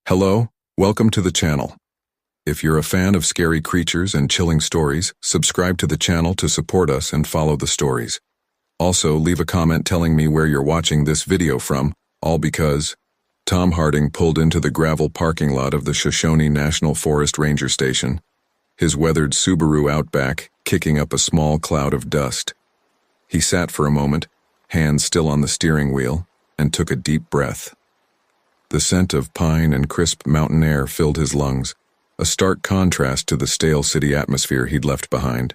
Hello, welcome to the channel. If you're a fan of scary creatures and chilling stories, subscribe to the channel to support us and follow the stories. Also, leave a comment telling me where you're watching this video from, all because Tom Harding pulled into the gravel parking lot of the Shoshone National Forest Ranger Station, his weathered Subaru Outback kicking up a small cloud of dust. He sat for a moment, hands still on the steering wheel, and took a deep breath. The scent of pine and crisp mountain air filled his lungs, a stark contrast to the stale city atmosphere he'd left behind.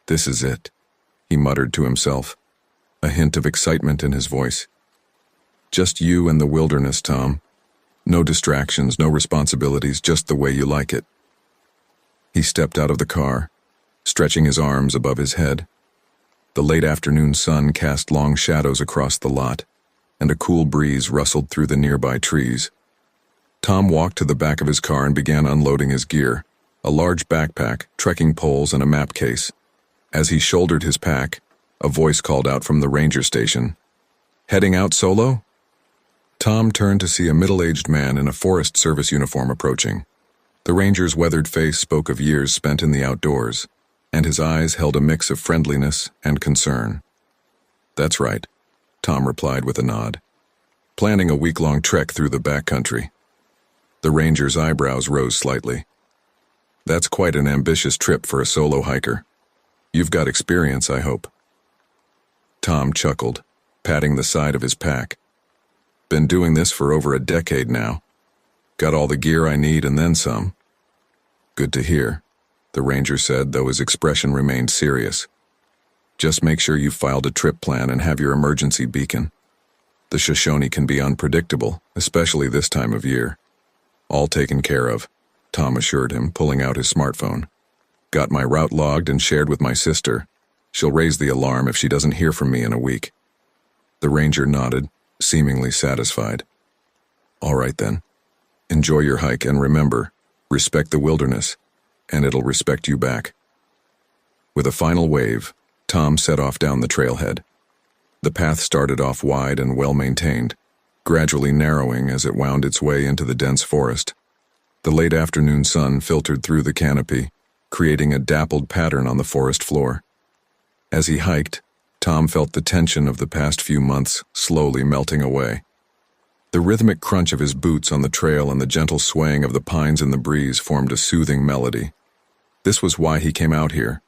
"This is it," he muttered to himself, a hint of excitement in his voice. "Just you and the wilderness, Tom. No distractions, no responsibilities, just the way you like it." He stepped out of the car, stretching his arms above his head. The late afternoon sun cast long shadows across the lot, and a cool breeze rustled through the nearby trees. Tom walked to the back of his car and began unloading his gear, a large backpack, trekking poles, and a map case. As he shouldered his pack, a voice called out from the ranger station, "Heading out solo?" Tom turned to see a middle-aged man in a Forest Service uniform approaching. The ranger's weathered face spoke of years spent in the outdoors, and his eyes held a mix of friendliness and concern. "That's right," Tom replied with a nod. "Planning a week-long trek through the backcountry." The ranger's eyebrows rose slightly. "That's quite an ambitious trip for a solo hiker. You've got experience, I hope." Tom chuckled, patting the side of his pack. "Been doing this for over a decade now. Got all the gear I need and then some." "Good to hear," the ranger said, though his expression remained serious. "Just make sure you've filed a trip plan and have your emergency beacon. The Shoshone can be unpredictable, especially this time of year." "All taken care of," Tom assured him, pulling out his smartphone. "Got my route logged and shared with my sister. She'll raise the alarm if she doesn't hear from me in a week." The ranger nodded, seemingly satisfied. "All right then. Enjoy your hike and remember, respect the wilderness, and it'll respect you back." With a final wave, Tom set off down the trailhead. The path started off wide and well-maintained, gradually narrowing as it wound its way into the dense forest. The late afternoon sun filtered through the canopy, creating a dappled pattern on the forest floor. As he hiked, Tom felt the tension of the past few months slowly melting away. The rhythmic crunch of his boots on the trail and the gentle swaying of the pines in the breeze formed a soothing melody. This was why he came out here,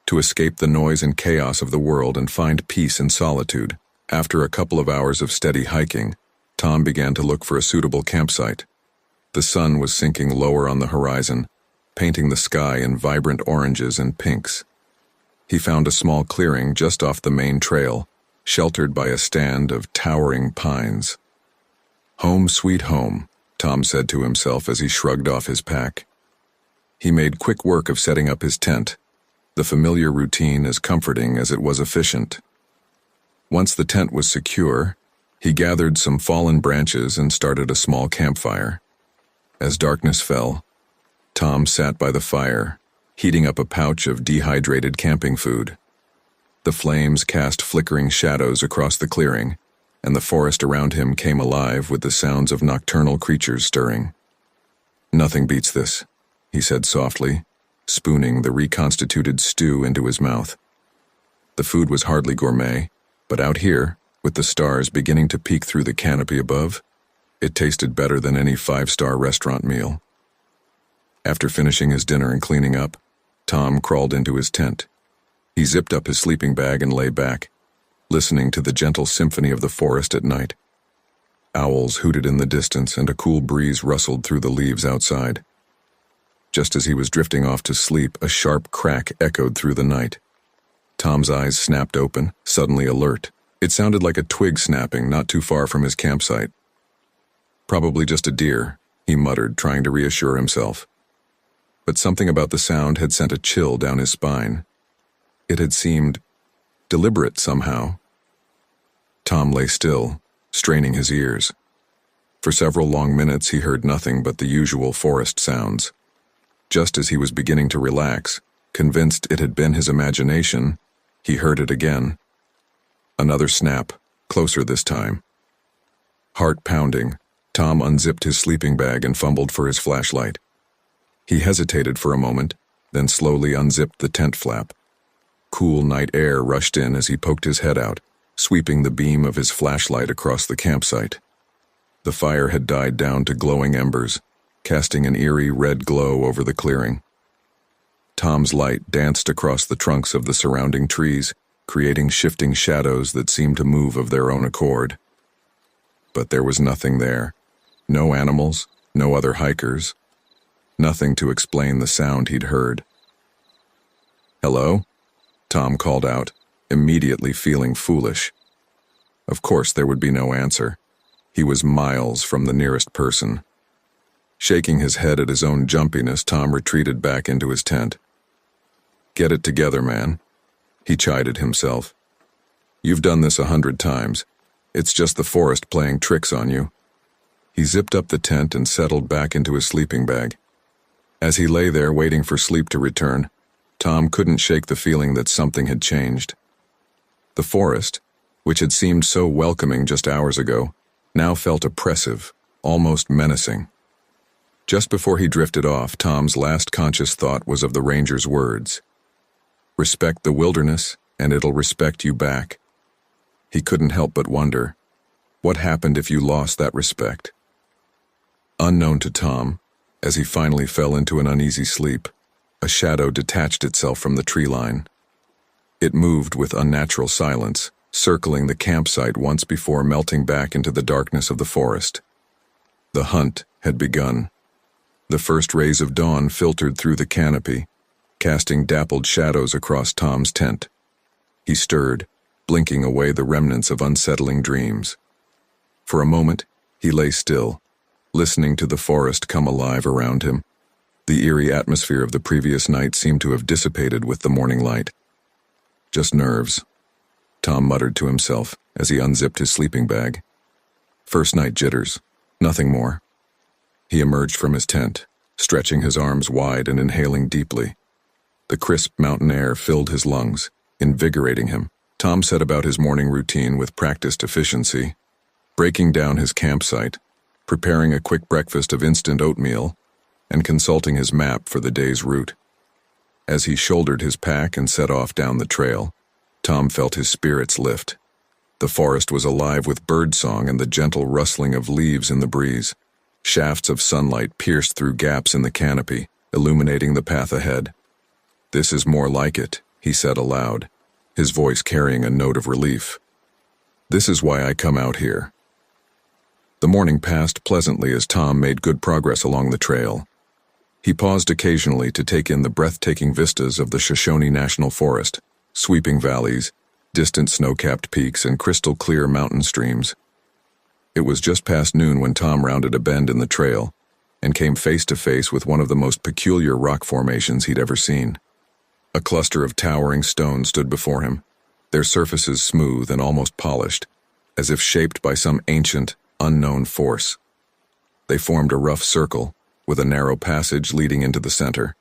to escape the noise and chaos of the world and find peace in solitude. After a couple of hours of steady hiking, Tom began to look for a suitable campsite. The sun was sinking lower on the horizon, painting the sky in vibrant oranges and pinks. He found a small clearing just off the main trail, sheltered by a stand of towering pines. "Home sweet home," Tom said to himself as he shrugged off his pack. He made quick work of setting up his tent, the familiar routine as comforting as it was efficient. Once the tent was secure, he gathered some fallen branches and started a small campfire. As darkness fell, Tom sat by the fire, heating up a pouch of dehydrated camping food. The flames cast flickering shadows across the clearing, and the forest around him came alive with the sounds of nocturnal creatures stirring. "Nothing beats this," he said softly, spooning the reconstituted stew into his mouth. The food was hardly gourmet, but out here, with the stars beginning to peek through the canopy above, it tasted better than any five-star restaurant meal. After finishing his dinner and cleaning up, Tom crawled into his tent. He zipped up his sleeping bag and lay back, listening to the gentle symphony of the forest at night. Owls hooted in the distance and a cool breeze rustled through the leaves outside. Just as he was drifting off to sleep, a sharp crack echoed through the night. Tom's eyes snapped open, suddenly alert. It sounded like a twig snapping not too far from his campsite. "Probably just a deer," he muttered, trying to reassure himself. But something about the sound had sent a chill down his spine. It had seemed deliberate somehow. Tom lay still, straining his ears. For several long minutes he heard nothing but the usual forest sounds. Just as he was beginning to relax, convinced it had been his imagination, he heard it again. Another snap, closer this time. Heart pounding, Tom unzipped his sleeping bag and fumbled for his flashlight. He hesitated for a moment, then slowly unzipped the tent flap. Cool night air rushed in as he poked his head out, sweeping the beam of his flashlight across the campsite. The fire had died down to glowing embers, casting an eerie red glow over the clearing. Tom's light danced across the trunks of the surrounding trees, creating shifting shadows that seemed to move of their own accord. But there was nothing there. No animals, no other hikers. Nothing to explain the sound he'd heard. "Hello?" Tom called out, immediately feeling foolish. Of course there would be no answer. He was miles from the nearest person. Shaking his head at his own jumpiness, Tom retreated back into his tent. "Get it together, man," he chided himself. "You've done this 100 times. It's just the forest playing tricks on you." He zipped up the tent and settled back into his sleeping bag. As he lay there waiting for sleep to return, Tom couldn't shake the feeling that something had changed. The forest, which had seemed so welcoming just hours ago, now felt oppressive, almost menacing. Just before he drifted off, Tom's last conscious thought was of the ranger's words. "Respect the wilderness, and it'll respect you back." He couldn't help but wonder, what happened if you lost that respect? Unknown to Tom, as he finally fell into an uneasy sleep, a shadow detached itself from the tree line. It moved with unnatural silence, circling the campsite once before melting back into the darkness of the forest. The hunt had begun. The first rays of dawn filtered through the canopy, casting dappled shadows across Tom's tent. He stirred, blinking away the remnants of unsettling dreams. For a moment, he lay still, listening to the forest come alive around him. The eerie atmosphere of the previous night seemed to have dissipated with the morning light. "Just nerves," Tom muttered to himself as he unzipped his sleeping bag. "First night jitters, nothing more." He emerged from his tent, stretching his arms wide and inhaling deeply. The crisp mountain air filled his lungs, invigorating him. Tom set about his morning routine with practiced efficiency, breaking down his campsite, preparing a quick breakfast of instant oatmeal, and consulting his map for the day's route. As he shouldered his pack and set off down the trail, Tom felt his spirits lift. The forest was alive with birdsong and the gentle rustling of leaves in the breeze. Shafts of sunlight pierced through gaps in the canopy, illuminating the path ahead. "This is more like it," he said aloud, his voice carrying a note of relief. "This is why I come out here." The morning passed pleasantly as Tom made good progress along the trail. He paused occasionally to take in the breathtaking vistas of the Shoshone National Forest, sweeping valleys, distant snow-capped peaks, and crystal-clear mountain streams. It was just past noon when Tom rounded a bend in the trail and came face to face with one of the most peculiar rock formations he'd ever seen. A cluster of towering stones stood before him, their surfaces smooth and almost polished, as if shaped by some ancient, unknown force. They formed a rough circle, with a narrow passage leading into the center.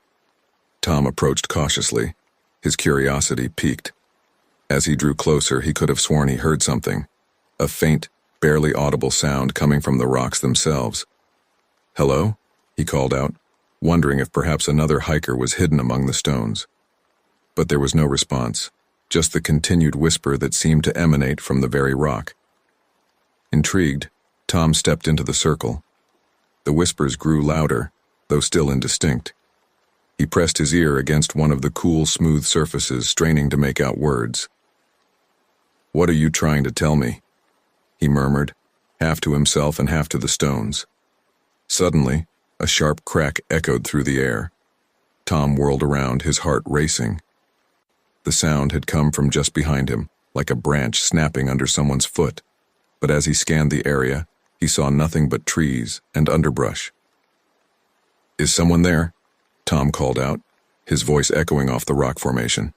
Tom approached cautiously, his curiosity piqued. As he drew closer, he could have sworn he heard something, a faint, barely audible sound coming from the rocks themselves. "Hello?" he called out, wondering if perhaps another hiker was hidden among the stones. But there was no response, just the continued whisper that seemed to emanate from the very rock. Intrigued, Tom stepped into the circle. The whispers grew louder, though still indistinct. He pressed his ear against one of the cool, smooth surfaces, straining to make out words. "What are you trying to tell me?" he murmured, half to himself and half to the stones. Suddenly, a sharp crack echoed through the air. Tom whirled around, his heart racing. The sound had come from just behind him, like a branch snapping under someone's foot. But as he scanned the area, he saw nothing but trees and underbrush. "Is someone there?" Tom called out, his voice echoing off the rock formation.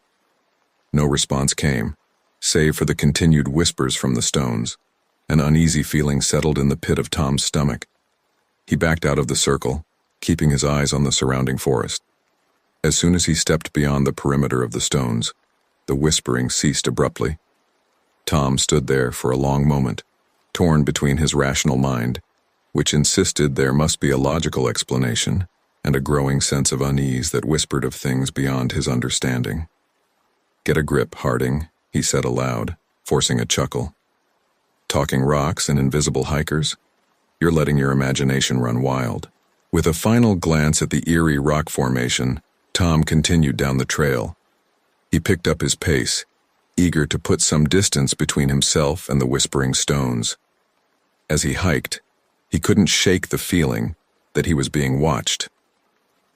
No response came, save for the continued whispers from the stones. An uneasy feeling settled in the pit of Tom's stomach. He backed out of the circle, keeping his eyes on the surrounding forest. As soon as he stepped beyond the perimeter of the stones, the whispering ceased abruptly. Tom stood there for a long moment, torn between his rational mind which insisted there must be a logical explanation and a growing sense of unease that whispered of things beyond his understanding. "Get a grip, Harding," he said aloud, forcing a chuckle. "Talking rocks and invisible hikers? You're letting your imagination run wild." With a final glance at the eerie rock formation, Tom continued down the trail. He picked up his pace, eager to put some distance between himself and the whispering stones. As he hiked, he couldn't shake the feeling that he was being watched.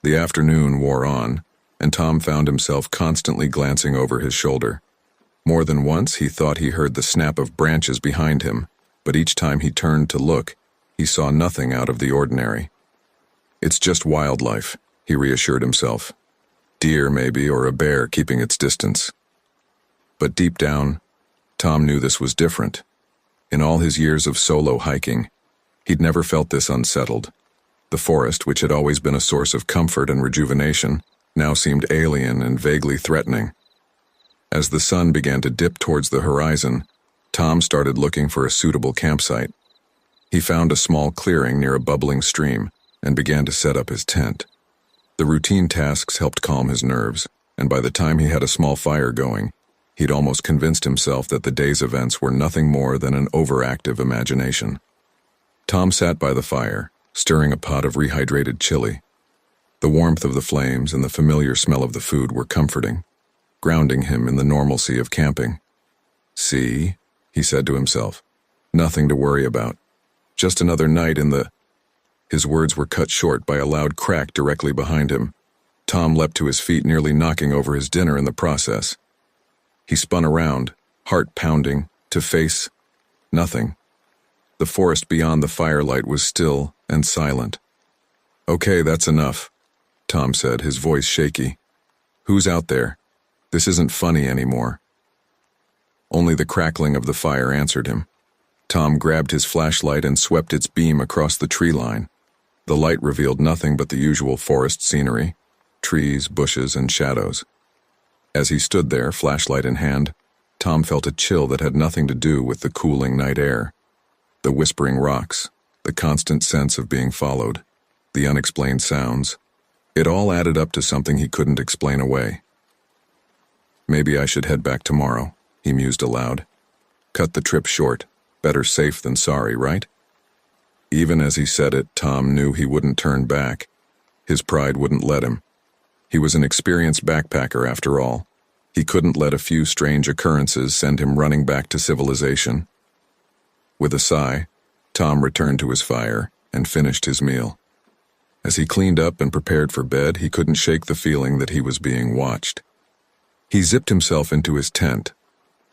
The afternoon wore on, and Tom found himself constantly glancing over his shoulder. More than once he thought he heard the snap of branches behind him, but each time he turned to look, he saw nothing out of the ordinary. "It's just wildlife," he reassured himself. "Deer, maybe, or a bear keeping its distance." But deep down, Tom knew this was different. In all his years of solo hiking, he'd never felt this unsettled. The forest, which had always been a source of comfort and rejuvenation, now seemed alien and vaguely threatening. As the sun began to dip towards the horizon, Tom started looking for a suitable campsite. He found a small clearing near a bubbling stream and began to set up his tent. The routine tasks helped calm his nerves, and by the time he had a small fire going, he'd almost convinced himself that the day's events were nothing more than an overactive imagination. Tom sat by the fire, stirring a pot of rehydrated chili. The warmth of the flames and the familiar smell of the food were comforting, grounding him in the normalcy of camping. "See," he said to himself, "nothing to worry about. Just another night in the—" His words were cut short by a loud crack directly behind him. Tom leapt to his feet, nearly knocking over his dinner in the process. He spun around, heart pounding, to face nothing. The forest beyond the firelight was still and silent. "Okay, that's enough," Tom said, his voice shaky. "Who's out there? This isn't funny anymore." Only the crackling of the fire answered him. Tom grabbed his flashlight and swept its beam across the tree line. The light revealed nothing but the usual forest scenery, trees, bushes, and shadows. As he stood there, flashlight in hand, Tom felt a chill that had nothing to do with the cooling night air. The whispering rocks, the constant sense of being followed, the unexplained sounds, it all added up to something he couldn't explain away. "Maybe I should head back tomorrow," he mused aloud. "Cut the trip short. Better safe than sorry, right?" Even as he said it, Tom knew he wouldn't turn back. His pride wouldn't let him. He was an experienced backpacker after all. He couldn't let a few strange occurrences send him running back to civilization. With a sigh, Tom returned to his fire and finished his meal. As he cleaned up and prepared for bed, he couldn't shake the feeling that he was being watched. He zipped himself into his tent,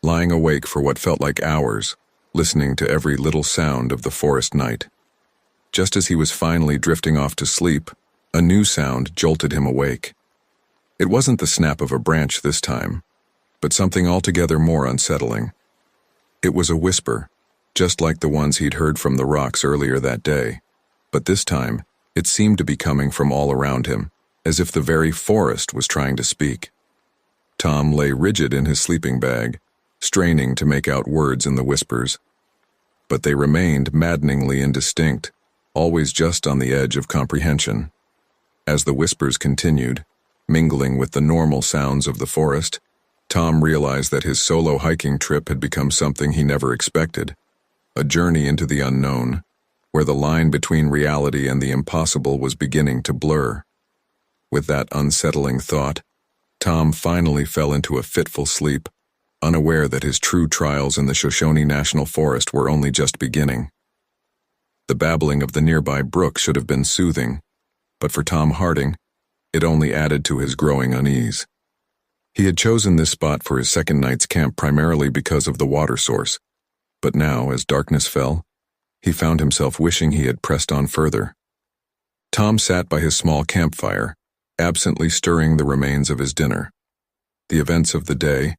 lying awake for what felt like hours, listening to every little sound of the forest night. Just as he was finally drifting off to sleep, a new sound jolted him awake. It wasn't the snap of a branch this time, but something altogether more unsettling. It was a whisper, just like the ones he'd heard from the rocks earlier that day, but this time it seemed to be coming from all around him, as if the very forest was trying to speak. Tom lay rigid in his sleeping bag, straining to make out words in the whispers, but they remained maddeningly indistinct, always just on the edge of comprehension. As the whispers continued, mingling with the normal sounds of the forest, Tom realized that his solo hiking trip had become something he never expected, a journey into the unknown, where the line between reality and the impossible was beginning to blur. With that unsettling thought, Tom finally fell into a fitful sleep, unaware that his true trials in the Shoshone National Forest were only just beginning. The babbling of the nearby brook should have been soothing, but for Tom Harding, it only added to his growing unease. He had chosen this spot for his second night's camp primarily because of the water source, but now, as darkness fell, he found himself wishing he had pressed on further. Tom sat by his small campfire, absently stirring the remains of his dinner. The events of the day,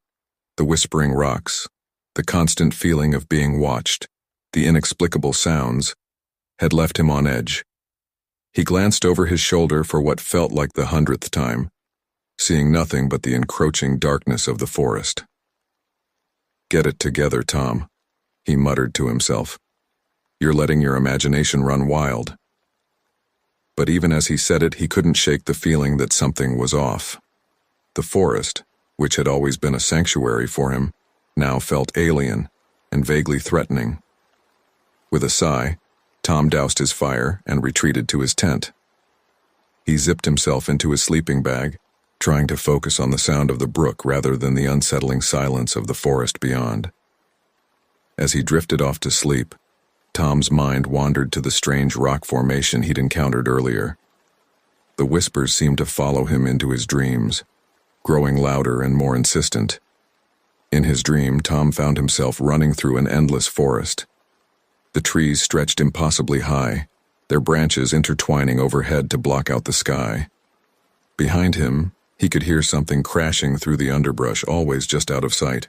the whispering rocks, the constant feeling of being watched, the inexplicable sounds, had left him on edge. He glanced over his shoulder for what felt like the 100th time, seeing nothing but the encroaching darkness of the forest. "Get it together, Tom," he muttered to himself. You're letting your imagination run wild." But even as he said it, he couldn't shake the feeling that something was off. The forest, which had always been a sanctuary for him, now felt alien and vaguely threatening. With a sigh, Tom doused his fire and retreated to his tent. He zipped himself into his sleeping bag, trying to focus on the sound of the brook rather than the unsettling silence of the forest beyond. As he drifted off to sleep, Tom's mind wandered to the strange rock formation he'd encountered earlier. The whispers seemed to follow him into his dreams, growing louder and more insistent. In his dream, Tom found himself running through an endless forest. The trees stretched impossibly high, their branches intertwining overhead to block out the sky. Behind him, he could hear something crashing through the underbrush, always just out of sight.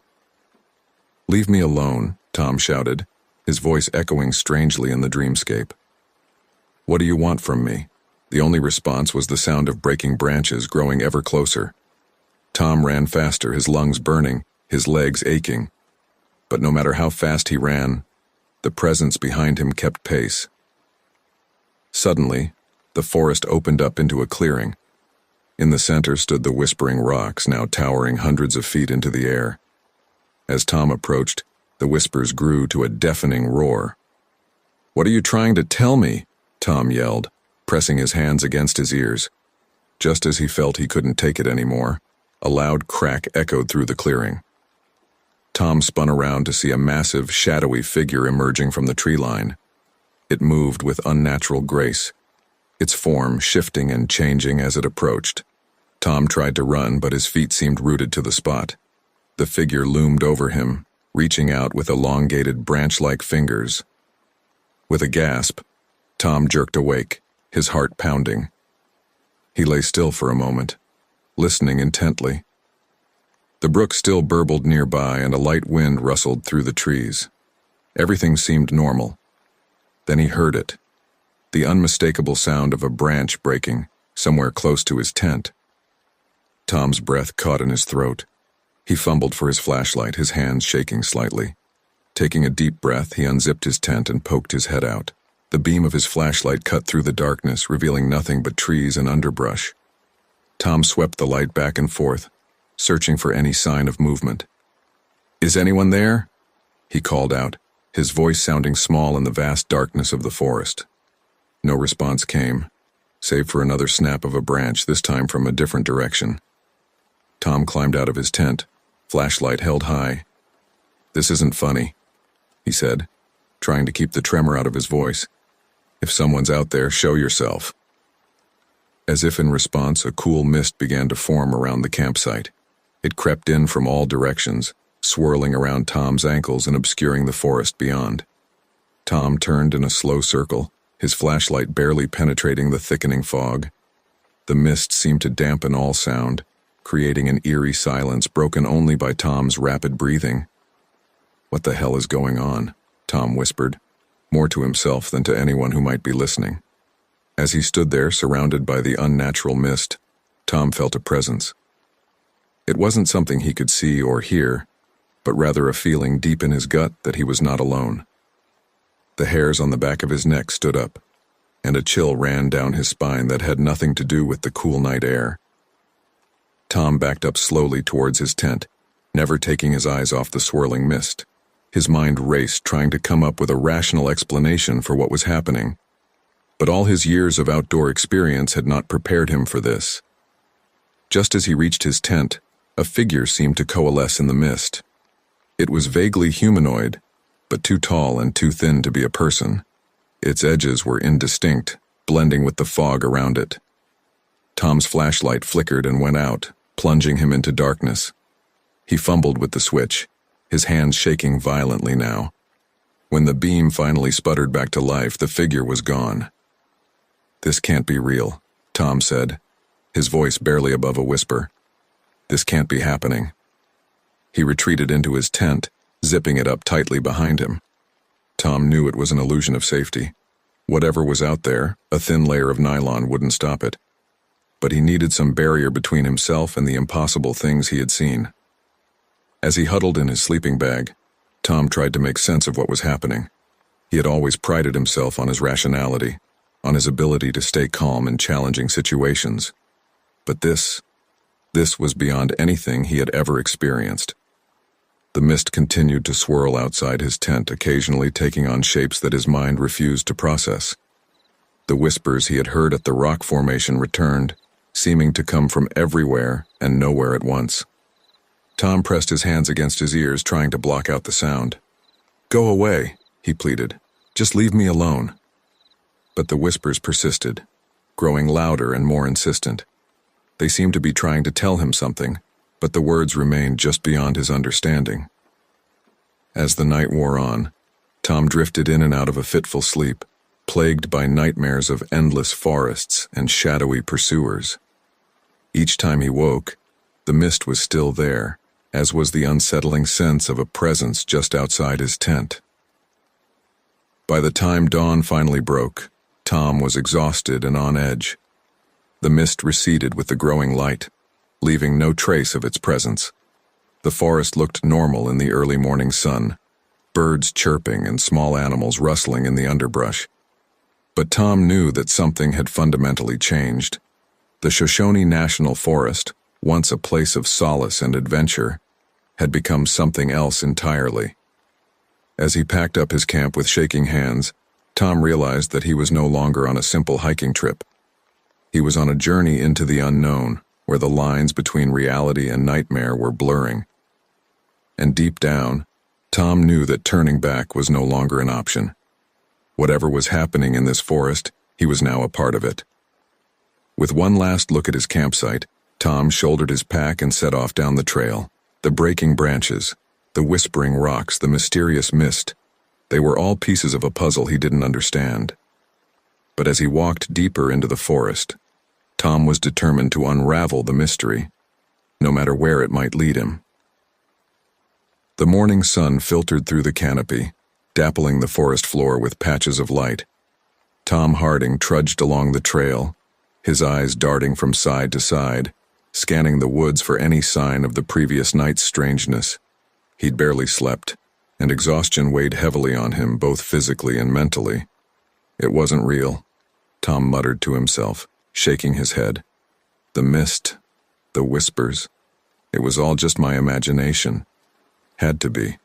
"Leave me alone," Tom shouted, his voice echoing strangely in the dreamscape. "What do you want from me?" The only response was the sound of breaking branches growing ever closer. Tom ran faster, his lungs burning, his legs aching. But no matter how fast he ran, the presence behind him kept pace. Suddenly, the forest opened up into a clearing. In the center stood the Whispering Rocks, now towering hundreds of feet into the air. As Tom approached, the whispers grew to a deafening roar. "What are you trying to tell me?" Tom yelled, pressing his hands against his ears. Just as he felt he couldn't take it anymore, a loud crack echoed through the clearing. Tom spun around to see a massive, shadowy figure emerging from the tree line. It moved with unnatural grace, its form shifting and changing as it approached. Tom tried to run, but his feet seemed rooted to the spot. The figure loomed over him, reaching out with elongated branch-like fingers. With a gasp, Tom jerked awake, his heart pounding. He lay still for a moment, listening intently. The brook still burbled nearby, and a light wind rustled through the trees. Everything seemed normal. Then he heard it, the unmistakable sound of a branch breaking somewhere close to his tent. Tom's breath caught in his throat. He fumbled for his flashlight, his hands shaking slightly. Taking a deep breath, he unzipped his tent and poked his head out. The beam of his flashlight cut through the darkness, revealing nothing but trees and underbrush. Tom swept the light back and forth, searching for any sign of movement. "Is anyone there?" he called out, his voice sounding small in the vast darkness of the forest. No response came, save for another snap of a branch, this time from a different direction. Tom climbed out of his tent, flashlight held high. "This isn't funny," he said, trying to keep the tremor out of his voice. "If someone's out there, show yourself." As if in response, a cool mist began to form around the campsite. It crept in from all directions, swirling around Tom's ankles and obscuring the forest beyond. Tom turned in a slow circle, his flashlight barely penetrating the thickening fog. The mist seemed to dampen all sound, creating an eerie silence broken only by Tom's rapid breathing. "What the hell is going on?" Tom whispered, more to himself than to anyone who might be listening. As he stood there, surrounded by the unnatural mist, Tom felt a presence. It wasn't something he could see or hear, but rather a feeling deep in his gut that he was not alone. The hairs on the back of his neck stood up, and a chill ran down his spine that had nothing to do with the cool night air. Tom backed up slowly towards his tent, never taking his eyes off the swirling mist. His mind raced, trying to come up with a rational explanation for what was happening. But all his years of outdoor experience had not prepared him for this. Just as he reached his tent, a figure seemed to coalesce in the mist. It was vaguely humanoid, but too tall and too thin to be a person. Its edges were indistinct, blending with the fog around it. Tom's flashlight flickered and went out, plunging him into darkness. He fumbled with the switch, his hands shaking violently now. When the beam finally sputtered back to life, the figure was gone. "This can't be real," Tom said, his voice barely above a whisper. "This can't be happening." He retreated into his tent, zipping it up tightly behind him. Tom knew it was an illusion of safety. Whatever was out there, a thin layer of nylon wouldn't stop it. But he needed some barrier between himself and the impossible things he had seen. As he huddled in his sleeping bag, Tom tried to make sense of what was happening. He had always prided himself on his rationality, on his ability to stay calm in challenging situations. But this was beyond anything he had ever experienced. The mist continued to swirl outside his tent, occasionally taking on shapes that his mind refused to process. The whispers he had heard at the rock formation returned, seeming to come from everywhere and nowhere at once. Tom pressed his hands against his ears, trying to block out the sound. "Go away," he pleaded. "Just leave me alone." But the whispers persisted, growing louder and more insistent. They seemed to be trying to tell him something, but the words remained just beyond his understanding. As the night wore on, Tom drifted in and out of a fitful sleep, plagued by nightmares of endless forests and shadowy pursuers. Each time he woke, the mist was still there, as was the unsettling sense of a presence just outside his tent. By the time dawn finally broke, Tom was exhausted and on edge. The mist receded with the growing light, leaving no trace of its presence. The forest looked normal in the early morning sun, birds chirping and small animals rustling in the underbrush. But Tom knew that something had fundamentally changed. The Shoshone National Forest, once a place of solace and adventure, had become something else entirely. As he packed up his camp with shaking hands, Tom realized that he was no longer on a simple hiking trip. He was on a journey into the unknown, where the lines between reality and nightmare were blurring. And deep down, Tom knew that turning back was no longer an option. Whatever was happening in this forest, he was now a part of it. With one last look at his campsite, Tom shouldered his pack and set off down the trail. The breaking branches, the whispering rocks, the mysterious mist, they were all pieces of a puzzle he didn't understand. But as he walked deeper into the forest, Tom was determined to unravel the mystery, no matter where it might lead him. The morning sun filtered through the canopy, dappling the forest floor with patches of light. Tom Harding trudged along the trail, his eyes darting from side to side, scanning the woods for any sign of the previous night's strangeness. He'd barely slept, and exhaustion weighed heavily on him, both physically and mentally. It wasn't real, Tom muttered to himself, shaking his head. The mist, the whispers, it was all just my imagination. Had to be.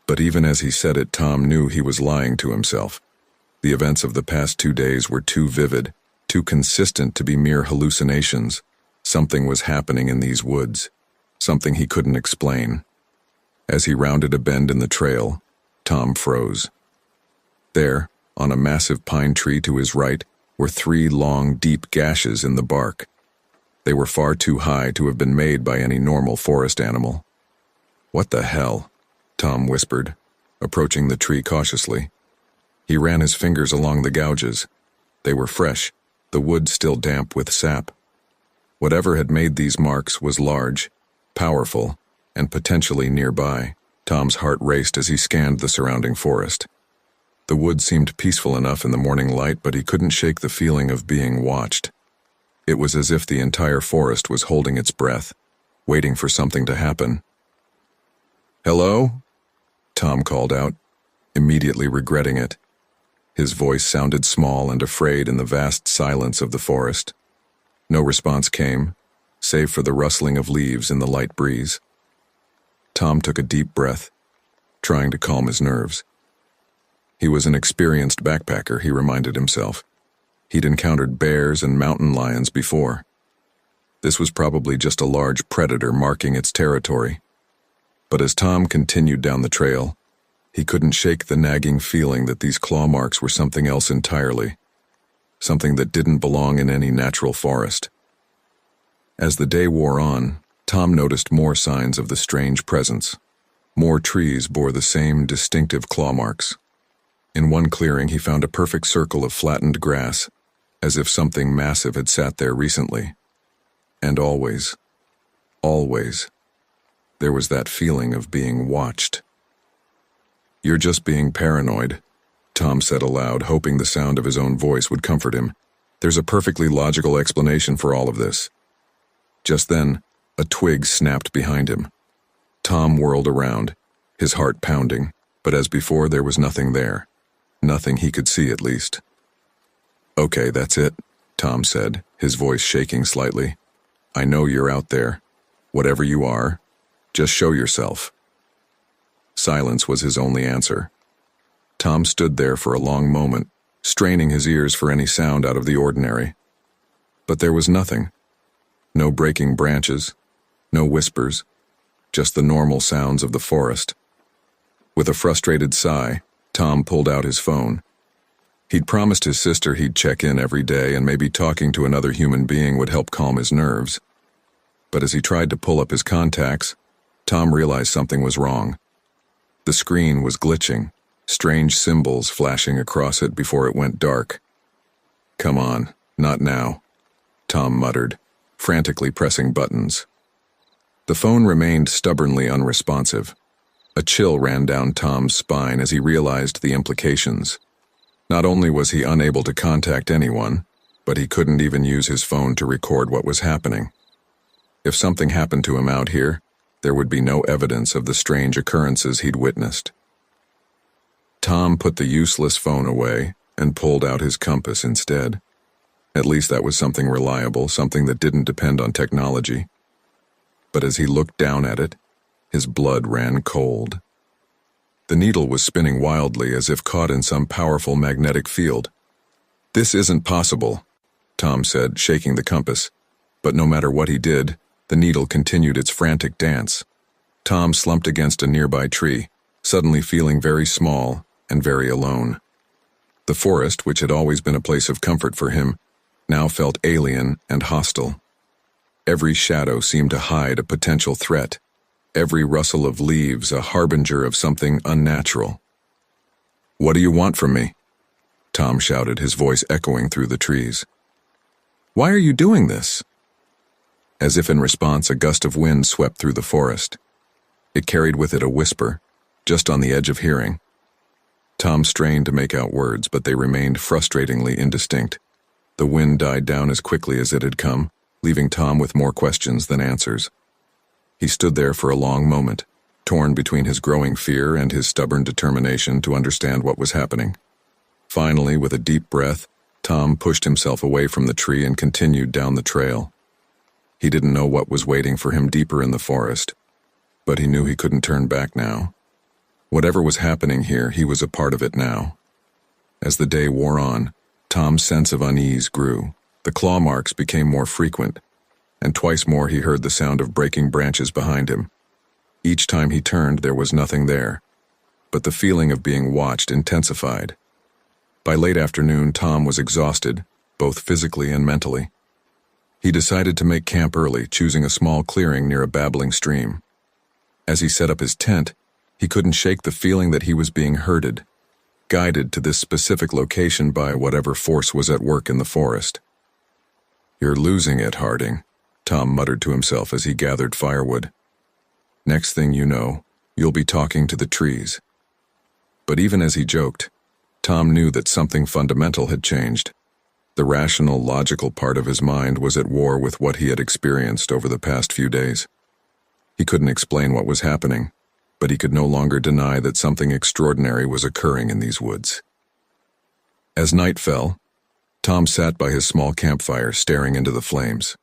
But even as he said it, Tom knew he was lying to himself. The events of the past 2 days were too vivid, too consistent to be mere hallucinations. Something was happening in these woods, something he couldn't explain. As he rounded a bend in the trail, Tom froze. There, on a massive pine tree to his right, were 3 long, deep gashes in the bark. They were far too high to have been made by any normal forest animal. "What the hell?" Tom whispered, approaching the tree cautiously. He ran his fingers along the gouges. They were fresh, the wood still damp with sap. Whatever had made these marks was large, powerful, and potentially nearby. Tom's heart raced as he scanned the surrounding forest. The wood seemed peaceful enough in the morning light, but he couldn't shake the feeling of being watched. It was as if the entire forest was holding its breath, waiting for something to happen. "Hello?" Tom called out, immediately regretting it. His voice sounded small and afraid in the vast silence of the forest. No response came, save for the rustling of leaves in the light breeze. Tom took a deep breath, trying to calm his nerves. He was an experienced backpacker, he reminded himself. He'd encountered bears and mountain lions before. This was probably just a large predator marking its territory. But as Tom continued down the trail, he couldn't shake the nagging feeling that these claw marks were something else entirely, something that didn't belong in any natural forest. As the day wore on, Tom noticed more signs of the strange presence. More trees bore the same distinctive claw marks. In one clearing, he found a perfect circle of flattened grass, as if something massive had sat there recently. And always, there was that feeling of being watched. "You're just being paranoid," Tom said aloud, hoping the sound of his own voice would comfort him. "There's a perfectly logical explanation for all of this." Just then, a twig snapped behind him. Tom whirled around, his heart pounding, but as before there was nothing there. nothing he could see at least. "Okay, that's it," Tom said, his voice shaking slightly. "I know you're out there. Whatever you are, just show yourself." Silence was his only answer. Tom stood there for a long moment, straining his ears for any sound out of the ordinary. But there was nothing. No breaking branches, no whispers, just the normal sounds of the forest. With a frustrated sigh, Tom pulled out his phone. He'd promised his sister he'd check in every day and maybe talking to another human being would help calm his nerves. But as he tried to pull up his contacts, Tom realized something was wrong. The screen was glitching, strange symbols flashing across it before it went dark. "Come on, not now," Tom muttered, frantically pressing buttons. The phone remained stubbornly unresponsive. A chill ran down Tom's spine as he realized the implications. Not only was he unable to contact anyone, but he couldn't even use his phone to record what was happening. If something happened to him out here, there would be no evidence of the strange occurrences he'd witnessed. Tom put the useless phone away and pulled out his compass instead. At least that was something reliable, something that didn't depend on technology. But as he looked down at it, his blood ran cold. The needle was spinning wildly as if caught in some powerful magnetic field. "This isn't possible," Tom said, shaking the compass. But no matter what he did, the needle continued its frantic dance. Tom slumped against a nearby tree, suddenly feeling very small and very alone. The forest, which had always been a place of comfort for him, now felt alien and hostile. Every shadow seemed to hide a potential threat, every rustle of leaves a harbinger of something unnatural. "What do you want from me?" Tom shouted, his voice echoing through the trees. "Why are you doing this?" As if in response, a gust of wind swept through the forest. It carried with it a whisper, just on the edge of hearing. Tom strained to make out words, but they remained frustratingly indistinct. The wind died down as quickly as it had come, leaving Tom with more questions than answers. He stood there for a long moment, torn between his growing fear and his stubborn determination to understand what was happening. Finally, with a deep breath, Tom pushed himself away from the tree and continued down the trail. He didn't know what was waiting for him deeper in the forest, but he knew he couldn't turn back now. Whatever was happening here, he was a part of it now. As the day wore on, Tom's sense of unease grew. The claw marks became more frequent, and twice more he heard the sound of breaking branches behind him. Each time he turned, there was nothing there, but the feeling of being watched intensified. By late afternoon, Tom was exhausted, both physically and mentally. He decided to make camp early, choosing a small clearing near a babbling stream. As he set up his tent, he couldn't shake the feeling that he was being herded, guided to this specific location by whatever force was at work in the forest. "You're losing it, Harding," Tom muttered to himself as he gathered firewood. "Next thing you know, you'll be talking to the trees." But even as he joked, Tom knew that something fundamental had changed. The rational, logical part of his mind was at war with what he had experienced over the past few days. He couldn't explain what was happening, but he could no longer deny that something extraordinary was occurring in these woods. As night fell, Tom sat by his small campfire, staring into the flames.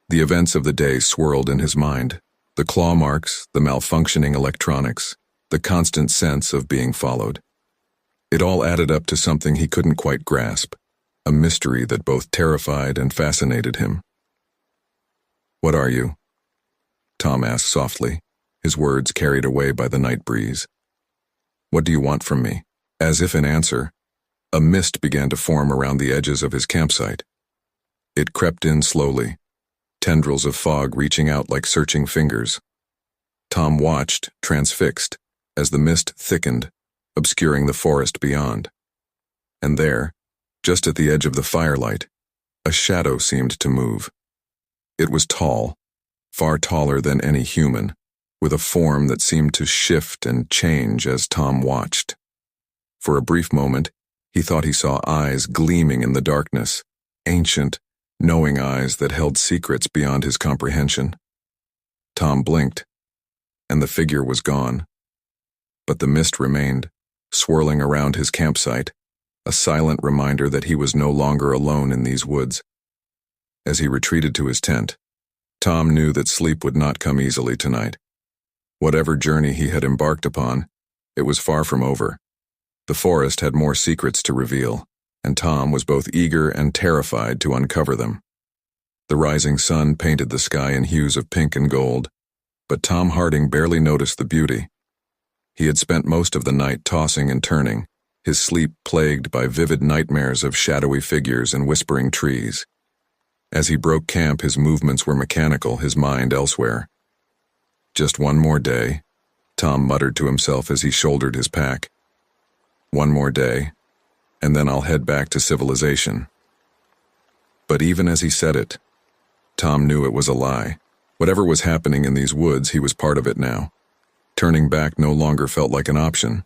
The events of the day swirled in his mind: the claw marks, the malfunctioning electronics, the constant sense of being followed. It all added up to something he couldn't quite grasp, a mystery that both terrified and fascinated him. "What are you?" Tom asked softly, his words carried away by the night breeze. "What do you want from me?" As if in answer, a mist began to form around the edges of his campsite. It crept in slowly, tendrils of fog reaching out like searching fingers. Tom watched, transfixed, as the mist thickened, obscuring the forest beyond. And there, just at the edge of the firelight, a shadow seemed to move. It was tall, far taller than any human, with a form that seemed to shift and change as Tom watched. For a brief moment, he thought he saw eyes gleaming in the darkness, ancient, knowing eyes that held secrets beyond his comprehension. Tom blinked, and the figure was gone. But the mist remained, swirling around his campsite, a silent reminder that he was no longer alone in these woods. As he retreated to his tent, Tom knew that sleep would not come easily tonight. Whatever journey he had embarked upon, it was far from over. The forest had more secrets to reveal, and Tom was both eager and terrified to uncover them. The rising sun painted the sky in hues of pink and gold, but Tom Harding barely noticed the beauty. He had spent most of the night tossing and turning, his sleep plagued by vivid nightmares of shadowy figures and whispering trees. As he broke camp, his movements were mechanical, his mind elsewhere. Just one more day, Tom muttered to himself as he shouldered his pack. One more day, and then I'll head back to civilization. But even as he said it, Tom knew it was a lie. Whatever was happening in these woods, he was part of it now. Turning back no longer felt like an option.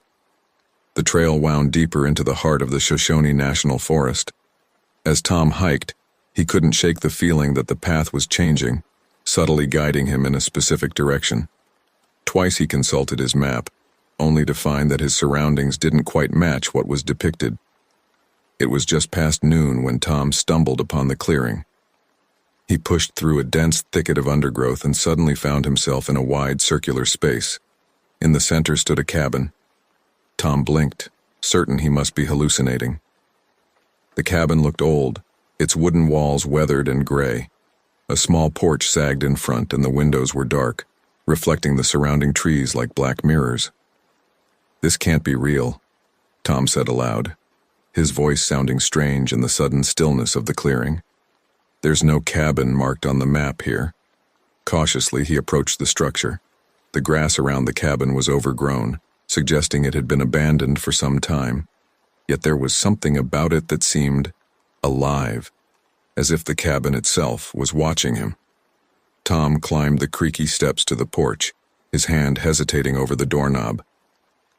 The trail wound deeper into the heart of the Shoshone National Forest. As Tom hiked, he couldn't shake the feeling that the path was changing, subtly guiding him in a specific direction. Twice he consulted his map, only to find that his surroundings didn't quite match what was depicted. It was just past noon when Tom stumbled upon the clearing. He pushed through a dense thicket of undergrowth and suddenly found himself in a wide circular space. In the center stood a cabin. Tom blinked, certain he must be hallucinating. The cabin looked old, its wooden walls weathered and gray. A small porch sagged in front and the windows were dark, reflecting the surrounding trees like black mirrors. "This can't be real," Tom said aloud, his voice sounding strange in the sudden stillness of the clearing. "There's no cabin marked on the map here." Cautiously, he approached the structure. The grass around the cabin was overgrown, suggesting it had been abandoned for some time. Yet there was something about it that seemed alive, as if the cabin itself was watching him. Tom climbed the creaky steps to the porch, his hand hesitating over the doorknob.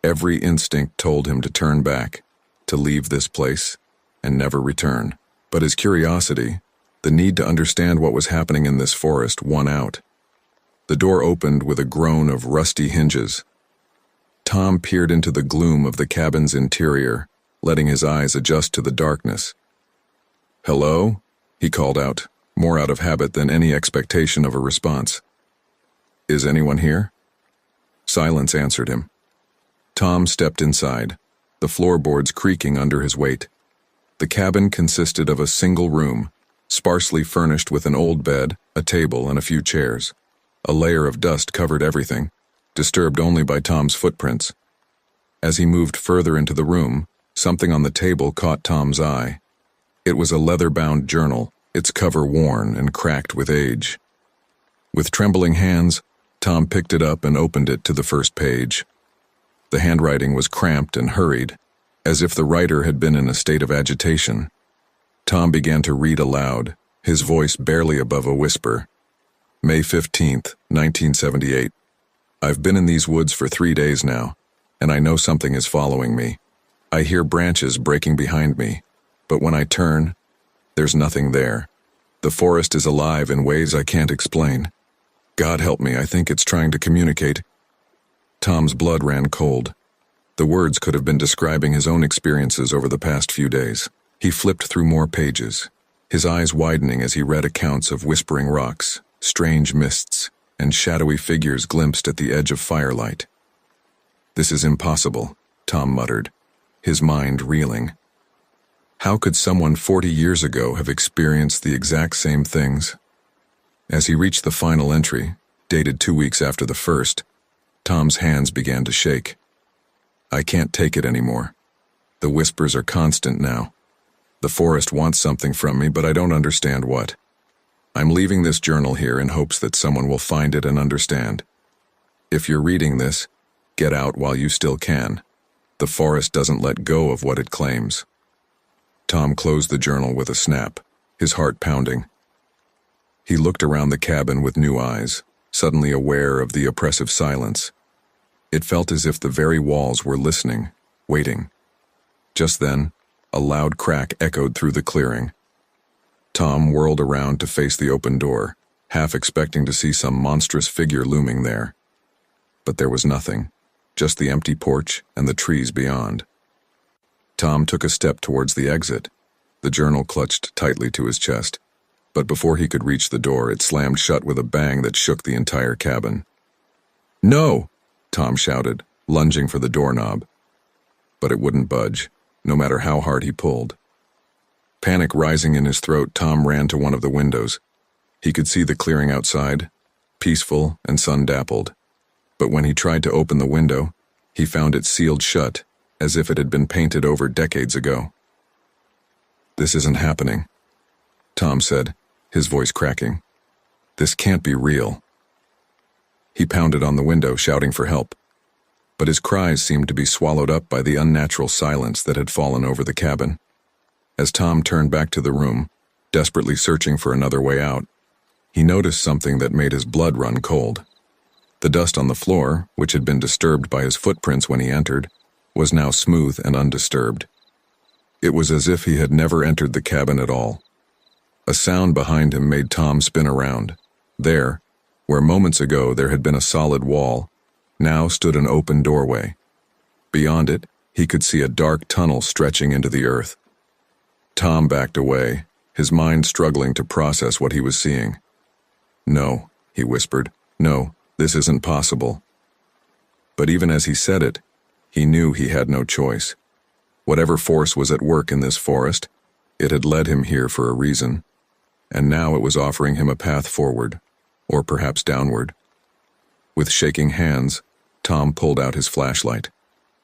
Every instinct told him to turn back, to leave this place, and never return. But his curiosity, the need to understand what was happening in this forest, won out. The door opened with a groan of rusty hinges. Tom peered into the gloom of the cabin's interior, letting his eyes adjust to the darkness. "Hello?" he called out, more out of habit than any expectation of a response. "Is anyone here?" Silence answered him. Tom stepped inside, the floorboards creaking under his weight. The cabin consisted of a single room, sparsely furnished with an old bed, a table, and a few chairs. A layer of dust covered everything, disturbed only by Tom's footprints. As he moved further into the room, something on the table caught Tom's eye. It was a leather-bound journal, its cover worn and cracked with age. With trembling hands, Tom picked it up and opened it to the first page. The handwriting was cramped and hurried, as if the writer had been in a state of agitation. Tom began to read aloud, his voice barely above a whisper. "May 15th, 1978. I've been in these woods for 3 days now, and I know something is following me. I hear branches breaking behind me, but when I turn, there's nothing there. The forest is alive in ways I can't explain. God help me, I think it's trying to communicate." Tom's blood ran cold. The words could have been describing his own experiences over the past few days. He flipped through more pages, his eyes widening as he read accounts of whispering rocks, strange mists, and shadowy figures glimpsed at the edge of firelight. "This is impossible," Tom muttered, his mind reeling. How could someone 40 years ago have experienced the exact same things? As he reached the final entry, dated 2 weeks after the first, Tom's hands began to shake. "I can't take it anymore. The whispers are constant now. The forest wants something from me, but I don't understand what. I'm leaving this journal here in hopes that someone will find it and understand. If you're reading this, get out while you still can. The forest doesn't let go of what it claims." Tom closed the journal with a snap, his heart pounding. He looked around the cabin with new eyes, suddenly aware of the oppressive silence. It felt as if the very walls were listening, waiting. Just then, a loud crack echoed through the clearing. Tom whirled around to face the open door, half expecting to see some monstrous figure looming there. But there was nothing. just the empty porch and the trees beyond. Tom took a step towards the exit, the journal clutched tightly to his chest. But before he could reach the door, it slammed shut with a bang that shook the entire cabin. "No!" Tom shouted, lunging for the doorknob. But it wouldn't budge, no matter how hard he pulled. Panic rising in his throat, Tom ran to one of the windows. He could see the clearing outside, peaceful and sun-dappled. But when he tried to open the window, he found it sealed shut, as if it had been painted over decades ago. "This isn't happening," Tom said, his voice cracking. "This can't be real." He pounded on the window, shouting for help. But his cries seemed to be swallowed up by the unnatural silence that had fallen over the cabin. As Tom turned back to the room, desperately searching for another way out, he noticed something that made his blood run cold. The dust on the floor, which had been disturbed by his footprints when he entered, was now smooth and undisturbed. It was as if he had never entered the cabin at all. A sound behind him made Tom spin around. There, where moments ago there had been a solid wall, now stood an open doorway. Beyond it, he could see a dark tunnel stretching into the earth. Tom backed away, his mind struggling to process what he was seeing. "No," he whispered. "No, this isn't possible." But even as he said it, he knew he had no choice. Whatever force was at work in this forest, it had led him here for a reason, and now it was offering him a path forward, or perhaps downward. With shaking hands, Tom pulled out his flashlight.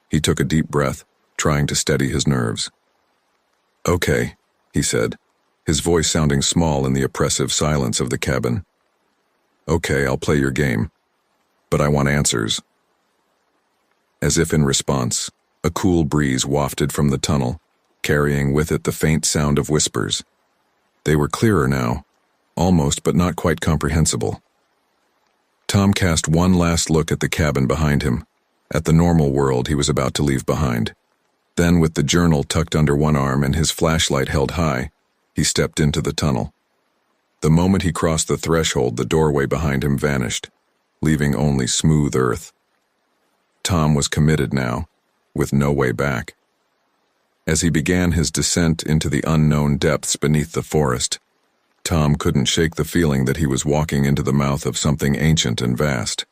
He took a deep breath, trying to steady his nerves. "Okay," he said, his voice sounding small in the oppressive silence of the cabin. "Okay, I'll play your game, but I want answers." As if in response, a cool breeze wafted from the tunnel, carrying with it the faint sound of whispers. They were clearer now, almost but not quite comprehensible. Tom cast one last look at the cabin behind him, at the normal world he was about to leave behind. Then, with the journal tucked under one arm and his flashlight held high, he stepped into the tunnel. The moment he crossed the threshold, the doorway behind him vanished, leaving only smooth earth. Tom was committed now, with no way back. As he began his descent into the unknown depths beneath the forest, Tom couldn't shake the feeling that he was walking into the mouth of something ancient and vast.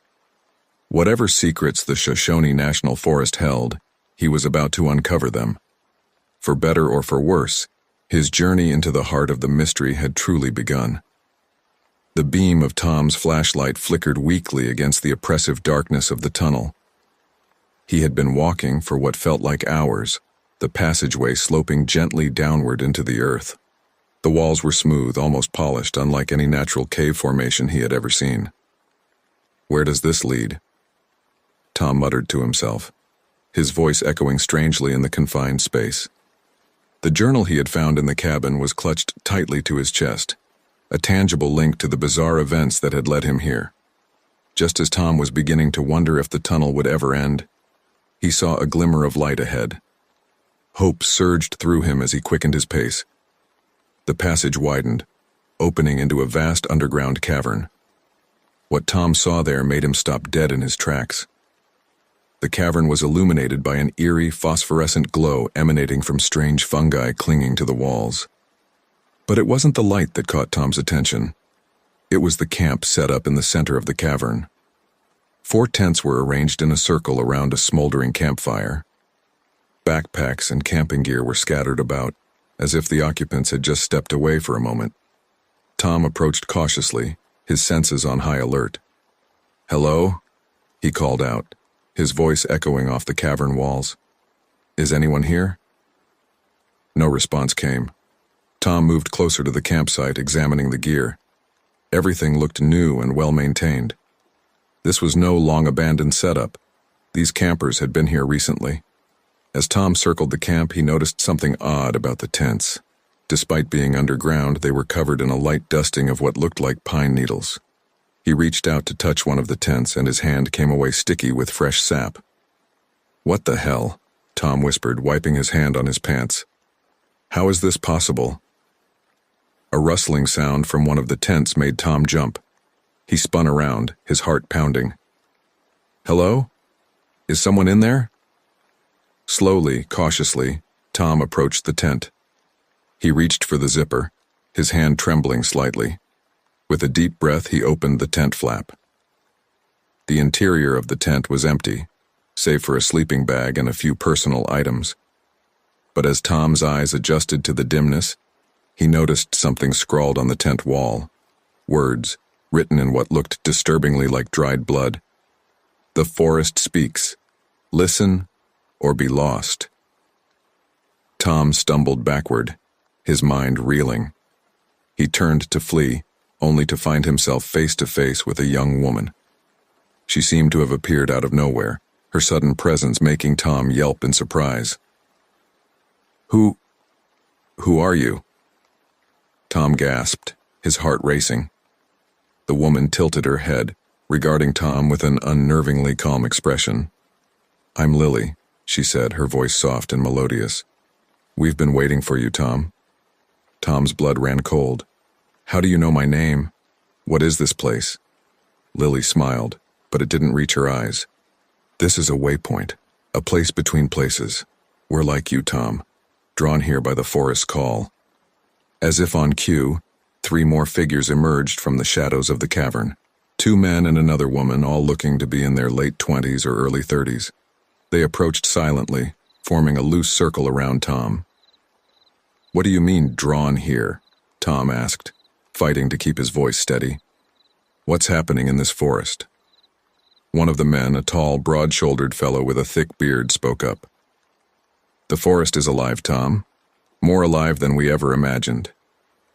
Whatever secrets the Shoshone National Forest held, he was about to uncover them. For better or for worse, his journey into the heart of the mystery had truly begun. The beam of Tom's flashlight flickered weakly against the oppressive darkness of the tunnel. He had been walking for what felt like hours, the passageway sloping gently downward into the earth. The walls were smooth, almost polished, unlike any natural cave formation he had ever seen. "Where does this lead?" Tom muttered to himself, his voice echoing strangely in the confined space. The journal he had found in the cabin was clutched tightly to his chest, a tangible link to the bizarre events that had led him here. Just as Tom was beginning to wonder if the tunnel would ever end, he saw a glimmer of light ahead. Hope surged through him as he quickened his pace. The passage widened, opening into a vast underground cavern. What Tom saw there made him stop dead in his tracks. The cavern was illuminated by an eerie, phosphorescent glow emanating from strange fungi clinging to the walls. But it wasn't the light that caught Tom's attention. It was the camp set up in the center of the cavern. 4 tents were arranged in a circle around a smoldering campfire. Backpacks and camping gear were scattered about, as if the occupants had just stepped away for a moment. Tom approached cautiously, his senses on high alert. "Hello?" he called out, his voice echoing off the cavern walls. "Is anyone here?" No response came. Tom moved closer to the campsite, examining the gear. Everything looked new and well-maintained. This was no long-abandoned setup. These campers had been here recently. As Tom circled the camp, he noticed something odd about the tents. Despite being underground, they were covered in a light dusting of what looked like pine needles. He reached out to touch one of the tents, and his hand came away sticky with fresh sap. "What the hell?" Tom whispered, wiping his hand on his pants. "How is this possible?" A rustling sound from one of the tents made Tom jump. He spun around, his heart pounding. "Hello? Is someone in there? Slowly, cautiously, Tom approached the tent. He reached for the zipper, his hand trembling slightly. With a deep breath, he opened the tent flap. The interior of the tent was empty, save for a sleeping bag and a few personal items. But as Tom's eyes adjusted to the dimness, he noticed something scrawled on the tent wall. Words, written in what looked disturbingly like dried blood. "The forest speaks. Listen or be lost." Tom stumbled backward, his mind reeling. He turned to flee, only to find himself face to face with a young woman. She seemed to have appeared out of nowhere, her sudden presence making Tom yelp in surprise. Who are you?" Tom gasped, his heart racing. The woman tilted her head, regarding Tom with an unnervingly calm expression. "I'm Lily," she said, her voice soft and melodious. "We've been waiting for you, Tom." Tom's blood ran cold. "How do you know my name? What is this place?" Lily smiled, but it didn't reach her eyes. "This is a waypoint, a place between places. We're like you, Tom, drawn here by the forest's call." As if on cue, 3 more figures emerged from the shadows of the cavern. 2 men and another woman, all looking to be in their late 20s or early 30s. They approached silently, forming a loose circle around Tom. "What do you mean, drawn here?" Tom asked, fighting to keep his voice steady. "What's happening in this forest?" One of the men, a tall, broad-shouldered fellow with a thick beard, spoke up. "The forest is alive, Tom. More alive than we ever imagined.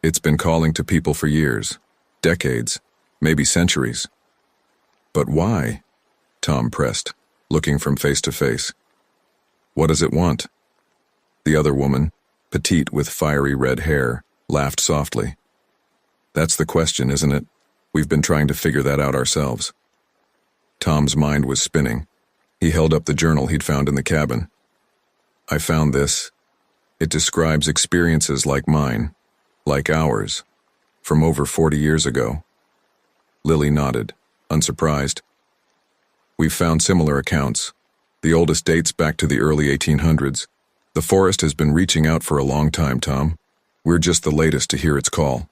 It's been calling to people for years, decades, maybe centuries." "But why?" Tom pressed, looking from face to face. "What does it want?" The other woman, petite with fiery red hair, laughed softly. "That's the question, isn't it? We've been trying to figure that out ourselves." Tom's mind was spinning. He held up the journal he'd found in the cabin. "I found this. It describes experiences like mine, like ours, from over 40 years ago." Lily nodded, unsurprised. "We've found similar accounts. The oldest dates back to the early 1800s. The forest has been reaching out for a long time, Tom. We're just the latest to hear its call."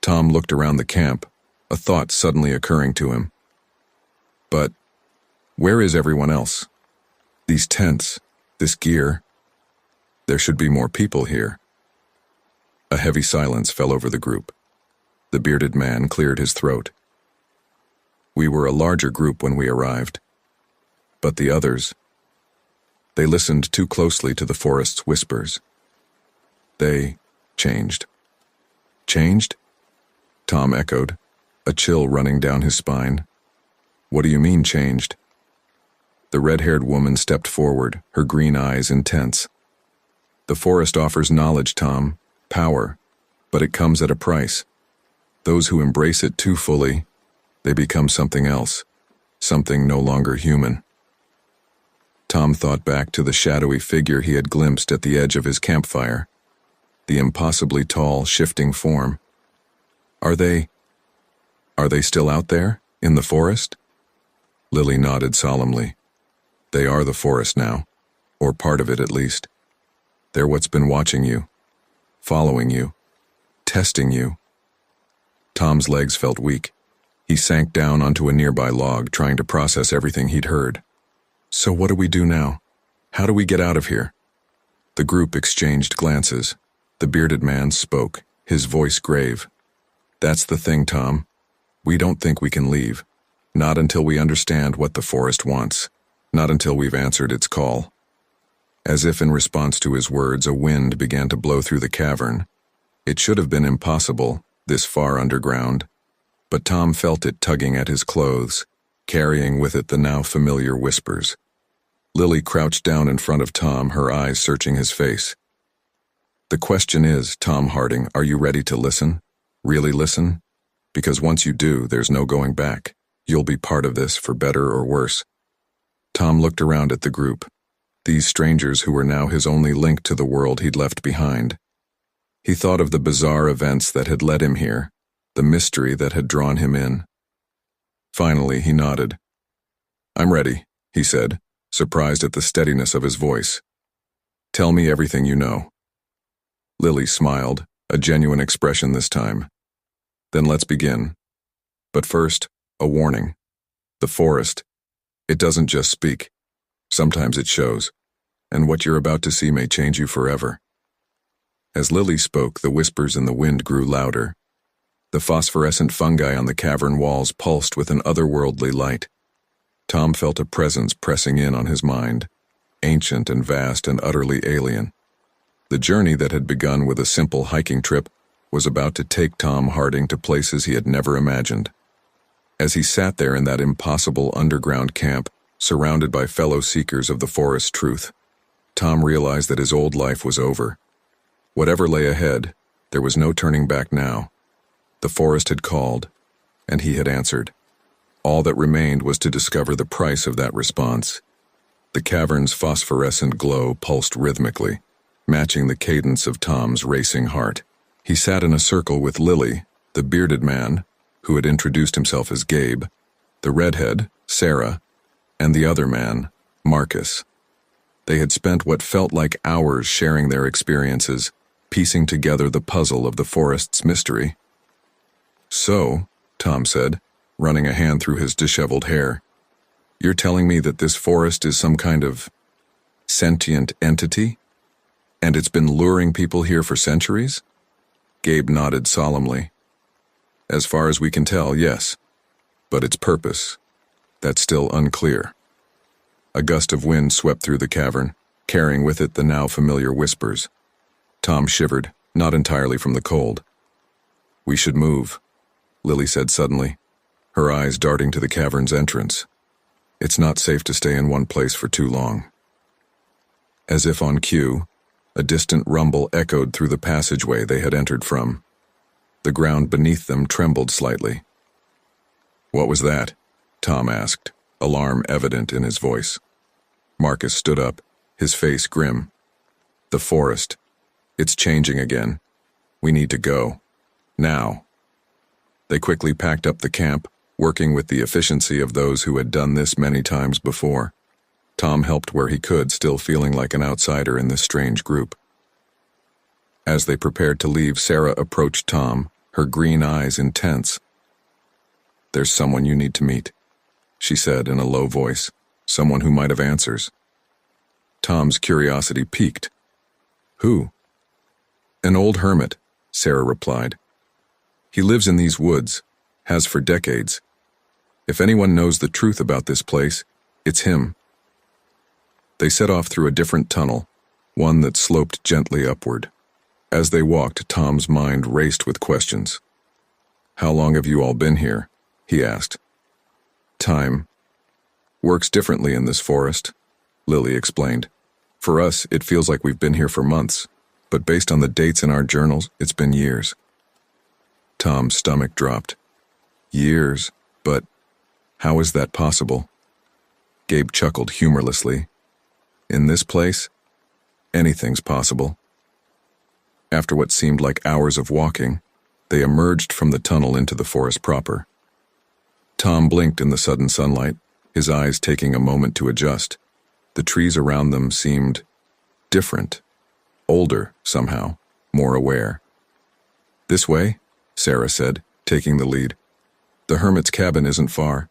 Tom looked around the camp, a thought suddenly occurring to him. "But where is everyone else? These tents, this gear. There should be more people here." A heavy silence fell over the group. The bearded man cleared his throat. "We were a larger group when we arrived. But the others, they listened too closely to the forest's whispers. They changed." "Changed?" Tom echoed, a chill running down his spine. "What do you mean, changed?" The red-haired woman stepped forward, her green eyes intense. "The forest offers knowledge, Tom, power, but it comes at a price. Those who embrace it too fully, they become something else, something no longer human." Tom thought back to the shadowy figure he had glimpsed at the edge of his campfire, the impossibly tall, shifting form. Are they still out there, in the forest?" Lily nodded solemnly. "They are the forest now, or part of it at least. They're what's been watching you, following you, testing you." Tom's legs felt weak. He sank down onto a nearby log, trying to process everything he'd heard. "So what do we do now? How do we get out of here?" The group exchanged glances. The bearded man spoke, his voice grave. "That's the thing, Tom. We don't think we can leave. Not until we understand what the forest wants. Not until we've answered its call." As if in response to his words, a wind began to blow through the cavern. It should have been impossible, this far underground, but Tom felt it tugging at his clothes, carrying with it the now familiar whispers. Lily crouched down in front of Tom, her eyes searching his face. "The question is, Tom Harding, are you ready to listen? Really listen? Because once you do, there's no going back. You'll be part of this, for better or worse." Tom looked around at the group, these strangers who were now his only link to the world he'd left behind. He thought of the bizarre events that had led him here, the mystery that had drawn him in. Finally, he nodded. "I'm ready. he said, surprised at the steadiness of his voice. "Tell me everything you know." Lily smiled, a genuine expression this time. "Then let's begin. But first, a warning. The forest, it doesn't just speak. Sometimes it shows, and what you're about to see may change you forever." As Lily spoke, the whispers in the wind grew louder. The phosphorescent fungi on the cavern walls pulsed with an otherworldly light. Tom felt a presence pressing in on his mind, ancient and vast and utterly alien. The journey that had begun with a simple hiking trip was about to take Tom Harding to places he had never imagined. As he sat there in that impossible underground camp, surrounded by fellow seekers of the forest's truth, Tom realized that his old life was over. Whatever lay ahead, there was no turning back now. The forest had called, and he had answered. All that remained was to discover the price of that response. The cavern's phosphorescent glow pulsed rhythmically, matching the cadence of Tom's racing heart. He sat in a circle with Lily, the bearded man, who had introduced himself as Gabe, the redhead, Sarah, and the other man, Marcus. They had spent what felt like hours sharing their experiences, piecing together the puzzle of the forest's mystery. "So," Tom said, running a hand through his disheveled hair, "you're telling me that this forest is some kind of sentient entity? And it's been luring people here for centuries?" Gabe nodded solemnly. "As far as we can tell, yes. But its purpose, that's still unclear." A gust of wind swept through the cavern, carrying with it the now familiar whispers. Tom shivered, not entirely from the cold. "We should move," Lily said suddenly, her eyes darting to the cavern's entrance. "It's not safe to stay in one place for too long." As if on cue, a distant rumble echoed through the passageway they had entered from. The ground beneath them trembled slightly. "What was that?" Tom asked, alarm evident in his voice. Marcus stood up, his face grim. "The forest. It's changing again. We need to go. Now." They quickly packed up the camp, working with the efficiency of those who had done this many times before. Tom helped where he could, still feeling like an outsider in this strange group. As they prepared to leave, Sarah approached Tom, her green eyes intense. "There's someone you need to meet," she said in a low voice, someone who might have answers. Tom's curiosity piqued. "Who?" "An old hermit," Sarah replied. "He lives in these woods, has for decades. If anyone knows the truth about this place, it's him." They set off through a different tunnel, one that sloped gently upward. As they walked, Tom's mind raced with questions. "How long have you all been here?" he asked. "Time works differently in this forest," Lily explained. "For us, it feels like we've been here for months, but based on the dates in our journals, it's been years." Tom's stomach dropped. "Years? But how is that possible?" Gabe chuckled humorlessly. "In this place, anything's possible." After what seemed like hours of walking, they emerged from the tunnel into the forest proper. Tom blinked in the sudden sunlight, his eyes taking a moment to adjust. The trees around them seemed different, older somehow, more aware. "This way," Sarah said, taking the lead. "The hermit's cabin isn't far."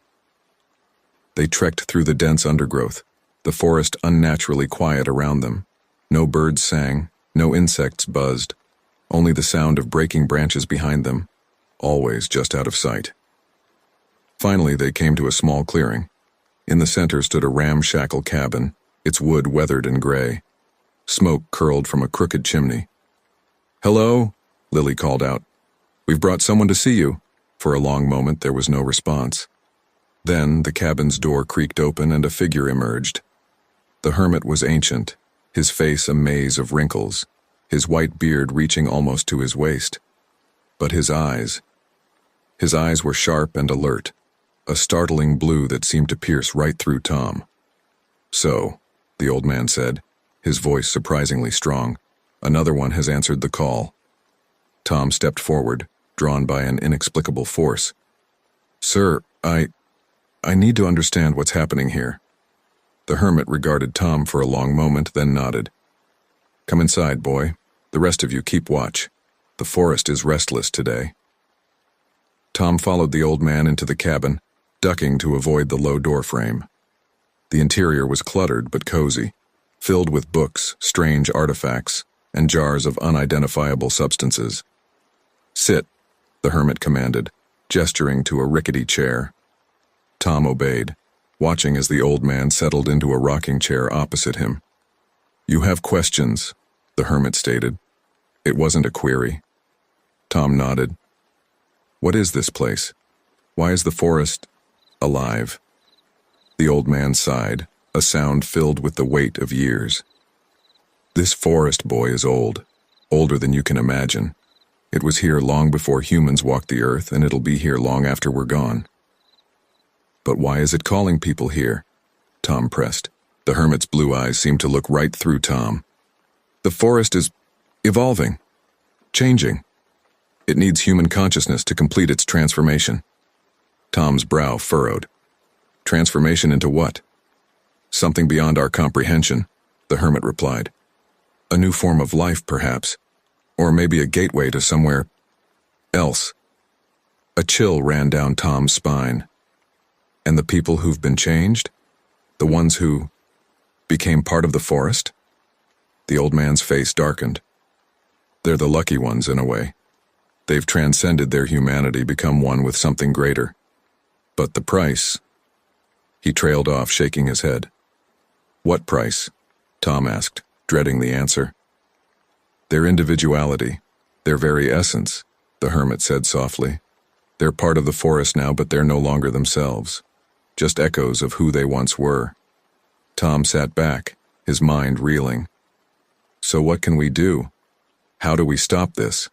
They trekked through the dense undergrowth, the forest unnaturally quiet around them. No birds sang, no insects buzzed, only the sound of breaking branches behind them, always just out of sight. Finally, they came to a small clearing. In the center stood a ramshackle cabin, its wood weathered and gray. Smoke curled from a crooked chimney. "Hello," Lily called out. "We've brought someone to see you." For a long moment, there was no response. Then, the cabin's door creaked open and a figure emerged. The hermit was ancient, his face a maze of wrinkles, his white beard reaching almost to his waist. But his eyes were sharp and alert, a startling blue that seemed to pierce right through Tom. "So," the old man said, his voice surprisingly strong, "another one has answered the call." Tom stepped forward, drawn by an inexplicable force. "Sir, I need to understand what's happening here." The hermit regarded Tom for a long moment, then nodded. Come inside, boy. The rest of you keep watch. The forest is restless today. Tom followed the old man into the cabin, ducking to avoid the low door frame. The interior was cluttered but cozy, filled with books, strange artifacts, and jars of unidentifiable substances. Sit, the hermit commanded, gesturing to a rickety chair. Tom obeyed, watching as the old man settled into a rocking chair opposite him. You have questions, the hermit stated. It wasn't a query. Tom nodded. What is this place? Why is the forest alive? The old man sighed, a sound filled with the weight of years. This forest, boy, is old, older than you can imagine. It was here long before humans walked the earth, and it'll be here long after we're gone. But why is it calling people here? Tom pressed. The hermit's blue eyes seemed to look right through Tom. The forest is evolving, changing. It needs human consciousness to complete its transformation. Tom's brow furrowed. Transformation into what? Something beyond our comprehension, the hermit replied. A new form of life, perhaps, or maybe a gateway to somewhere else. A chill ran down Tom's spine. And the people who've been changed? The ones who became part of the forest? The old man's face darkened. They're the lucky ones, in a way. They've transcended their humanity, become one with something greater. But the price? He trailed off, shaking his head. What price? Tom asked, dreading the answer. Their individuality, their very essence, the hermit said softly. They're part of the forest now, but they're no longer themselves. Just echoes of who they once were. Tom sat back, his mind reeling. So what can we do? How do we stop this?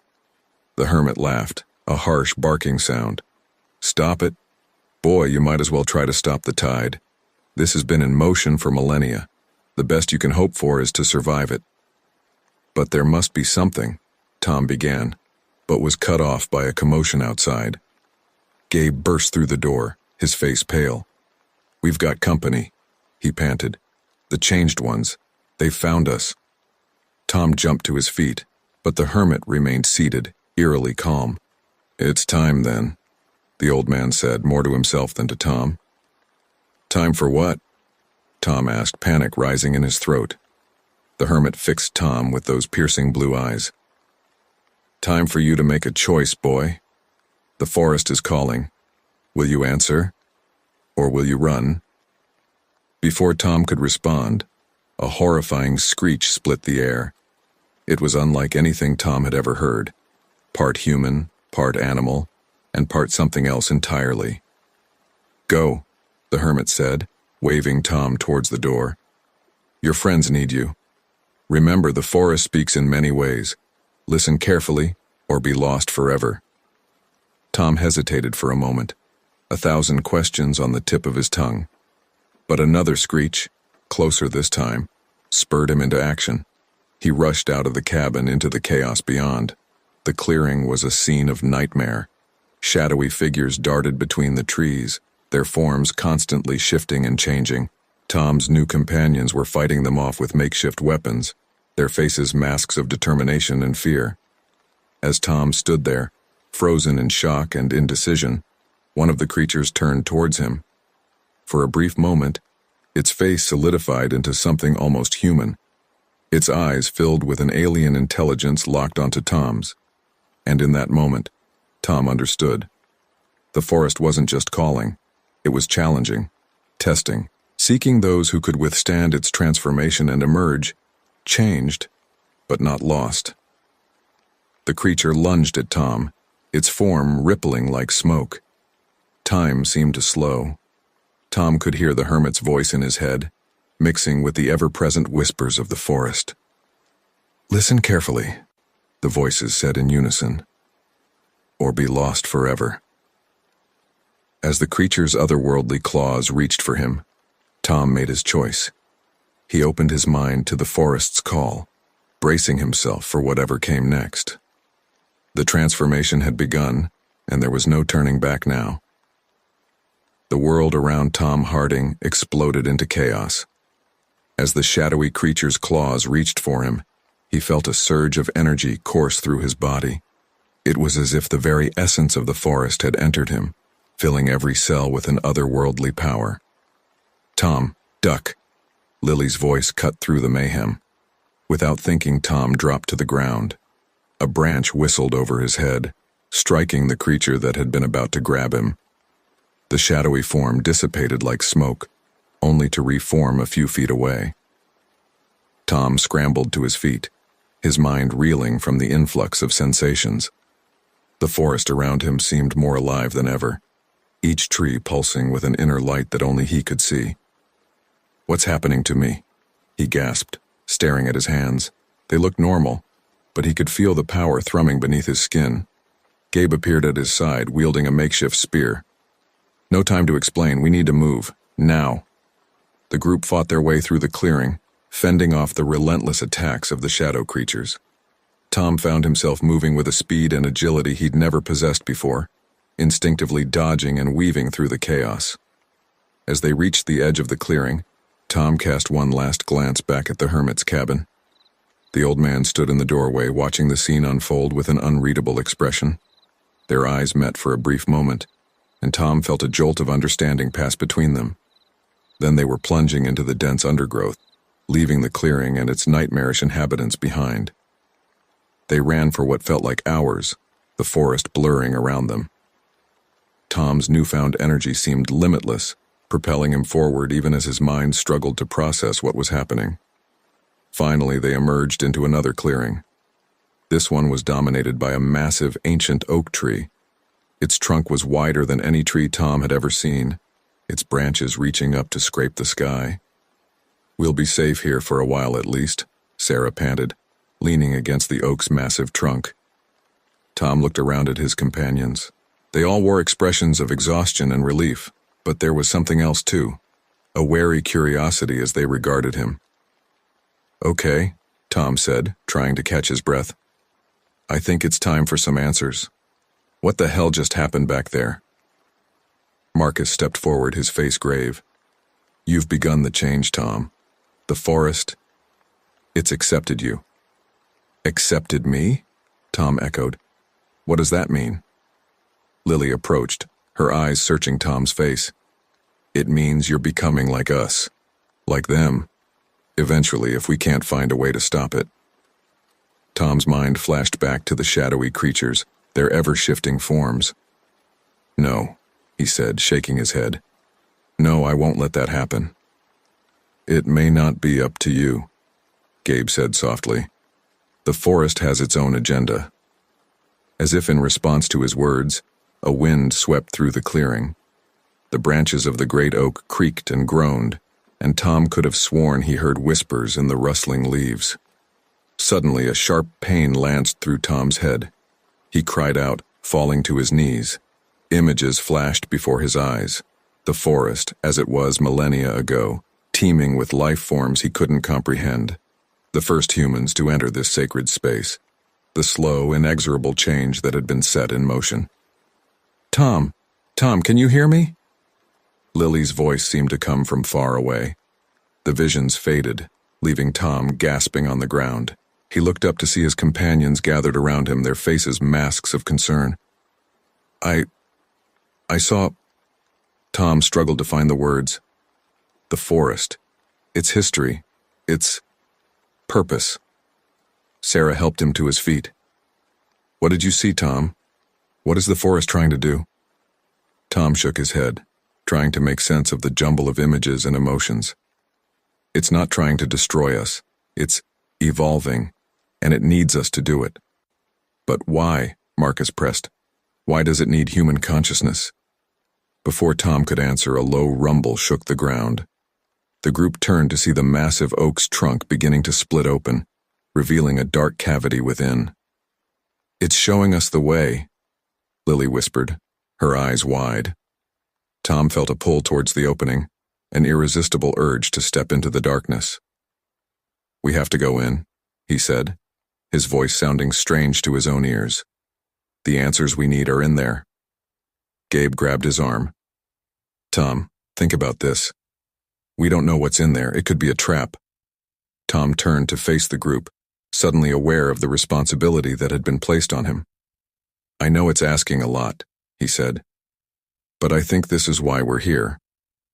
The hermit laughed, a harsh barking sound. Stop it? Boy, you might as well try to stop the tide. This has been in motion for millennia. The best you can hope for is to survive it. But there must be something, Tom began, but was cut off by a commotion outside. Gabe burst through the door, his face pale. We've got company, he panted. The changed ones. They've found us. Tom jumped to his feet, but the hermit remained seated, eerily calm. It's time then, the old man said, more to himself than to Tom. Time for what? Tom asked, panic rising in his throat. The hermit fixed Tom with those piercing blue eyes. Time for you to make a choice, boy. The forest is calling. Will you answer? Or will you run? Before Tom could respond, a horrifying screech split the air. It was unlike anything Tom had ever heard. Part human, part animal, and part something else entirely. Go, the hermit said, waving Tom towards the door. Your friends need you. Remember, the forest speaks in many ways. Listen carefully, or be lost forever. Tom hesitated for a moment, 1,000 questions on the tip of his tongue. But another screech, closer this time, spurred him into action. He rushed out of the cabin into the chaos beyond. The clearing was a scene of nightmare. Shadowy figures darted between the trees, their forms constantly shifting and changing. Tom's new companions were fighting them off with makeshift weapons, their faces masks of determination and fear. As Tom stood there, frozen in shock and indecision, one of the creatures turned towards him. For a brief moment, its face solidified into something almost human. Its eyes filled with an alien intelligence locked onto Tom's. And in that moment, Tom understood. The forest wasn't just calling. It was challenging, testing, seeking those who could withstand its transformation and emerge, changed, but not lost. The creature lunged at Tom, its form rippling like smoke. Time seemed to slow. Tom could hear the hermit's voice in his head, mixing with the ever-present whispers of the forest. Listen carefully, the voices said in unison, or be lost forever. As the creature's otherworldly claws reached for him, Tom made his choice. He opened his mind to the forest's call, bracing himself for whatever came next. The transformation had begun, and there was no turning back now. The world around Tom Harding exploded into chaos. As the shadowy creature's claws reached for him, he felt a surge of energy course through his body. It was as if the very essence of the forest had entered him, filling every cell with an otherworldly power. "Tom, duck!" Lily's voice cut through the mayhem. Without thinking, Tom dropped to the ground. A branch whistled over his head, striking the creature that had been about to grab him. The shadowy form dissipated like smoke, only to reform a few feet away. Tom scrambled to his feet, his mind reeling from the influx of sensations. The forest around him seemed more alive than ever, each tree pulsing with an inner light that only he could see. "What's happening to me?" he gasped, staring at his hands. They looked normal, but he could feel the power thrumming beneath his skin. Gabe appeared at his side, wielding a makeshift spear. "No time to explain, we need to move, now." The group fought their way through the clearing, fending off the relentless attacks of the shadow creatures. Tom found himself moving with a speed and agility he'd never possessed before, instinctively dodging and weaving through the chaos. As they reached the edge of the clearing, Tom cast one last glance back at the hermit's cabin. The old man stood in the doorway, watching the scene unfold with an unreadable expression. Their eyes met for a brief moment, and Tom felt a jolt of understanding pass between them. Then they were plunging into the dense undergrowth, leaving the clearing and its nightmarish inhabitants behind. They ran for what felt like hours, the forest blurring around them. Tom's newfound energy seemed limitless, propelling him forward even as his mind struggled to process what was happening. Finally, they emerged into another clearing. This one was dominated by a massive ancient oak tree. Its trunk was wider than any tree Tom had ever seen, its branches reaching up to scrape the sky. "We'll be safe here for a while at least," Sarah panted, leaning against the oak's massive trunk. Tom looked around at his companions. They all wore expressions of exhaustion and relief, but there was something else too, a wary curiosity as they regarded him. "Okay," Tom said, trying to catch his breath. "I think it's time for some answers. What the hell just happened back there?" Marcus stepped forward, his face grave. "You've begun the change, Tom. The forest, it's accepted you." "Accepted me?" Tom echoed. "What does that mean?" Lily approached, her eyes searching Tom's face. "It means you're becoming like us. Like them. Eventually, if we can't find a way to stop it." Tom's mind flashed back to the shadowy creatures, their ever-shifting forms. "No," he said, shaking his head. "No, I won't let that happen." "It may not be up to you," Gabe said softly. "The forest has its own agenda." As if in response to his words, a wind swept through the clearing. The branches of the great oak creaked and groaned, and Tom could have sworn he heard whispers in the rustling leaves. Suddenly, a sharp pain lanced through Tom's head. He cried out, falling to his knees. Images flashed before his eyes. The forest, as it was millennia ago, teeming with life forms he couldn't comprehend. The first humans to enter this sacred space. The slow, inexorable change that had been set in motion. Tom, can you hear me?" Lily's voice seemed to come from far away. The visions faded, leaving Tom gasping on the ground. He looked up to see his companions gathered around him, their faces masks of concern. I saw..." Tom struggled to find the words. "The forest. Its history. Its purpose." Sarah helped him to his feet. "What did you see, Tom? What is the forest trying to do?" Tom shook his head, trying to make sense of the jumble of images and emotions. "It's not trying to destroy us. It's evolving, and it needs us to do it." "But why?" Marcus pressed. "Why does it need human consciousness?" Before Tom could answer, a low rumble shook the ground. The group turned to see the massive oak's trunk beginning to split open, revealing a dark cavity within. "It's showing us the way," Lily whispered, her eyes wide. Tom felt a pull towards the opening, an irresistible urge to step into the darkness. "We have to go in," he said, his voice sounding strange to his own ears. "The answers we need are in there." Gabe grabbed his arm. "Tom, think about this. We don't know what's in there. It could be a trap, Tom turned to face the group, suddenly aware of the responsibility that had been placed on him. "I know it's asking a lot," he said. "But I think this is why we're here.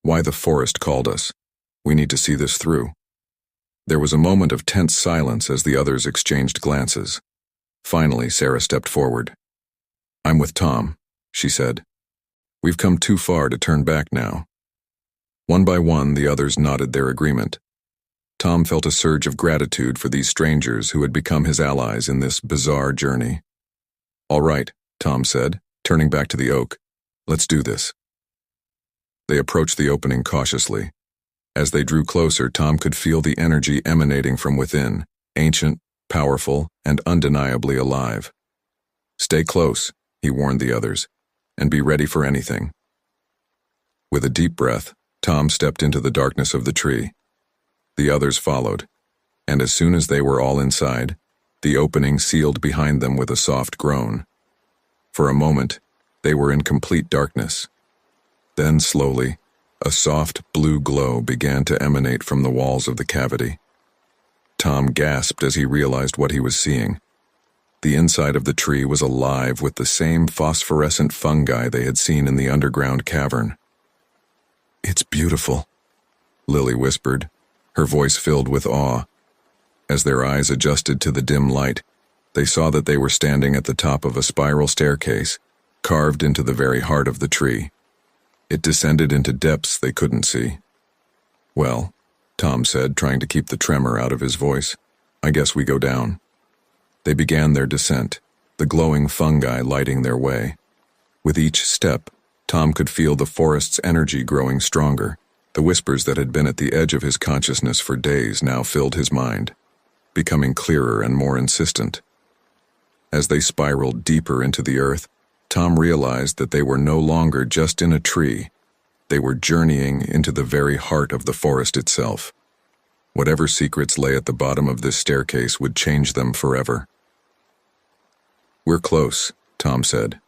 Why the forest called us. We need to see this through." There was a moment of tense silence as the others exchanged glances. Finally, Sarah stepped forward. "I'm with Tom," she said. "We've come too far to turn back now." One by one, the others nodded their agreement. Tom felt a surge of gratitude for these strangers who had become his allies in this bizarre journey. "All right," Tom said, turning back to the oak. "Let's do this." They approached the opening cautiously. As they drew closer, Tom could feel the energy emanating from within, ancient, powerful, and undeniably alive. "Stay close," he warned the others, "and be ready for anything." With a deep breath, Tom stepped into the darkness of the tree. The others followed, and as soon as they were all inside, the opening sealed behind them with a soft groan. For a moment, they were in complete darkness. Then, slowly, a soft blue glow began to emanate from the walls of the cavity. Tom gasped as he realized what he was seeing. The inside of the tree was alive with the same phosphorescent fungi they had seen in the underground cavern. "It's beautiful," Lily whispered, her voice filled with awe. As their eyes adjusted to the dim light, they saw that they were standing at the top of a spiral staircase, carved into the very heart of the tree. It descended into depths they couldn't see. "Well," Tom said, trying to keep the tremor out of his voice, "I guess we go down." They began their descent, the glowing fungi lighting their way. With each step, Tom could feel the forest's energy growing stronger. The whispers that had been at the edge of his consciousness for days now filled his mind, becoming clearer and more insistent. As they spiraled deeper into the earth, Tom realized that they were no longer just in a tree. They were journeying into the very heart of the forest itself. Whatever secrets lay at the bottom of this staircase would change them forever. "We're close," Tom said,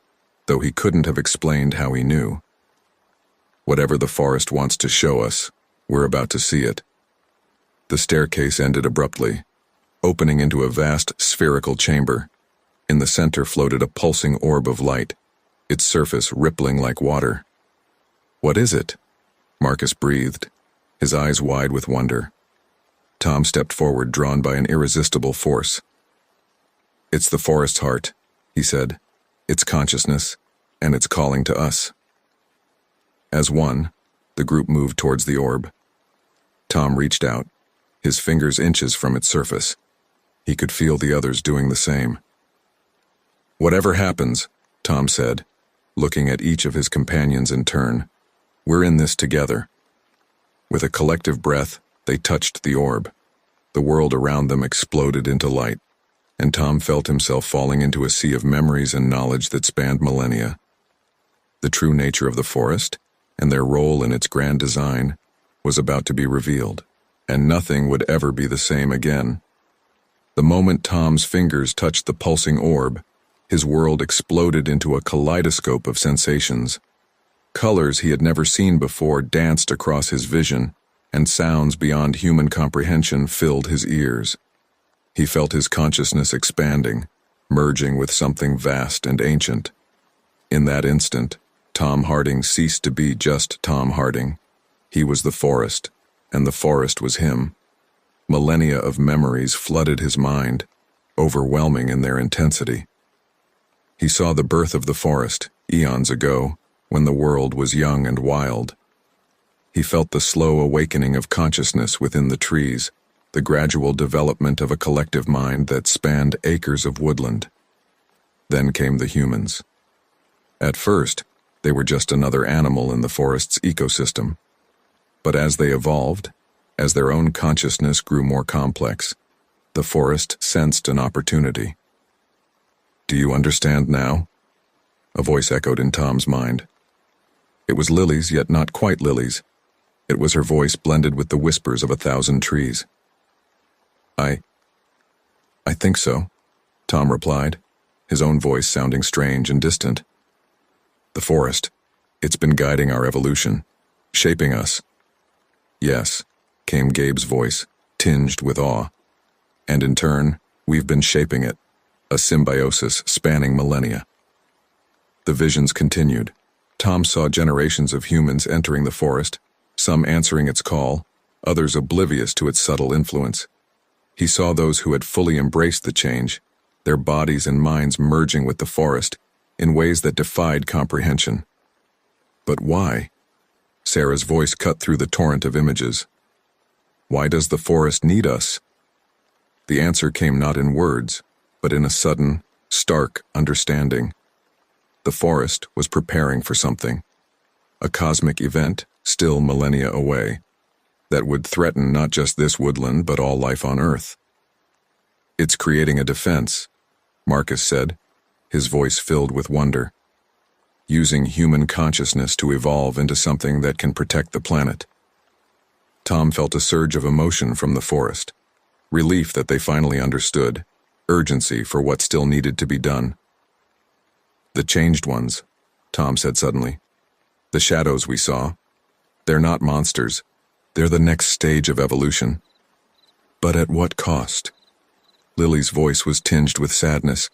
though he couldn't have explained how he knew. "Whatever the forest wants to show us, we're about to see it." The staircase ended abruptly, opening into a vast spherical chamber. In the center floated a pulsing orb of light, its surface rippling like water. "What is it?" Marcus breathed, his eyes wide with wonder. Tom stepped forward, drawn by an irresistible force. "It's the forest's heart," he said, "its consciousness, and its calling to us." As one, the group moved towards the orb. Tom reached out, his fingers inches from its surface. He could feel the others doing the same. "Whatever happens," Tom said, looking at each of his companions in turn, "we're in this together." With a collective breath, they touched the orb. The world around them exploded into light, and Tom felt himself falling into a sea of memories and knowledge that spanned millennia. The true nature of the forest, and their role in its grand design, was about to be revealed, and nothing would ever be the same again. The moment Tom's fingers touched the pulsing orb, his world exploded into a kaleidoscope of sensations. Colors he had never seen before danced across his vision, and sounds beyond human comprehension filled his ears. He felt his consciousness expanding, merging with something vast and ancient. In that instant, Tom Harding ceased to be just Tom Harding. He was the forest, and the forest was him. Millennia of memories flooded his mind, overwhelming in their intensity. He saw the birth of the forest, eons ago, when the world was young and wild. He felt the slow awakening of consciousness within the trees, the gradual development of a collective mind that spanned acres of woodland. Then came the humans. At first, they were just another animal in the forest's ecosystem. But as they evolved, as their own consciousness grew more complex, the forest sensed an opportunity. "Do you understand now?" A voice echoed in Tom's mind. It was Lily's, yet not quite Lily's. It was her voice blended with the whispers of 1,000 trees. I think so," Tom replied, his own voice sounding strange and distant. "The forest, it's been guiding our evolution, shaping us." "Yes," came Gabe's voice, tinged with awe. And in turn, we've been shaping it, a symbiosis spanning millennia. The visions continued. Tom saw generations of humans entering the forest, some answering its call, others oblivious to its subtle influence. He saw those who had fully embraced the change, their bodies and minds merging with the forest in ways that defied comprehension. But why? Sarah's voice cut through the torrent of images. Why does the forest need us? The answer came not in words, but in a sudden, stark understanding. The forest was preparing for something, a cosmic event still millennia away, that would threaten not just this woodland but all life on Earth. It's creating a defense, Marcus said, his voice filled with wonder. Using human consciousness to evolve into something that can protect the planet. Tom felt a surge of emotion from the forest, relief that they finally understood, urgency for what still needed to be done. The changed ones, Tom said suddenly. The shadows we saw. They're not monsters. They're the next stage of evolution. But at what cost? Lily's voice was tinged with sadness.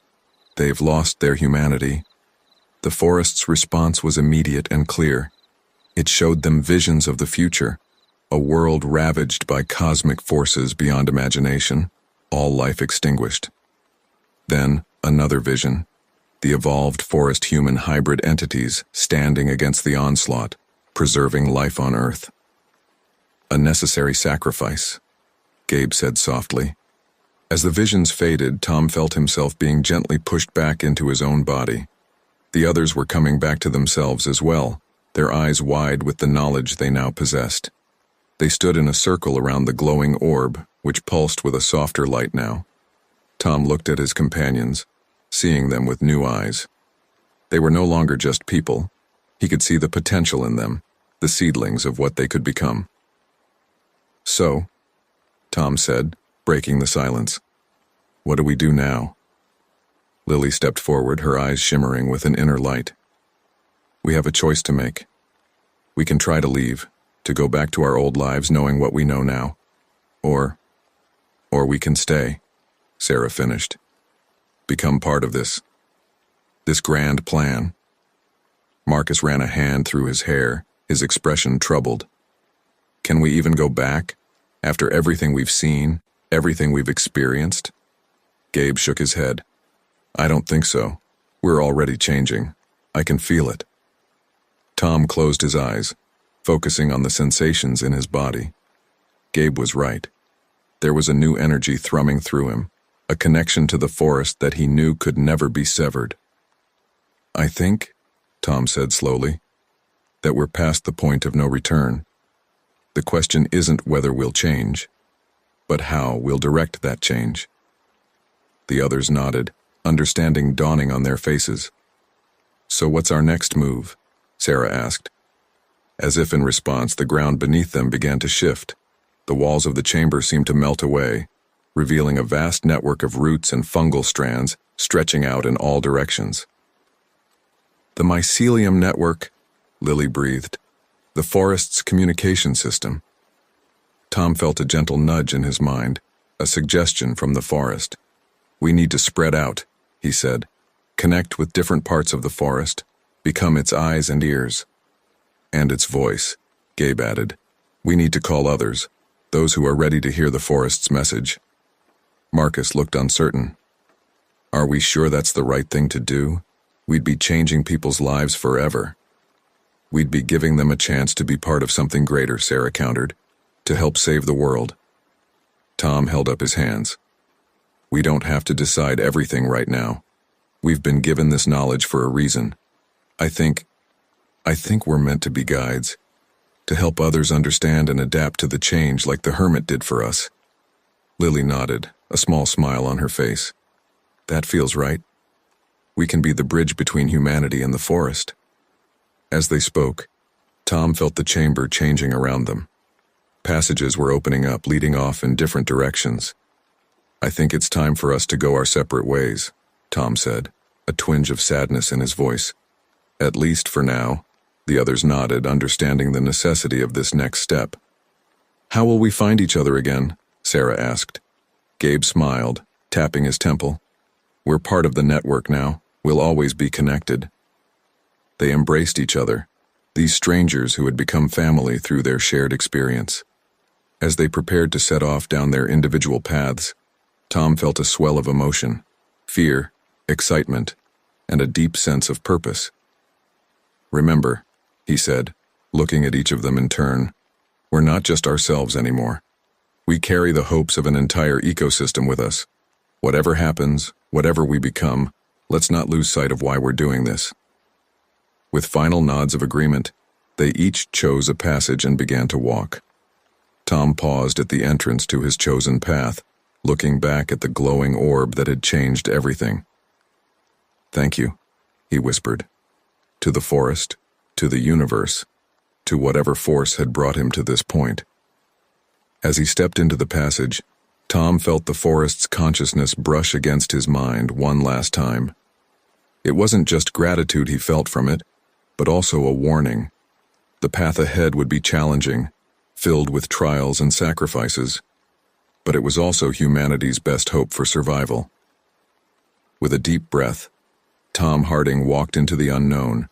They've lost their humanity. The forest's response was immediate and clear. It showed them visions of the future, a world ravaged by cosmic forces beyond imagination, all life extinguished. Then, another vision, the evolved forest-human hybrid entities standing against the onslaught, preserving life on Earth. A necessary sacrifice, Gabe said softly. As the visions faded, Tom felt himself being gently pushed back into his own body. The others were coming back to themselves as well, their eyes wide with the knowledge they now possessed. They stood in a circle around the glowing orb, which pulsed with a softer light now. Tom looked at his companions, seeing them with new eyes. They were no longer just people. He could see the potential in them, the seedlings of what they could become. So, Tom said, breaking the silence, what do we do now? Lily stepped forward, her eyes shimmering with an inner light. We have a choice to make. We can try to leave, to go back to our old lives knowing what we know now. Or we can stay, Sarah finished. Become part of this grand plan. Marcus ran a hand through his hair, his expression troubled. Can we even go back, after everything we've seen, everything we've experienced? Gabe shook his head. I don't think so. We're already changing. I can feel it. Tom closed his eyes, focusing on the sensations in his body. Gabe was right. There was a new energy thrumming through him, a connection to the forest that he knew could never be severed. I think, Tom said slowly, that we're past the point of no return. The question isn't whether we'll change, but how we'll direct that change. The others nodded, understanding dawning on their faces. So what's our next move? Sarah asked. As if in response, the ground beneath them began to shift. The walls of the chamber seemed to melt away, revealing a vast network of roots and fungal strands stretching out in all directions. The mycelium network, Lily breathed. The forest's communication system. Tom felt a gentle nudge in his mind, a suggestion from the forest. We need to spread out, he said. Connect with different parts of the forest, become its eyes and ears. And its voice, Gabe added. We need to call others, those who are ready to hear the forest's message. Marcus looked uncertain. Are we sure that's the right thing to do? We'd be changing people's lives forever. We'd be giving them a chance to be part of something greater, Sarah countered, to help save the world. Tom held up his hands. We don't have to decide everything right now. We've been given this knowledge for a reason. I think we're meant to be guides, to help others understand and adapt to the change like the hermit did for us. Lily nodded, a small smile on her face. That feels right. We can be the bridge between humanity and the forest. As they spoke, Tom felt the chamber changing around them. Passages were opening up, leading off in different directions. I think it's time for us to go our separate ways, Tom said, a twinge of sadness in his voice. At least for now, the others nodded, understanding the necessity of this next step. How will we find each other again? Sarah asked. Gabe smiled, tapping his temple. We're part of the network now. We'll always be connected. They embraced each other, these strangers who had become family through their shared experience. As they prepared to set off down their individual paths, Tom felt a swell of emotion, fear, excitement, and a deep sense of purpose. Remember, he said, looking at each of them in turn, we're not just ourselves anymore. We carry the hopes of an entire ecosystem with us. Whatever happens, whatever we become, let's not lose sight of why we're doing this. With final nods of agreement, they each chose a passage and began to walk. Tom paused at the entrance to his chosen path, looking back at the glowing orb that had changed everything. Thank you, he whispered. To the forest, to the universe, to whatever force had brought him to this point. As he stepped into the passage, Tom felt the forest's consciousness brush against his mind one last time. It wasn't just gratitude he felt from it, but also a warning. The path ahead would be challenging, filled with trials and sacrifices, but it was also humanity's best hope for survival. With a deep breath, Tom Harding walked into the unknown,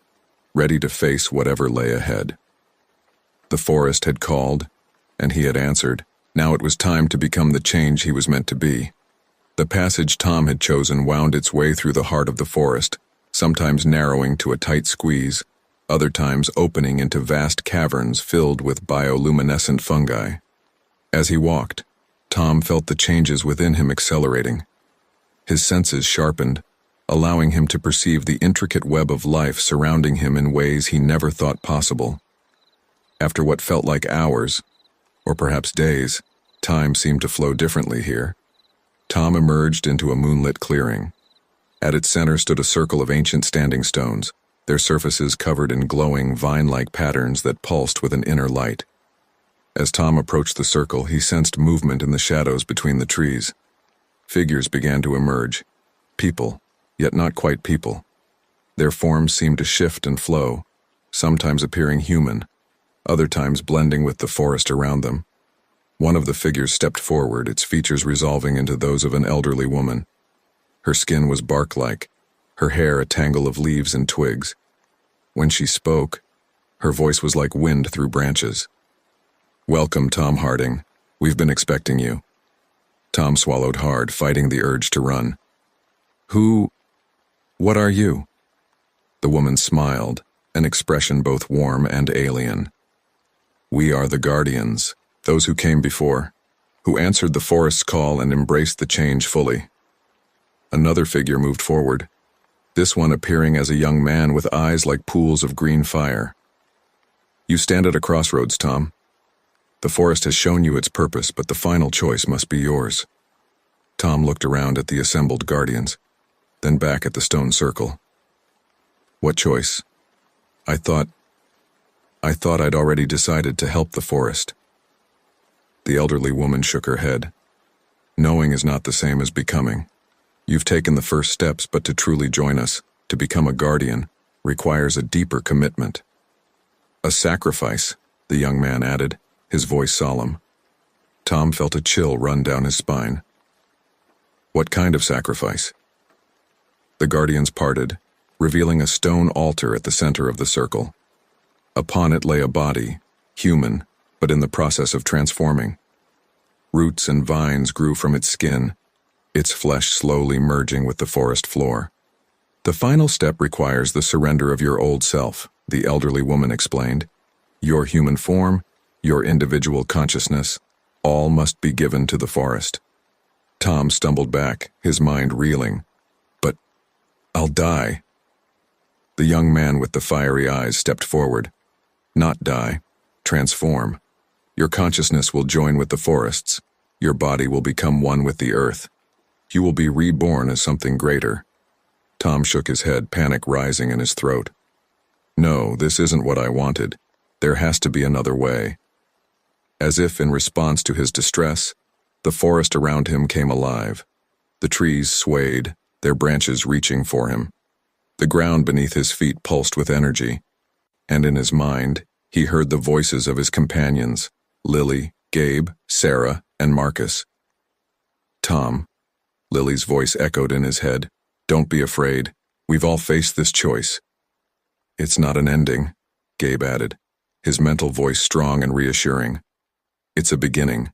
ready to face whatever lay ahead. The forest had called, and he had answered. Now it was time to become the change he was meant to be. The passage Tom had chosen wound its way through the heart of the forest, sometimes narrowing to a tight squeeze, other times opening into vast caverns filled with bioluminescent fungi. As he walked, Tom felt the changes within him accelerating. His senses sharpened, allowing him to perceive the intricate web of life surrounding him in ways he never thought possible. After what felt like hours, or perhaps days, time seemed to flow differently here. Tom emerged into a moonlit clearing. At its center stood a circle of ancient standing stones, their surfaces covered in glowing, vine-like patterns that pulsed with an inner light. As Tom approached the circle, he sensed movement in the shadows between the trees. Figures began to emerge, people, yet not quite people. Their forms seemed to shift and flow, sometimes appearing human, other times blending with the forest around them. One of the figures stepped forward, its features resolving into those of an elderly woman. Her skin was bark-like, her hair a tangle of leaves and twigs. When she spoke, her voice was like wind through branches. "Welcome, Tom Harding. We've been expecting you." Tom swallowed hard, fighting the urge to run. What are you?" The woman smiled, an expression both warm and alien. "We are the Guardians, those who came before, who answered the forest's call and embraced the change fully." Another figure moved forward, this one appearing as a young man with eyes like pools of green fire. "You stand at a crossroads, Tom. The forest has shown you its purpose, but the final choice must be yours." Tom looked around at the assembled Guardians, then back at the stone circle. "What choice? I thought I'd already decided to help the forest." The elderly woman shook her head. "Knowing is not the same as becoming. You've taken the first steps, but to truly join us, to become a guardian, requires a deeper commitment." "A sacrifice," the young man added, his voice solemn. Tom felt a chill run down his spine. "What kind of sacrifice?" The Guardians parted, revealing a stone altar at the center of the circle. Upon it lay a body, human, but in the process of transforming. Roots and vines grew from its skin, its flesh slowly merging with the forest floor. "The final step requires the surrender of your old self," the elderly woman explained. "Your human form, your individual consciousness, all must be given to the forest." Tom stumbled back, his mind reeling. "But I'll die." The young man with the fiery eyes stepped forward. "Not die, transform. Your consciousness will join with the forest's. Your body will become one with the earth. You will be reborn as something greater." Tom shook his head, panic rising in his throat. "No, this isn't what I wanted. There has to be another way." As if in response to his distress, the forest around him came alive. The trees swayed, their branches reaching for him. The ground beneath his feet pulsed with energy, and in his mind, he heard the voices of his companions, Lily, Gabe, Sarah, and Marcus. Tom, Lily's voice echoed in his head. Don't be afraid. We've all faced this choice. It's not an ending, Gabe added, his mental voice strong and reassuring. It's a beginning.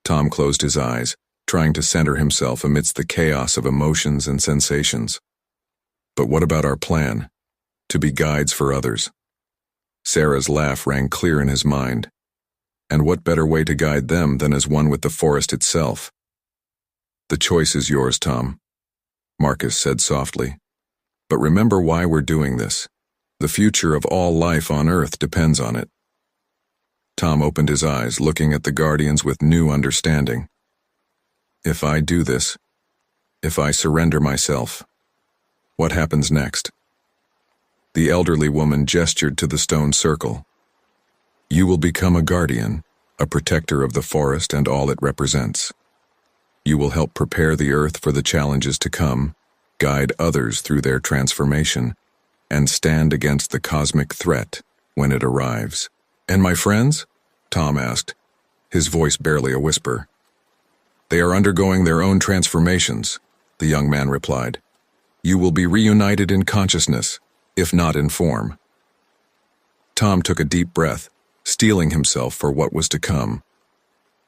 Tom closed his eyes, trying to center himself amidst the chaos of emotions and sensations. But what about our plan? To be guides for others. Sarah's laugh rang clear in his mind. And what better way to guide them than as one with the forest itself? The choice is yours, Tom, Marcus said softly. But remember why we're doing this. The future of all life on Earth depends on it. Tom opened his eyes, looking at the Guardians with new understanding. If I do this, if I surrender myself, what happens next? The elderly woman gestured to the stone circle. You will become a guardian, a protector of the forest and all it represents. You will help prepare the Earth for the challenges to come, guide others through their transformation, and stand against the cosmic threat when it arrives. And my friends? Tom asked, his voice barely a whisper. They are undergoing their own transformations, the young man replied. You will be reunited in consciousness, if not in form. Tom took a deep breath, steeling himself for what was to come.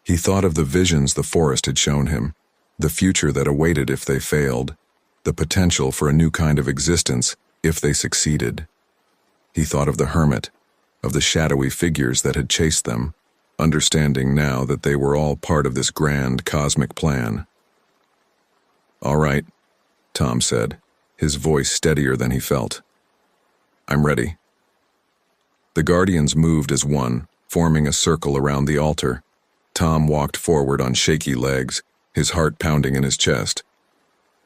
He thought of the visions the forest had shown him, the future that awaited if they failed, the potential for a new kind of existence if they succeeded. He thought of the hermit, of the shadowy figures that had chased them, understanding now that they were all part of this grand cosmic plan. All right, Tom said, his voice steadier than he felt. I'm ready. The Guardians moved as one, forming a circle around the altar. Tom walked forward on shaky legs, his heart pounding in his chest.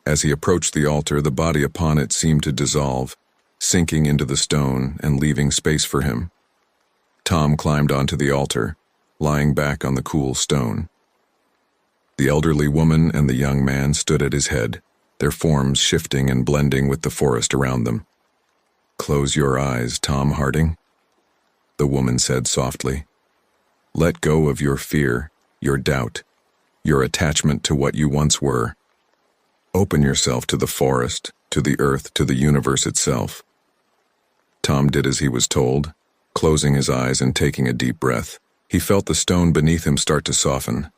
As he approached the altar, the body upon it seemed to dissolve, sinking into the stone and leaving space for him. Tom climbed onto the altar, lying back on the cool stone. The elderly woman and the young man stood at his head, their forms shifting and blending with the forest around them. Close your eyes, Tom Harding, the woman said softly. Let go of your fear, your doubt, your attachment to what you once were. Open yourself to the forest, to the earth, to the universe itself. Tom did as he was told, closing his eyes and taking a deep breath. He felt the stone beneath him start to soften,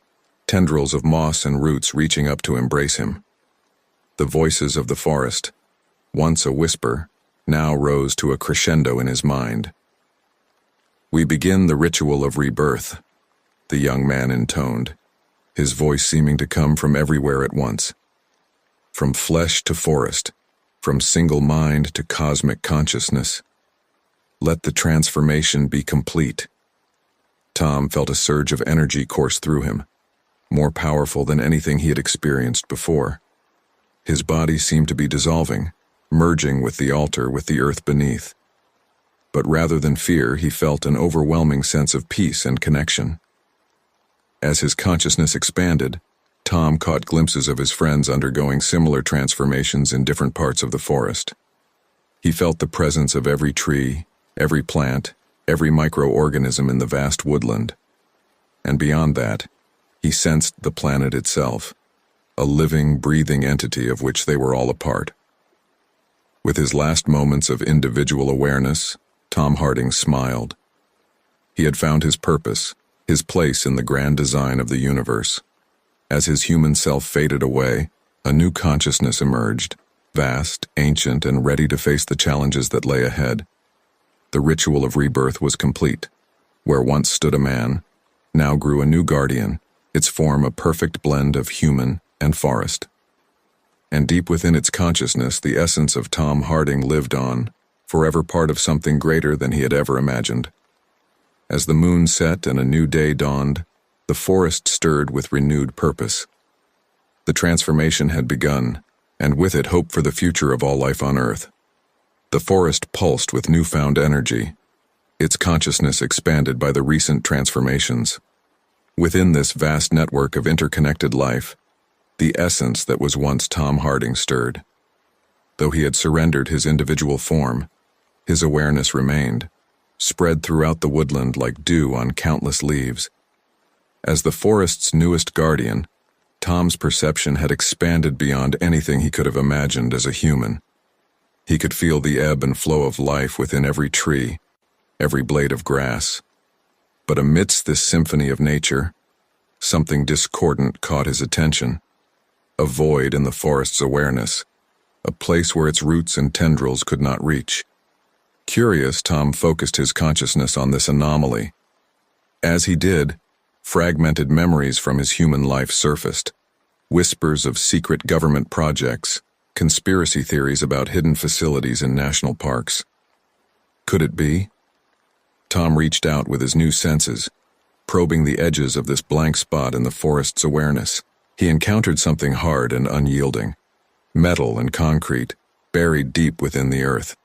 tendrils of moss and roots reaching up to embrace him. The voices of the forest, once a whisper, now rose to a crescendo in his mind. We begin the ritual of rebirth, the young man intoned, his voice seeming to come from everywhere at once. From flesh to forest, from single mind to cosmic consciousness. Let the transformation be complete. Tom felt a surge of energy course through him, more powerful than anything he had experienced before. His body seemed to be dissolving, merging with the altar, with the earth beneath. But rather than fear, he felt an overwhelming sense of peace and connection. As his consciousness expanded, Tom caught glimpses of his friends undergoing similar transformations in different parts of the forest. He felt the presence of every tree, every plant, every microorganism in the vast woodland. And beyond that, he sensed the planet itself, a living, breathing entity of which they were all a part. With his last moments of individual awareness, Tom Harding smiled. He had found his purpose, his place in the grand design of the universe. As his human self faded away, a new consciousness emerged, vast, ancient, and ready to face the challenges that lay ahead. The ritual of rebirth was complete. Where once stood a man, now grew a new guardian, its form a perfect blend of human and forest. And deep within its consciousness, the essence of Tom Harding lived on, forever part of something greater than he had ever imagined. As the moon set and a new day dawned, the forest stirred with renewed purpose. The transformation had begun, and with it hope for the future of all life on Earth. The forest pulsed with newfound energy, its consciousness expanded by the recent transformations. Within this vast network of interconnected life, the essence that was once Tom Harding stirred. Though he had surrendered his individual form, his awareness remained, spread throughout the woodland like dew on countless leaves. As the forest's newest guardian, Tom's perception had expanded beyond anything he could have imagined as a human. He could feel the ebb and flow of life within every tree, every blade of grass. But amidst this symphony of nature, something discordant caught his attention. A void in the forest's awareness, a place where its roots and tendrils could not reach. Curious, Tom focused his consciousness on this anomaly. As he did, fragmented memories from his human life surfaced. Whispers of secret government projects, conspiracy theories about hidden facilities in national parks. Could it be? Tom reached out with his new senses, probing the edges of this blank spot in the forest's awareness. He encountered something hard and unyielding, metal and concrete, buried deep within the earth.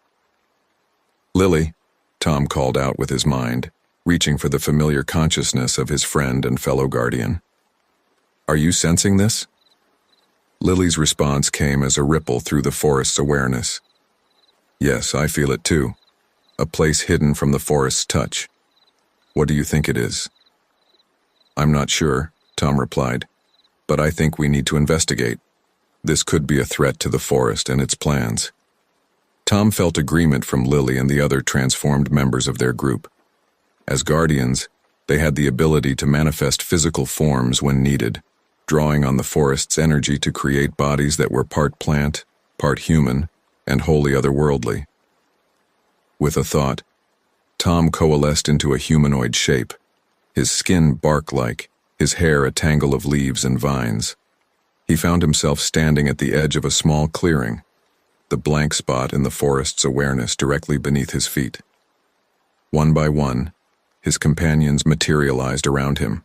"Lily," Tom called out with his mind, reaching for the familiar consciousness of his friend and fellow guardian. "Are you sensing this?" Lily's response came as a ripple through the forest's awareness. "Yes, I feel it too. A place hidden from the forest's touch. What do you think it is?" "I'm not sure," Tom replied, "but I think we need to investigate. This could be a threat to the forest and its plans." Tom felt agreement from Lily and the other transformed members of their group. As guardians, they had the ability to manifest physical forms when needed, drawing on the forest's energy to create bodies that were part plant, part human, and wholly otherworldly. With a thought, Tom coalesced into a humanoid shape, his skin bark-like, his hair a tangle of leaves and vines. He found himself standing at the edge of a small clearing, the blank spot in the forest's awareness directly beneath his feet. One by one, his companions materialized around him.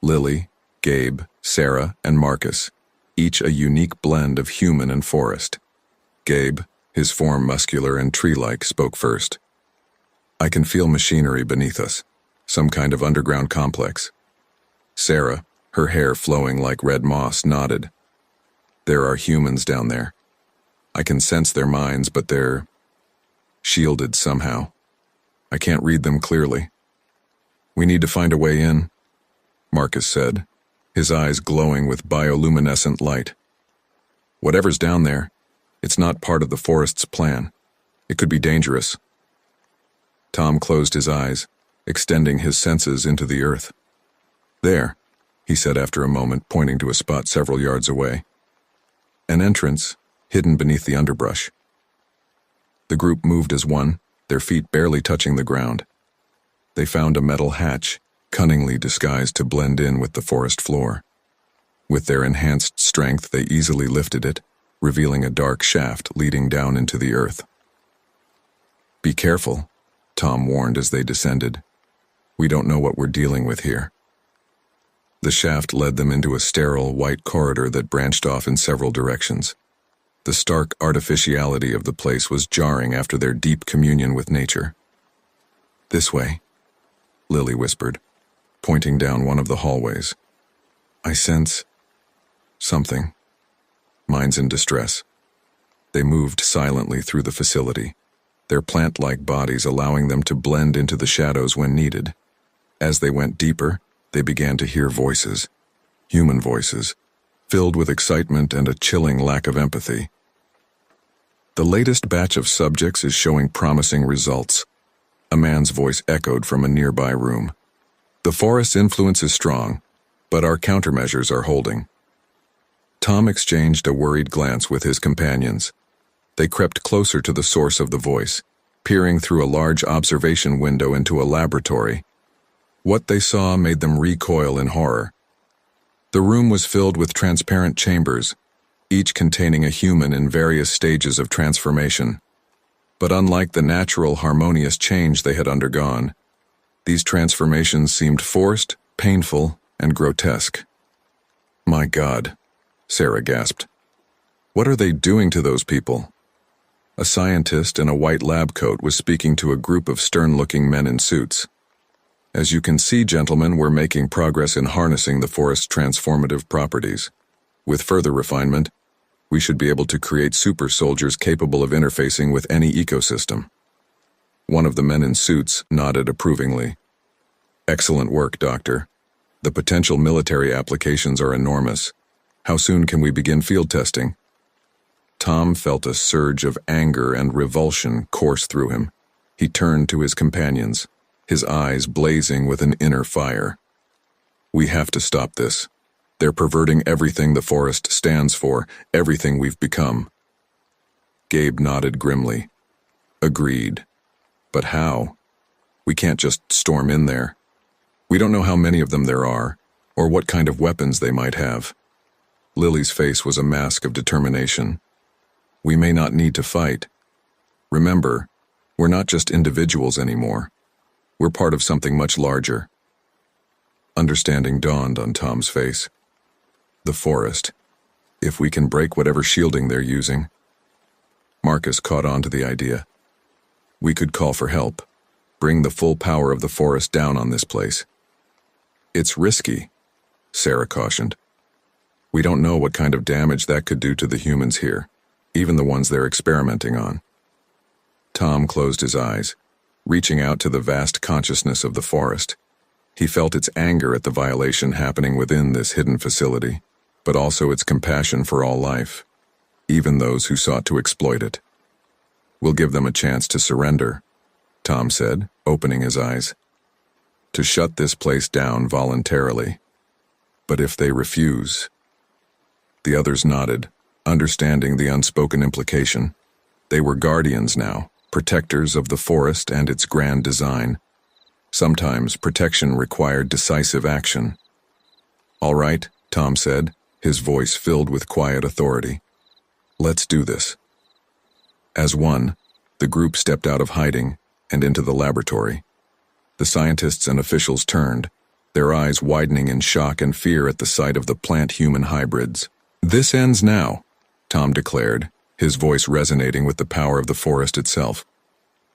Lily, Gabe, Sarah, and Marcus, each a unique blend of human and forest. Gabe, his form muscular and tree-like, spoke first. "I can feel machinery beneath us, some kind of underground complex." Sarah, her hair flowing like red moss, nodded. "There are humans down there. I can sense their minds, but they're shielded somehow. I can't read them clearly." "We need to find a way in," Marcus said, his eyes glowing with bioluminescent light. "Whatever's down there, it's not part of the forest's plan. It could be dangerous." Tom closed his eyes, extending his senses into the earth. "There," he said after a moment, pointing to a spot several yards away. An entrance, hidden beneath the underbrush. The group moved as one, their feet barely touching the ground. They found a metal hatch, cunningly disguised to blend in with the forest floor. With their enhanced strength, they easily lifted it, revealing a dark shaft leading down into the earth. "Be careful," Tom warned as they descended. "We don't know what we're dealing with here." The shaft led them into a sterile, white corridor that branched off in several directions. The stark artificiality of the place was jarring after their deep communion with nature. "This way," Lily whispered, pointing down one of the hallways. "I sense something." Minds in distress. They moved silently through the facility, their plant-like bodies allowing them to blend into the shadows when needed. As they went deeper, they began to hear voices, human voices, filled with excitement and a chilling lack of empathy. "The latest batch of subjects is showing promising results," a man's voice echoed from a nearby room. "The forest's influence is strong, but our countermeasures are holding." Tom exchanged a worried glance with his companions. They crept closer to the source of the voice, peering through a large observation window into a laboratory. What they saw made them recoil in horror. The room was filled with transparent chambers, each containing a human in various stages of transformation. But unlike the natural, harmonious change they had undergone, these transformations seemed forced, painful, and grotesque. "My God," Sarah gasped. "What are they doing to those people?" A scientist in a white lab coat was speaking to a group of stern-looking men in suits. "As you can see, gentlemen, we're making progress in harnessing the forest's transformative properties. With further refinement, we should be able to create super soldiers capable of interfacing with any ecosystem." One of the men in suits nodded approvingly. "Excellent work, Doctor. The potential military applications are enormous. How soon can we begin field testing? Tom felt a surge of anger and revulsion course through him. He turned to his companions, his eyes blazing with an inner fire. We have to stop this. They're perverting everything the forest stands for, everything we've become. Gabe nodded grimly. Agreed. But how? We can't just storm in there. We don't know how many of them there are, or what kind of weapons they might have. Lily's face was a mask of determination. We may not need to fight. Remember, we're not just individuals anymore. We're part of something much larger. Understanding dawned on Tom's face. The forest. If we can break whatever shielding they're using. Marcus caught on to the idea. We could call for help. Bring the full power of the forest down on this place. It's risky, Sarah cautioned. We don't know what kind of damage that could do to the humans here, even the ones they're experimenting on. Tom closed his eyes, reaching out to the vast consciousness of the forest. He felt its anger at the violation happening within this hidden facility, but also its compassion for all life, even those who sought to exploit it. We'll give them a chance to surrender, Tom said, opening his eyes. To shut this place down voluntarily. But if they refuse... The others nodded, understanding the unspoken implication. They were guardians now, protectors of the forest and its grand design. Sometimes protection required decisive action. All right, Tom said, his voice filled with quiet authority. Let's do this. As one, the group stepped out of hiding and into the laboratory. The scientists and officials turned, their eyes widening in shock and fear at the sight of the plant-human hybrids. This ends now, Tom declared, his voice resonating with the power of the forest itself.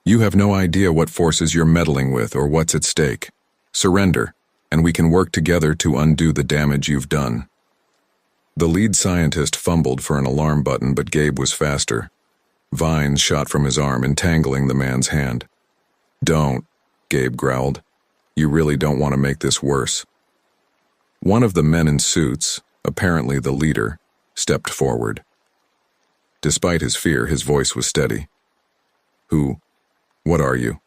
You have no idea what forces you're meddling with or what's at stake. Surrender, and we can work together to undo the damage you've done. The lead scientist fumbled for an alarm button, but Gabe was faster. Vines shot from his arm, entangling the man's hand. Don't, Gabe growled. You really don't want to make this worse. One of the men in suits, apparently the leader, stepped forward. Despite his fear, his voice was steady. Who? What are you?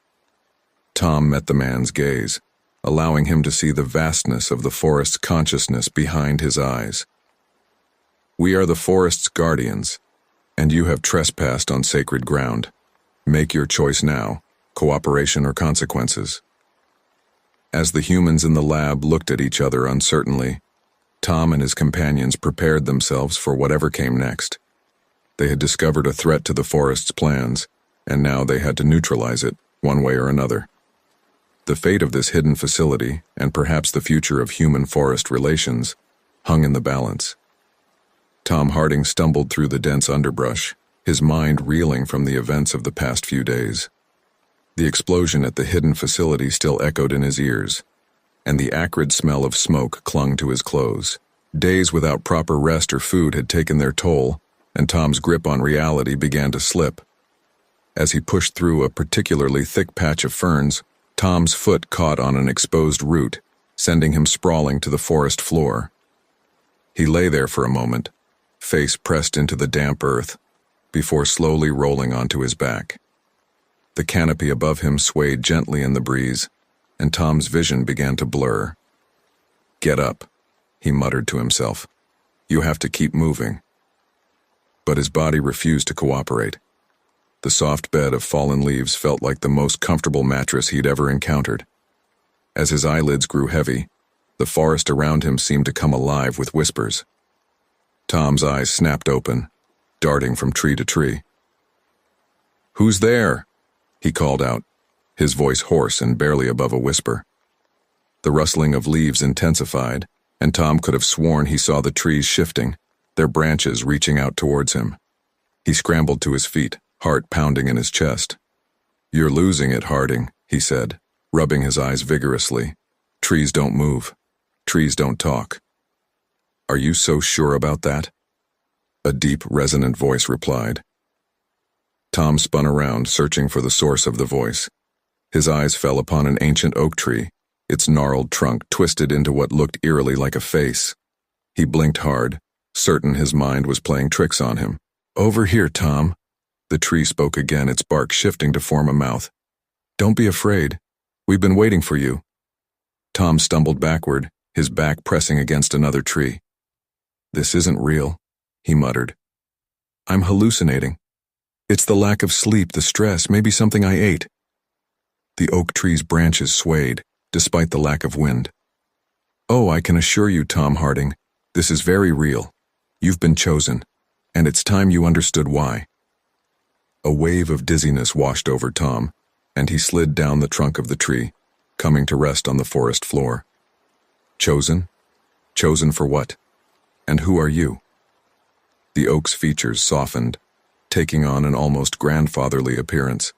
Tom met the man's gaze, allowing him to see the vastness of the forest's consciousness behind his eyes. We are the forest's guardians, and you have trespassed on sacred ground. Make your choice now, cooperation or consequences. As the humans in the lab looked at each other uncertainly, Tom and his companions prepared themselves for whatever came next. They had discovered a threat to the forest's plans, and now they had to neutralize it, one way or another. The fate of this hidden facility, and perhaps the future of human-forest relations, hung in the balance. Tom Harding stumbled through the dense underbrush, his mind reeling from the events of the past few days. The explosion at the hidden facility still echoed in his ears, and the acrid smell of smoke clung to his clothes. Days without proper rest or food had taken their toll, and Tom's grip on reality began to slip. As he pushed through a particularly thick patch of ferns, Tom's foot caught on an exposed root, sending him sprawling to the forest floor. He lay there for a moment, face pressed into the damp earth, before slowly rolling onto his back. The canopy above him swayed gently in the breeze, and Tom's vision began to blur. Get up, he muttered to himself. You have to keep moving. But his body refused to cooperate. The soft bed of fallen leaves felt like the most comfortable mattress he'd ever encountered. As his eyelids grew heavy, the forest around him seemed to come alive with whispers. Tom's eyes snapped open, darting from tree to tree. Who's there? He called out, his voice hoarse and barely above a whisper. The rustling of leaves intensified, and Tom could have sworn he saw the trees shifting, their branches reaching out towards him. He scrambled to his feet, heart pounding in his chest. You're losing it, Harding, he said, rubbing his eyes vigorously. Trees don't move. Trees don't talk. Are you so sure about that? A deep, resonant voice replied. Tom spun around, searching for the source of the voice. His eyes fell upon an ancient oak tree, its gnarled trunk twisted into what looked eerily like a face. He blinked hard, certain his mind was playing tricks on him. "Over here, Tom." The tree spoke again, its bark shifting to form a mouth. "Don't be afraid. We've been waiting for you." Tom stumbled backward, his back pressing against another tree. "This isn't real," he muttered. "I'm hallucinating. It's the lack of sleep, the stress, maybe something I ate." The oak tree's branches swayed, despite the lack of wind. "Oh, I can assure you, Tom Harding, this is very real. You've been chosen, and it's time you understood why." A wave of dizziness washed over Tom, and he slid down the trunk of the tree, coming to rest on the forest floor. Chosen? Chosen for what? And who are you? The oak's features softened, taking on an almost grandfatherly appearance.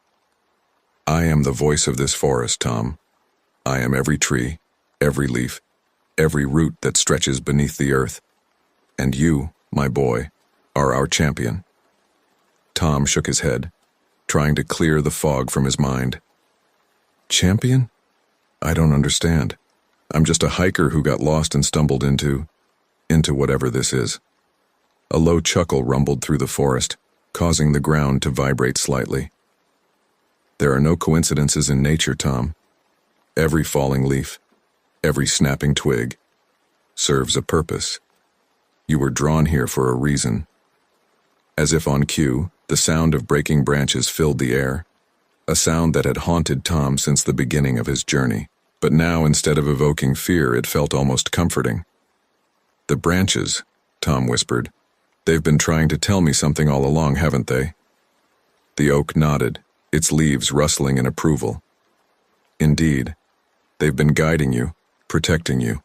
"I am the voice of this forest, Tom. I am every tree, every leaf, every root that stretches beneath the earth. And you, my boy, are our champion." Tom shook his head, trying to clear the fog from his mind. "Champion? I don't understand. I'm just a hiker who got lost and stumbled into whatever this is." A low chuckle rumbled through the forest, causing the ground to vibrate slightly. "There are no coincidences in nature, Tom. Every falling leaf, every snapping twig, serves a purpose. You were drawn here for a reason." As if on cue, the sound of breaking branches filled the air, a sound that had haunted Tom since the beginning of his journey. But now, instead of evoking fear, it felt almost comforting. "The branches," Tom whispered. "They've been trying to tell me something all along, haven't they?" The oak nodded, its leaves rustling in approval. "Indeed, they've been guiding you, protecting you,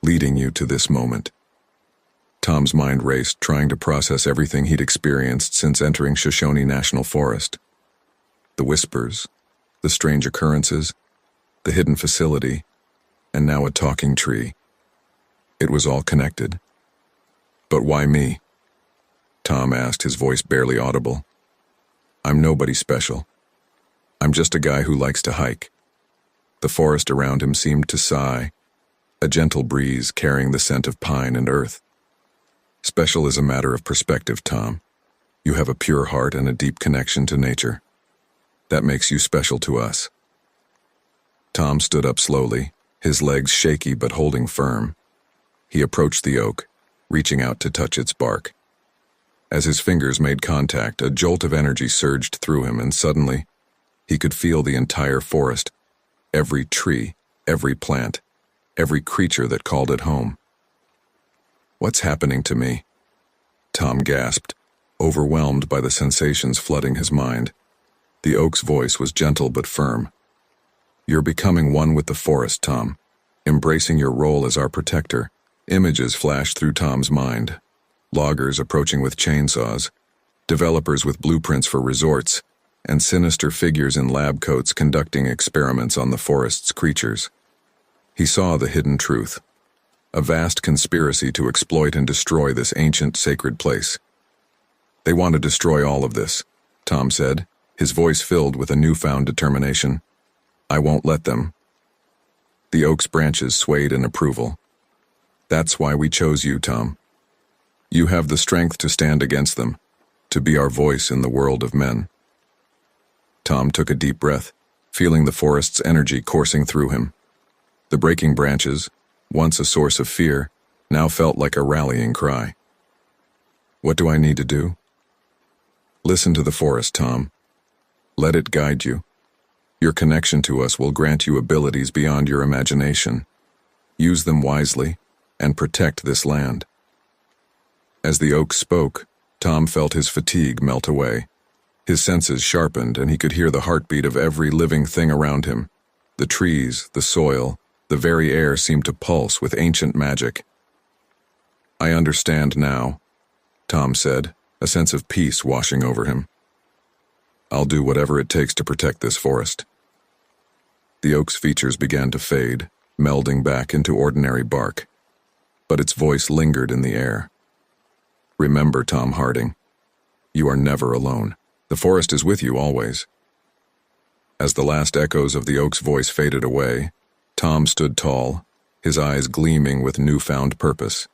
leading you to this moment." Tom's mind raced, trying to process everything he'd experienced since entering Shoshone National Forest. The whispers, the strange occurrences, the hidden facility, and now a talking tree. It was all connected. "But why me?" Tom asked, his voice barely audible. "I'm nobody special. I'm just a guy who likes to hike." The forest around him seemed to sigh, a gentle breeze carrying the scent of pine and earth. "Special is a matter of perspective, Tom. You have a pure heart and a deep connection to nature. That makes you special to us." Tom stood up slowly, his legs shaky but holding firm. He approached the oak, reaching out to touch its bark. As his fingers made contact, a jolt of energy surged through him, and suddenly, he could feel the entire forest, every tree, every plant, every creature that called it home. "What's happening to me?" Tom gasped, overwhelmed by the sensations flooding his mind. The oak's voice was gentle but firm. "You're becoming one with the forest, Tom, embracing your role as our protector." Images flashed through Tom's mind. Loggers approaching with chainsaws, developers with blueprints for resorts, and sinister figures in lab coats conducting experiments on the forest's creatures. He saw the hidden truth, a vast conspiracy to exploit and destroy this ancient sacred place. "They want to destroy all of this," Tom said, his voice filled with a newfound determination. "I won't let them." The oak's branches swayed in approval. "That's why we chose you, Tom. You have the strength to stand against them, to be our voice in the world of men." Tom took a deep breath, feeling the forest's energy coursing through him. The breaking branches, once a source of fear, now felt like a rallying cry. "What do I need to do?" "Listen to the forest, Tom. Let it guide you. Your connection to us will grant you abilities beyond your imagination. Use them wisely, and protect this land." As the oak spoke, Tom felt his fatigue melt away. His senses sharpened, and he could hear the heartbeat of every living thing around him. The trees, the soil, the very air seemed to pulse with ancient magic. "I understand now," Tom said, a sense of peace washing over him. "I'll do whatever it takes to protect this forest." The oak's features began to fade, melding back into ordinary bark. But its voice lingered in the air. "Remember, Tom Harding, you are never alone. The forest is with you always." As the last echoes of the oak's voice faded away, Tom stood tall, his eyes gleaming with newfound purpose.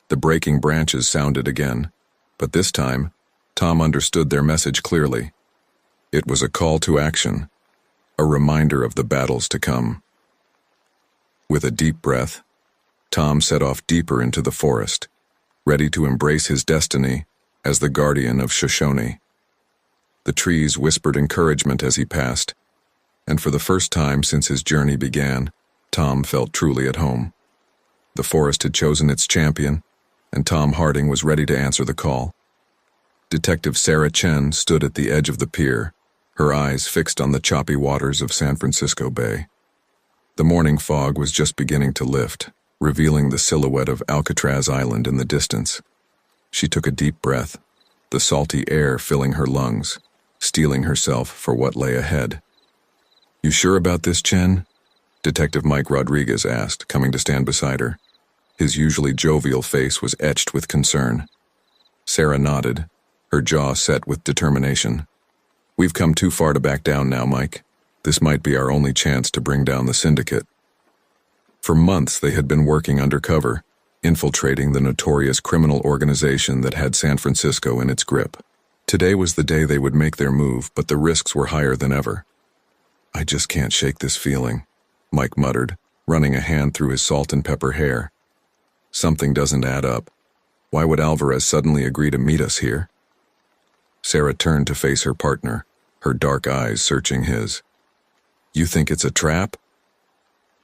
The breaking branches sounded again, but this time, Tom understood their message clearly. It was a call to action, a reminder of the battles to come. With a deep breath, Tom set off deeper into the forest, ready to embrace his destiny as the guardian of Shoshone. The trees whispered encouragement as he passed, and for the first time since his journey began, Tom felt truly at home. The forest had chosen its champion, and Tom Harding was ready to answer the call. Detective Sarah Chen stood at the edge of the pier, her eyes fixed on the choppy waters of San Francisco Bay. The morning fog was just beginning to lift, revealing the silhouette of Alcatraz Island in the distance. She took a deep breath, the salty air filling her lungs, steeling herself for what lay ahead. "You sure about this, Chen?" Detective Mike Rodriguez asked, coming to stand beside her. His usually jovial face was etched with concern. Sarah nodded, her jaw set with determination. "We've come too far to back down now, Mike. This might be our only chance to bring down the syndicate." For months they had been working undercover, infiltrating the notorious criminal organization that had San Francisco in its grip. Today was the day they would make their move, but the risks were higher than ever. "I just can't shake this feeling," Mike muttered, running a hand through his salt and pepper hair. "Something doesn't add up. Why would Alvarez suddenly agree to meet us here?" Sarah turned to face her partner, her dark eyes searching his. "You think it's a trap?"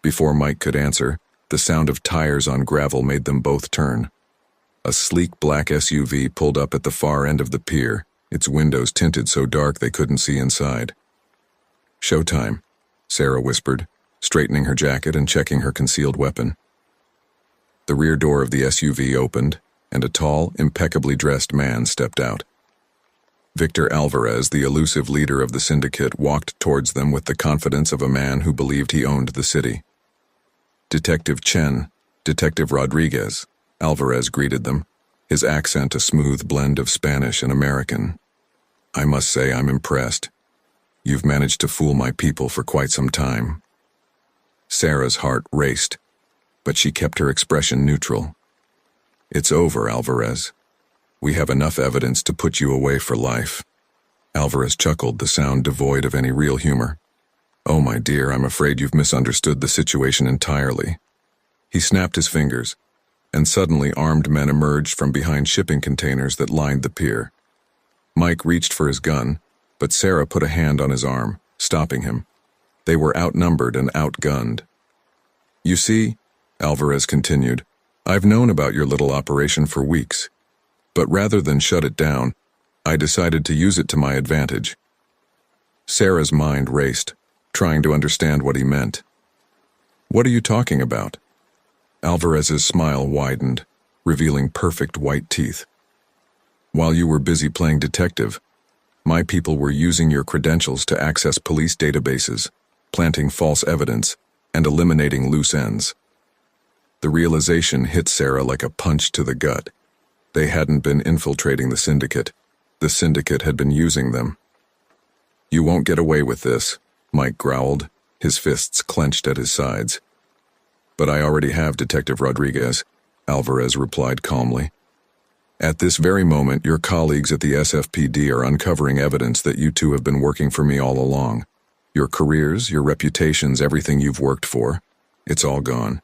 Before Mike could answer, the sound of tires on gravel made them both turn. A sleek black SUV pulled up at the far end of the pier, its windows tinted so dark they couldn't see inside. "Showtime," Sarah whispered, straightening her jacket and checking her concealed weapon. The rear door of the SUV opened, and a tall, impeccably dressed man stepped out. Victor Alvarez, the elusive leader of the syndicate, walked towards them with the confidence of a man who believed he owned the city. "Detective Chen, Detective Rodriguez," Alvarez greeted them, his accent a smooth blend of Spanish and American. "I must say I'm impressed. You've managed to fool my people for quite some time." Sarah's heart raced, but she kept her expression neutral. "It's over, Alvarez. We have enough evidence to put you away for life." Alvarez chuckled, the sound devoid of any real humor. "Oh, my dear, I'm afraid you've misunderstood the situation entirely." He snapped his fingers, and suddenly armed men emerged from behind shipping containers that lined the pier. Mike reached for his gun, but Sarah put a hand on his arm, stopping him. They were outnumbered and outgunned. "You see," Alvarez continued, "I've known about your little operation for weeks. But rather than shut it down, I decided to use it to my advantage." Sarah's mind raced, trying to understand what he meant. "What are you talking about?" Alvarez's smile widened, revealing perfect white teeth. "While you were busy playing detective, my people were using your credentials to access police databases, planting false evidence, and eliminating loose ends." The realization hit Sarah like a punch to the gut. They hadn't been infiltrating the syndicate. The syndicate had been using them. "You won't get away with this," Mike growled, his fists clenched at his sides. "But I already have, Detective Rodriguez," Alvarez replied calmly. "At this very moment, your colleagues at the SFPD are uncovering evidence that you two have been working for me all along. Your careers, your reputations, everything you've worked for, it's all gone."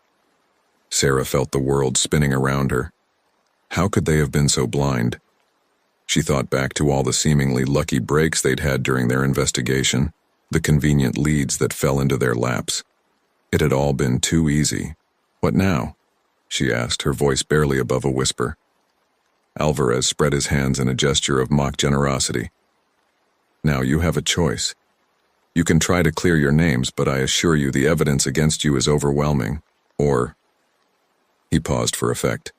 Sarah felt the world spinning around her. How could they have been so blind? She thought back to all the seemingly lucky breaks they'd had during their investigation, the convenient leads that fell into their laps. It had all been too easy. "What now?" she asked, her voice barely above a whisper. Alvarez spread his hands in a gesture of mock generosity. "Now you have a choice. You can try to clear your names, but I assure you the evidence against you is overwhelming. Or..." He paused for effect.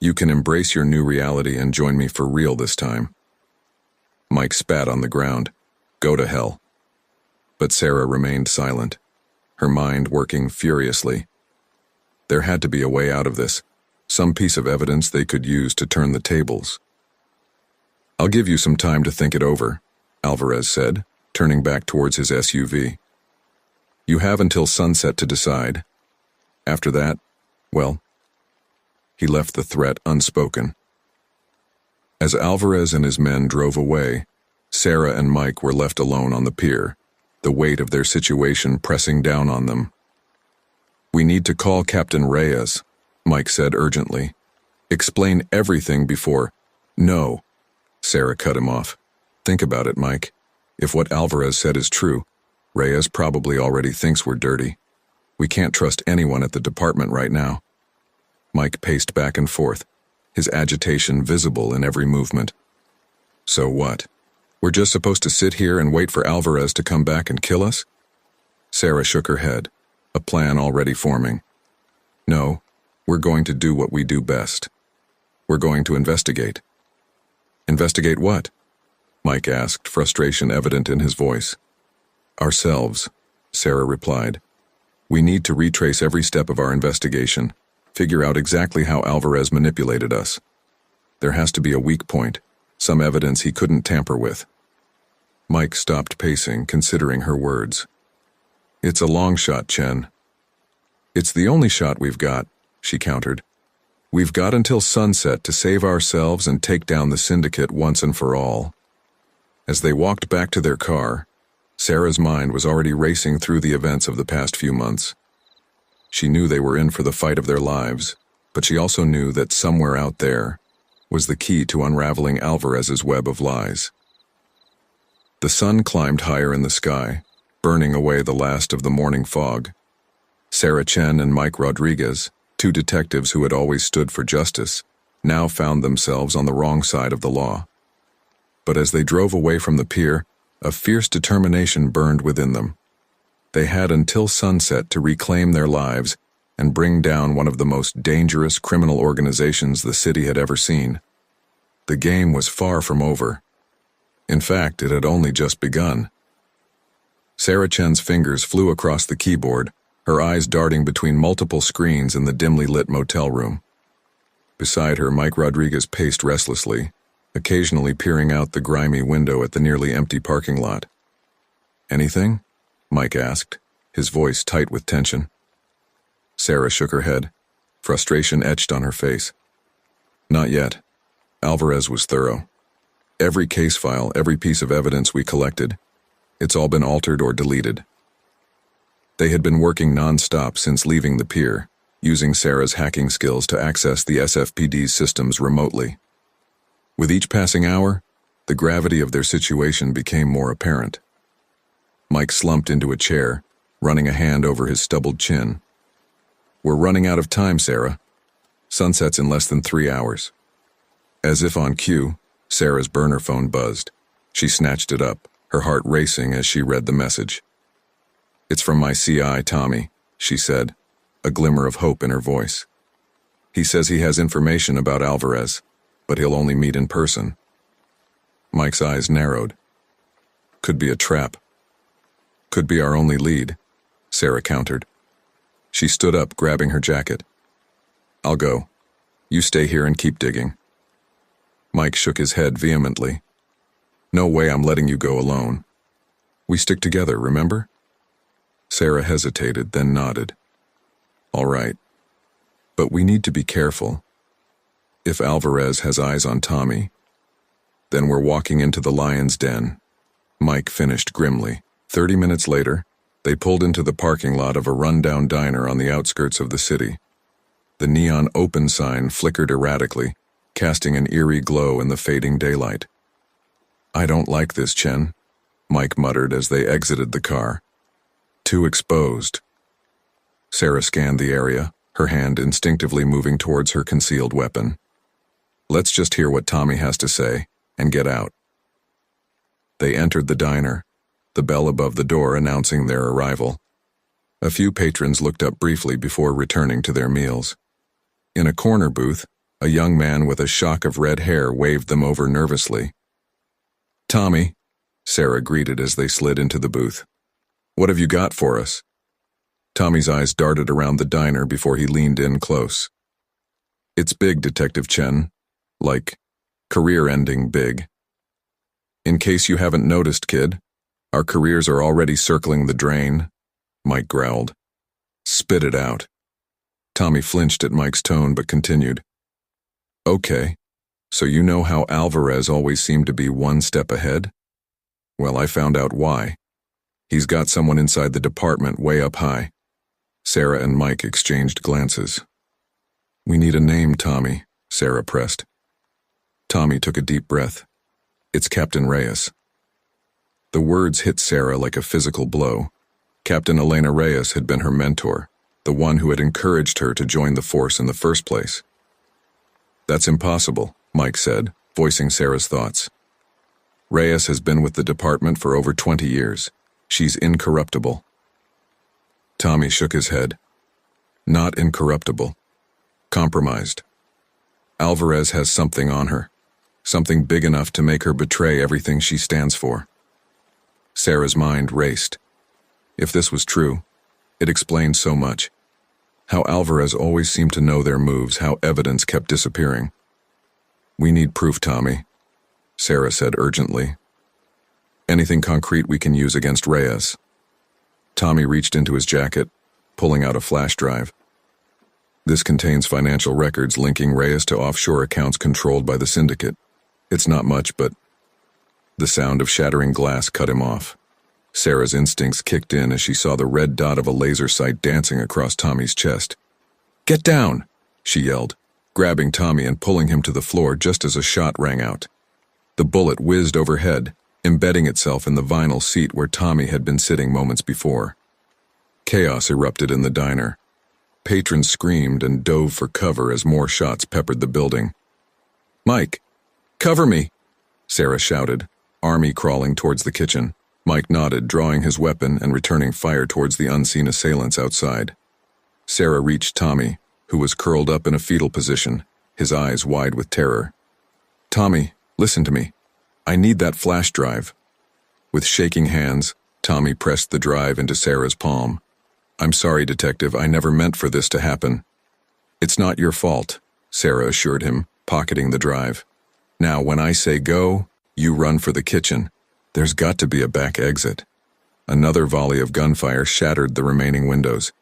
"You can embrace your new reality and join me for real this time." Mike spat on the ground. "Go to hell." But Sarah remained silent, her mind working furiously. There had to be a way out of this, some piece of evidence they could use to turn the tables. "I'll give you some time to think it over," Alvarez said, turning back towards his SUV. You have until sunset to decide. After that, well, he left the threat unspoken. As Alvarez and his men drove away, Sarah and Mike were left alone on the pier, the weight of their situation pressing down on them. "We need to call Captain Reyes," Mike said urgently. "Explain everything before—" "No," Sarah cut him off. "Think about it, Mike. If what Alvarez said is true, Reyes probably already thinks we're dirty. We can't trust anyone at the department right now." Mike paced back and forth, his agitation visible in every movement. "So what? We're just supposed to sit here and wait for Alvarez to come back and kill us?" Sarah shook her head, a plan already forming. "No, we're going to do what we do best. We're going to investigate." "Investigate what?" Mike asked, frustration evident in his voice. "Ourselves," Sarah replied. "We need to retrace every step of our investigation, figure out exactly how Alvarez manipulated us. There has to be a weak point, some evidence he couldn't tamper with." Mike stopped pacing, considering her words. "It's a long shot, Chen." "It's the only shot we've got," she countered. "We've got until sunset to save ourselves and take down the syndicate once and for all." As they walked back to their car, Sarah's mind was already racing through the events of the past few months. She knew they were in for the fight of their lives, but she also knew that somewhere out there was the key to unraveling Alvarez's web of lies. The sun climbed higher in the sky, burning away the last of the morning fog. Sarah Chen and Mike Rodriguez, two detectives who had always stood for justice, now found themselves on the wrong side of the law. But as they drove away from the pier, a fierce determination burned within them. They had until sunset to reclaim their lives and bring down one of the most dangerous criminal organizations the city had ever seen. The game was far from over. In fact, it had only just begun. Sarah Chen's fingers flew across the keyboard, her eyes darting between multiple screens in the dimly lit motel room. Beside her, Mike Rodriguez paced restlessly, occasionally peering out the grimy window at the nearly empty parking lot. "Anything?" Mike asked, his voice tight with tension. Sarah shook her head, frustration etched on her face. "Not yet. Alvarez was thorough. Every case file, every piece of evidence we collected, it's all been altered or deleted." They had been working non-stop since leaving the pier, using Sarah's hacking skills to access the SFPD's systems remotely. With each passing hour, the gravity of their situation became more apparent. Mike slumped into a chair, running a hand over his stubbled chin. "We're running out of time, Sarah. Sunset's in less than 3 hours." As if on cue, Sarah's burner phone buzzed. She snatched it up, her heart racing as she read the message. "It's from my CI, Tommy," she said, a glimmer of hope in her voice. "He says he has information about Alvarez, but he'll only meet in person." Mike's eyes narrowed. "Could be a trap. Could be our only lead," Sarah countered. She stood up, grabbing her jacket. "I'll go. You stay here and keep digging." Mike shook his head vehemently. "No way I'm letting you go alone. We stick together, remember?" Sarah hesitated, then nodded. "All right. But we need to be careful. If Alvarez has eyes on Tommy, then we're walking into the lion's den," Mike finished grimly. 30 minutes later, they pulled into the parking lot of a rundown diner on the outskirts of the city. The neon open sign flickered erratically, casting an eerie glow in the fading daylight. "I don't like this, Chen," Mike muttered as they exited the car. "Too exposed." Sarah scanned the area, her hand instinctively moving towards her concealed weapon. "Let's just hear what Tommy has to say and get out." They entered the diner, the bell above the door announcing their arrival. A few patrons looked up briefly before returning to their meals. In a corner booth, a young man with a shock of red hair waved them over nervously. "Tommy," Sarah greeted as they slid into the booth. "What have you got for us?" Tommy's eyes darted around the diner before he leaned in close. "It's big, Detective Chen. Like, career-ending big. In case you haven't noticed, kid, our careers are already circling the drain. Mike growled. Spit it out. Tommy flinched at Mike's tone but continued. Okay, so you know how Alvarez always seemed to be one step ahead? Well, I found out why. He's got someone inside the department way up high. Sarah and Mike exchanged glances. We need a name, Tommy, Sarah pressed. Tommy took a deep breath. It's Captain Reyes. The words hit Sarah like a physical blow. Captain Elena Reyes had been her mentor, the one who had encouraged her to join the force in the first place. That's impossible, Mike said, voicing Sarah's thoughts. Reyes has been with the department for over 20 years. She's incorruptible. Tommy shook his head. Not incorruptible. Compromised. Alvarez has something on her. Something big enough to make her betray everything she stands for. Sarah's mind raced. If this was true, it explained so much. How Alvarez always seemed to know their moves, how evidence kept disappearing. We need proof, Tommy, Sarah said urgently. Anything concrete we can use against Reyes. Tommy reached into his jacket, pulling out a flash drive. This contains financial records linking Reyes to offshore accounts controlled by the syndicate. It's not much, but... The sound of shattering glass cut him off. Sarah's instincts kicked in as she saw the red dot of a laser sight dancing across Tommy's chest. Get down, she yelled, grabbing Tommy and pulling him to the floor just as a shot rang out. The bullet whizzed overhead, embedding itself in the vinyl seat where Tommy had been sitting moments before. Chaos erupted in the diner. Patrons screamed and dove for cover as more shots peppered the building. Mike, cover me, Sarah shouted, army crawling towards the kitchen. Mike nodded, drawing his weapon and returning fire towards the unseen assailants outside. Sarah reached Tommy, who was curled up in a fetal position, his eyes wide with terror. Tommy, listen to me. I need that flash drive. With shaking hands, Tommy pressed the drive into Sarah's palm. I'm sorry, Detective, I never meant for this to happen. It's not your fault, Sarah assured him, pocketing the drive. Now, when I say go, you run for the kitchen. There's got to be a back exit. Another volley of gunfire shattered the remaining windows.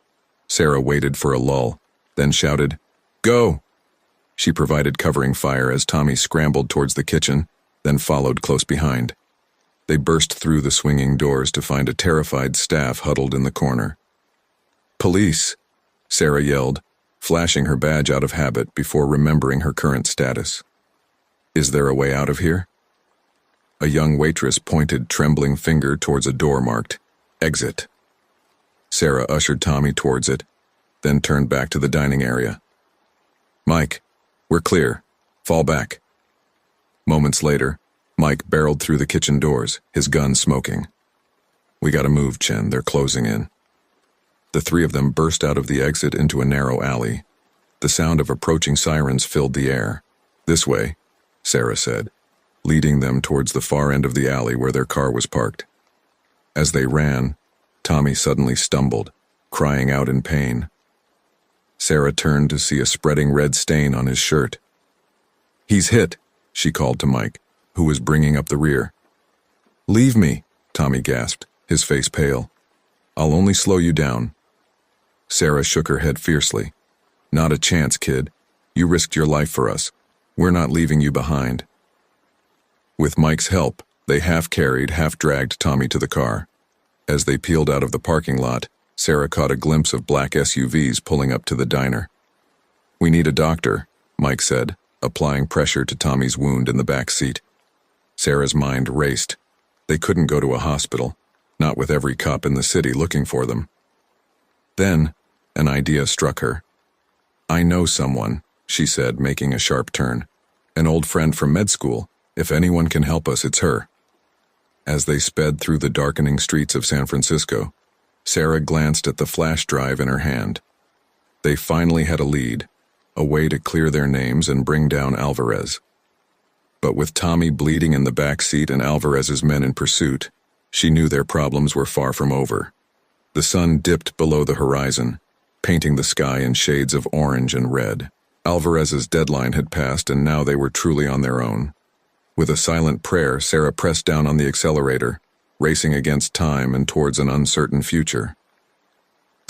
Sarah waited for a lull, then shouted, Go! She provided covering fire as Tommy scrambled towards the kitchen, then followed close behind. They burst through the swinging doors to find a terrified staff huddled in the corner. Police! Sarah yelled, flashing her badge out of habit before remembering her current status. Is there a way out of here? A young waitress pointed trembling finger towards a door marked, Exit. Sarah ushered Tommy towards it, then turned back to the dining area. Mike, we're clear. Fall back. Moments later, Mike barreled through the kitchen doors, his gun smoking. We gotta move, Chen, they're closing in. The three of them burst out of the exit into a narrow alley. The sound of approaching sirens filled the air. This way, Sarah said, leading them towards the far end of the alley where their car was parked. As they ran, Tommy suddenly stumbled, crying out in pain. Sarah turned to see a spreading red stain on his shirt. He's hit, she called to Mike, who was bringing up the rear. Leave me, Tommy gasped, his face pale. I'll only slow you down. Sarah shook her head fiercely. Not a chance, kid. You risked your life for us. We're not leaving you behind. With Mike's help, they half-carried, half-dragged Tommy to the car. As they peeled out of the parking lot, Sarah caught a glimpse of black SUVs pulling up to the diner. We need a doctor, Mike said, applying pressure to Tommy's wound in the back seat. Sarah's mind raced. They couldn't go to a hospital, not with every cop in the city looking for them. Then, an idea struck her. I know someone, she said, making a sharp turn. An old friend from med school. If anyone can help us, it's her. As they sped through the darkening streets of San Francisco, Sarah glanced at the flash drive in her hand. They finally had a lead, a way to clear their names and bring down Alvarez. But with Tommy bleeding in the back seat and Alvarez's men in pursuit, she knew their problems were far from over. The sun dipped below the horizon, painting the sky in shades of orange and red. Alvarez's deadline had passed, and now they were truly on their own. With a silent prayer, Sarah pressed down on the accelerator, racing against time and towards an uncertain future.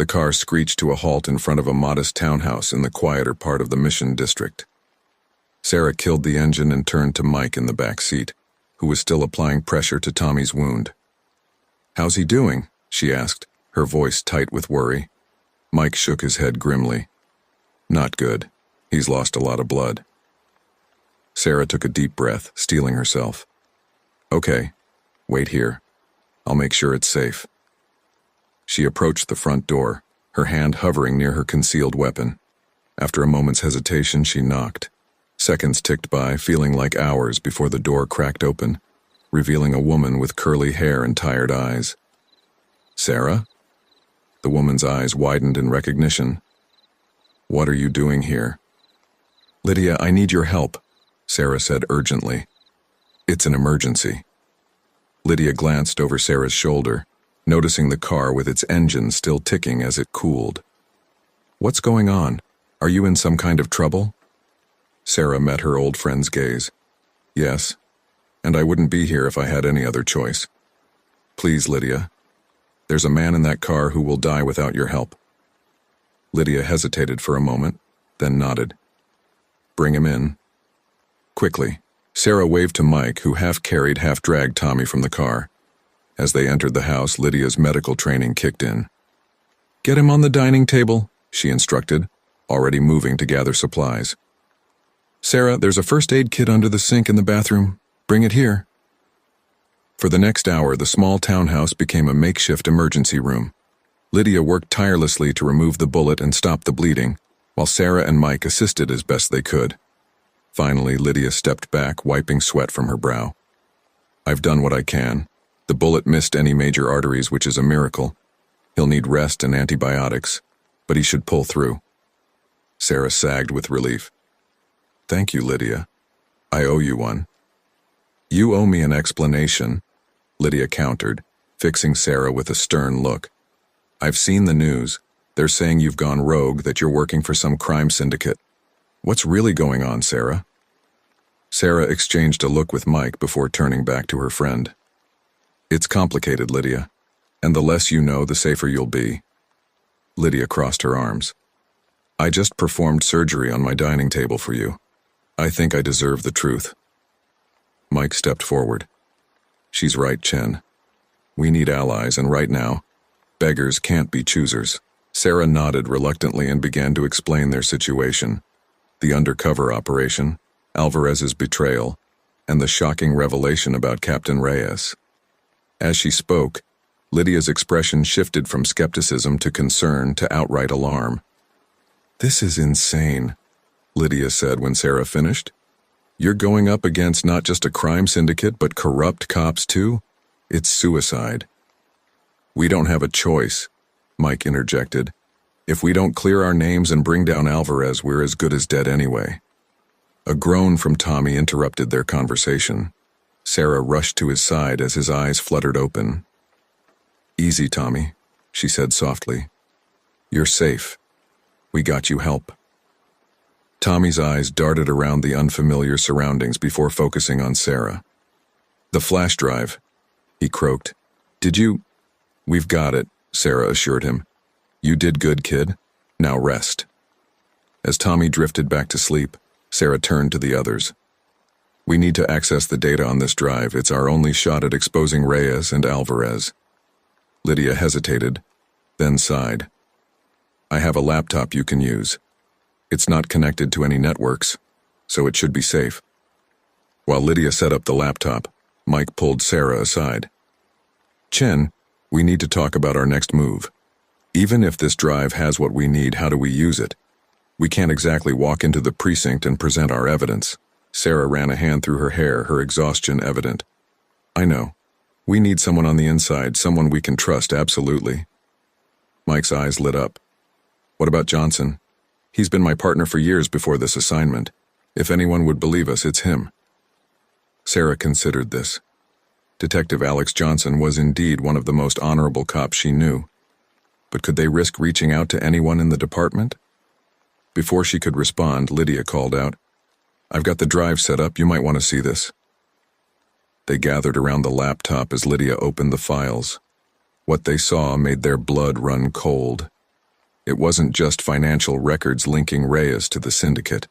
The car screeched to a halt in front of a modest townhouse in the quieter part of the Mission District. Sarah killed the engine and turned to Mike in the back seat, who was still applying pressure to Tommy's wound. "How's he doing?" she asked, her voice tight with worry. Mike shook his head grimly. "Not good. He's lost a lot of blood." Sarah took a deep breath, steeling herself. "Okay, wait here. I'll make sure it's safe." She approached the front door, her hand hovering near her concealed weapon. After a moment's hesitation, she knocked. Seconds ticked by, feeling like hours before the door cracked open, revealing a woman with curly hair and tired eyes. "Sarah?" The woman's eyes widened in recognition. "What are you doing here?" "Lydia, I need your help," Sarah said urgently. "It's an emergency." Lydia glanced over Sarah's shoulder, noticing the car with its engine still ticking as it cooled. "What's going on? Are you in some kind of trouble?" Sarah met her old friend's gaze. "Yes, and I wouldn't be here if I had any other choice. Please, Lydia. There's a man in that car who will die without your help." Lydia hesitated for a moment, then nodded. "Bring him in." Quickly, Sarah waved to Mike, who half-carried, half-dragged Tommy from the car. As they entered the house, Lydia's medical training kicked in. "Get him on the dining table," she instructed, already moving to gather supplies. "Sarah, there's a first aid kit under the sink in the bathroom. Bring it here." For the next hour, the small townhouse became a makeshift emergency room. Lydia worked tirelessly to remove the bullet and stop the bleeding, while Sarah and Mike assisted as best they could. Finally, Lydia stepped back, wiping sweat from her brow. "I've done what I can. The bullet missed any major arteries, which is a miracle. He'll need rest and antibiotics, but he should pull through." Sarah sagged with relief. "Thank you, Lydia. I owe you one." "You owe me an explanation," Lydia countered, fixing Sarah with a stern look. "I've seen the news. They're saying you've gone rogue, that you're working for some crime syndicate. What's really going on, Sarah?" Sarah exchanged a look with Mike before turning back to her friend. "It's complicated, Lydia, and the less you know, the safer you'll be." Lydia crossed her arms. "I just performed surgery on my dining table for you. I think I deserve the truth." Mike stepped forward. "She's right, Chen. We need allies, and right now, beggars can't be choosers." Sarah nodded reluctantly and began to explain their situation. The undercover operation, Alvarez's betrayal, and the shocking revelation about Captain Reyes. As she spoke, Lydia's expression shifted from skepticism to concern to outright alarm. "This is insane," Lydia said when Sarah finished. "You're going up against not just a crime syndicate, but corrupt cops too? It's suicide." "We don't have a choice," Mike interjected. "If we don't clear our names and bring down Alvarez, we're as good as dead anyway." A groan from Tommy interrupted their conversation. Sarah rushed to his side as his eyes fluttered open. "Easy, Tommy," she said softly. "You're safe. We got you help." Tommy's eyes darted around the unfamiliar surroundings before focusing on Sarah. "The flash drive," he croaked. "Did you—" "We've got it," Sarah assured him. "You did good, kid. Now rest." As Tommy drifted back to sleep, Sarah turned to the others. "We need to access the data on this drive. It's our only shot at exposing Reyes and Alvarez." Lydia hesitated, then sighed. "I have a laptop you can use. It's not connected to any networks, so it should be safe." While Lydia set up the laptop, Mike pulled Sarah aside. "Chen, we need to talk about our next move. Even if this drive has what we need, how do we use it? We can't exactly walk into the precinct and present our evidence." Sarah ran a hand through her hair, her exhaustion evident. "I know. We need someone on the inside, someone we can trust, absolutely." Mike's eyes lit up. "What about Johnson? He's been my partner for years before this assignment. If anyone would believe us, it's him." Sarah considered this. Detective Alex Johnson was indeed one of the most honorable cops she knew. But could they risk reaching out to anyone in the department? Before she could respond, Lydia called out, "I've got the drive set up. You might want to see this." They gathered around the laptop as Lydia opened the files. What they saw made their blood run cold. It wasn't just financial records linking Reyes to the syndicate.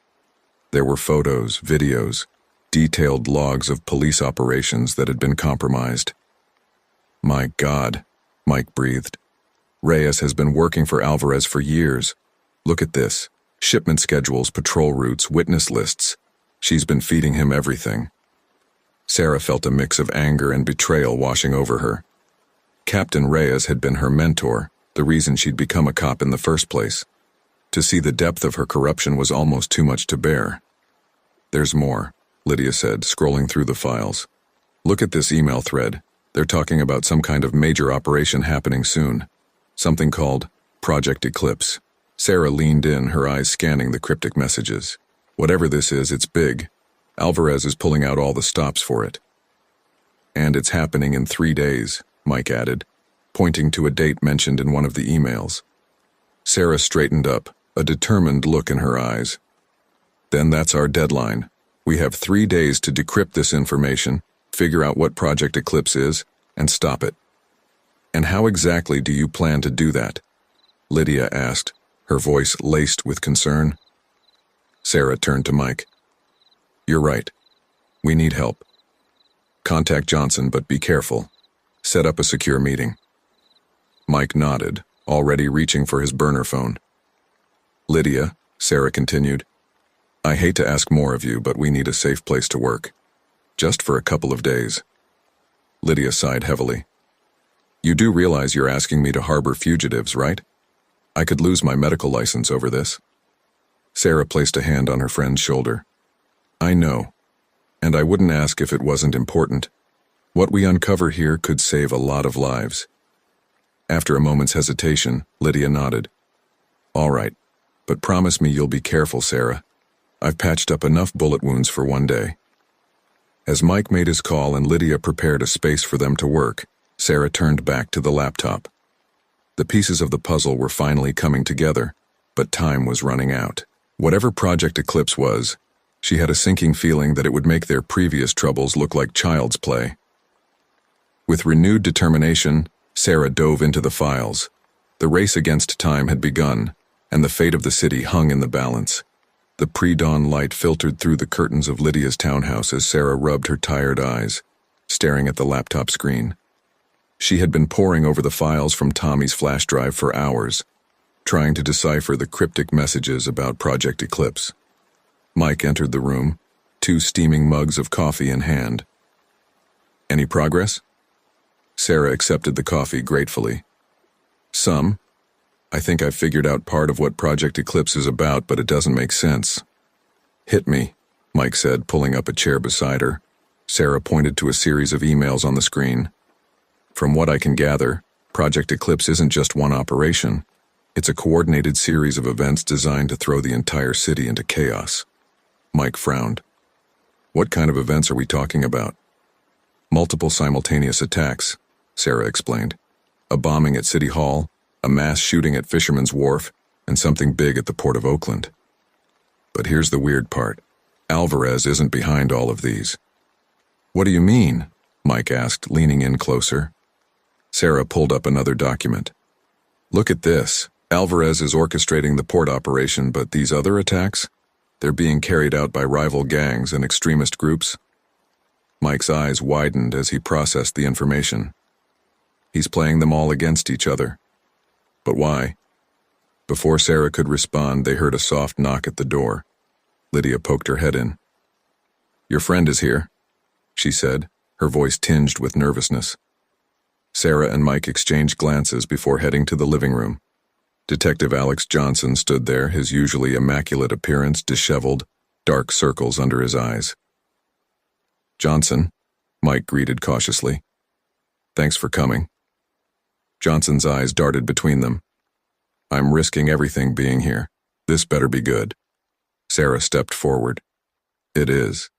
There were photos, videos, detailed logs of police operations that had been compromised. My God, Mike breathed. Reyes has been working for Alvarez for years. Look at this. Shipment schedules, patrol routes, witness lists. She's been feeding him everything. Sarah felt a mix of anger and betrayal washing over her. Captain Reyes had been her mentor, the reason she'd become a cop in the first place. To see the depth of her corruption was almost too much to bear. There's more, Lydia said, scrolling through the files. Look at this email thread. They're talking about some kind of major operation happening soon. Something called Project Eclipse. Sarah leaned in, her eyes scanning the cryptic messages. Whatever this is, it's big. Alvarez is pulling out all the stops for it. And it's happening in 3 days, Mike added, pointing to a date mentioned in one of the emails. Sarah straightened up, a determined look in her eyes. Then that's our deadline. We have 3 days to decrypt this information, figure out what Project Eclipse is, and stop it. And how exactly do you plan to do that? Lydia asked, her voice laced with concern. Sarah turned to Mike. You're right. We need help. Contact Johnson, but be careful. Set up a secure meeting. Mike nodded, already reaching for his burner phone. Lydia, Sarah continued, I hate to ask more of you, but we need a safe place to work. Just for a couple of days. Lydia sighed heavily. You do realize you're asking me to harbor fugitives, right? I could lose my medical license over this. Sarah placed a hand on her friend's shoulder. I know, and I wouldn't ask if it wasn't important. What we uncover here could save a lot of lives. After a moment's hesitation, Lydia nodded. All right, but promise me you'll be careful, Sarah. I've patched up enough bullet wounds for 1 day. As Mike made his call and Lydia prepared a space for them to work, Sarah turned back to the laptop. The pieces of the puzzle were finally coming together, but time was running out. Whatever Project Eclipse was, she had a sinking feeling that it would make their previous troubles look like child's play. With renewed determination, Sarah dove into the files. The race against time had begun, and the fate of the city hung in the balance. The pre-dawn light filtered through the curtains of Lydia's townhouse as Sarah rubbed her tired eyes, staring at the laptop screen. She had been poring over the files from Tommy's flash drive for hours, trying to decipher the cryptic messages about Project Eclipse. Mike entered the room, 2 steaming mugs of coffee in hand. Any progress? Sarah accepted the coffee gratefully. Some. I think I've figured out part of what Project Eclipse is about, but it doesn't make sense. Hit me, Mike said, pulling up a chair beside her. Sarah pointed to a series of emails on the screen. From what I can gather, Project Eclipse isn't just one operation. It's a coordinated series of events designed to throw the entire city into chaos. Mike frowned. What kind of events are we talking about? Multiple simultaneous attacks, Sarah explained. A bombing at City Hall, a mass shooting at Fisherman's Wharf, and something big at the Port of Oakland. But here's the weird part. Alvarez isn't behind all of these. What do you mean? Mike asked, leaning in closer. Sarah pulled up another document. Look at this. Alvarez is orchestrating the port operation, but these other attacks? They're being carried out by rival gangs and extremist groups. Mike's eyes widened as he processed the information. He's playing them all against each other. But why? Before Sarah could respond, they heard a soft knock at the door. Lydia poked her head in. Your friend is here, she said, her voice tinged with nervousness. Sarah and Mike exchanged glances before heading to the living room. Detective Alex Johnson stood there, his usually immaculate appearance disheveled, dark circles under his eyes. Johnson, Mike greeted cautiously. Thanks for coming. Johnson's eyes darted between them. I'm risking everything being here. This better be good. Sarah stepped forward. It is.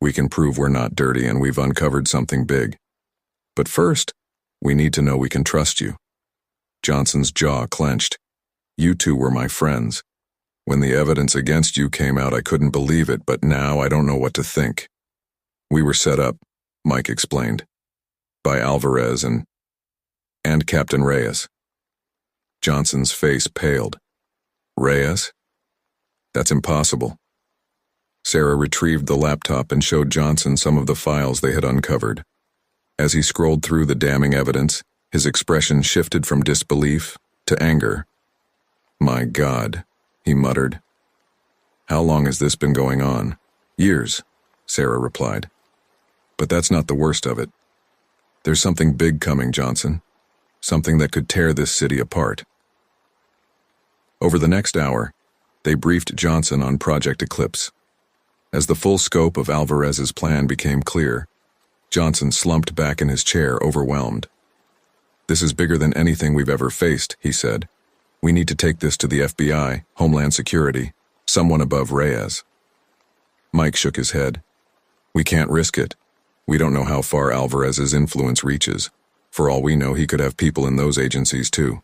We can prove we're not dirty and we've uncovered something big. But first, we need to know we can trust you. Johnson's jaw clenched. You two were my friends. When the evidence against you came out, I couldn't believe it, but now I don't know what to think. We were set up, Mike explained, by Alvarez and Captain Reyes. Johnson's face paled. Reyes? That's impossible. Sarah retrieved the laptop and showed Johnson some of the files they had uncovered. As he scrolled through the damning evidence, his expression shifted from disbelief to anger. My God, he muttered. How long has this been going on? Years, Sarah replied. But that's not the worst of it. There's something big coming, Johnson. Something that could tear this city apart. Over the next hour, they briefed Johnson on Project Eclipse. As the full scope of Alvarez's plan became clear, Johnson slumped back in his chair, overwhelmed. This is bigger than anything we've ever faced, he said. We need to take this to the FBI, Homeland Security, someone above Reyes. Mike shook his head. We can't risk it. We don't know how far Alvarez's influence reaches. For all we know, he could have people in those agencies too.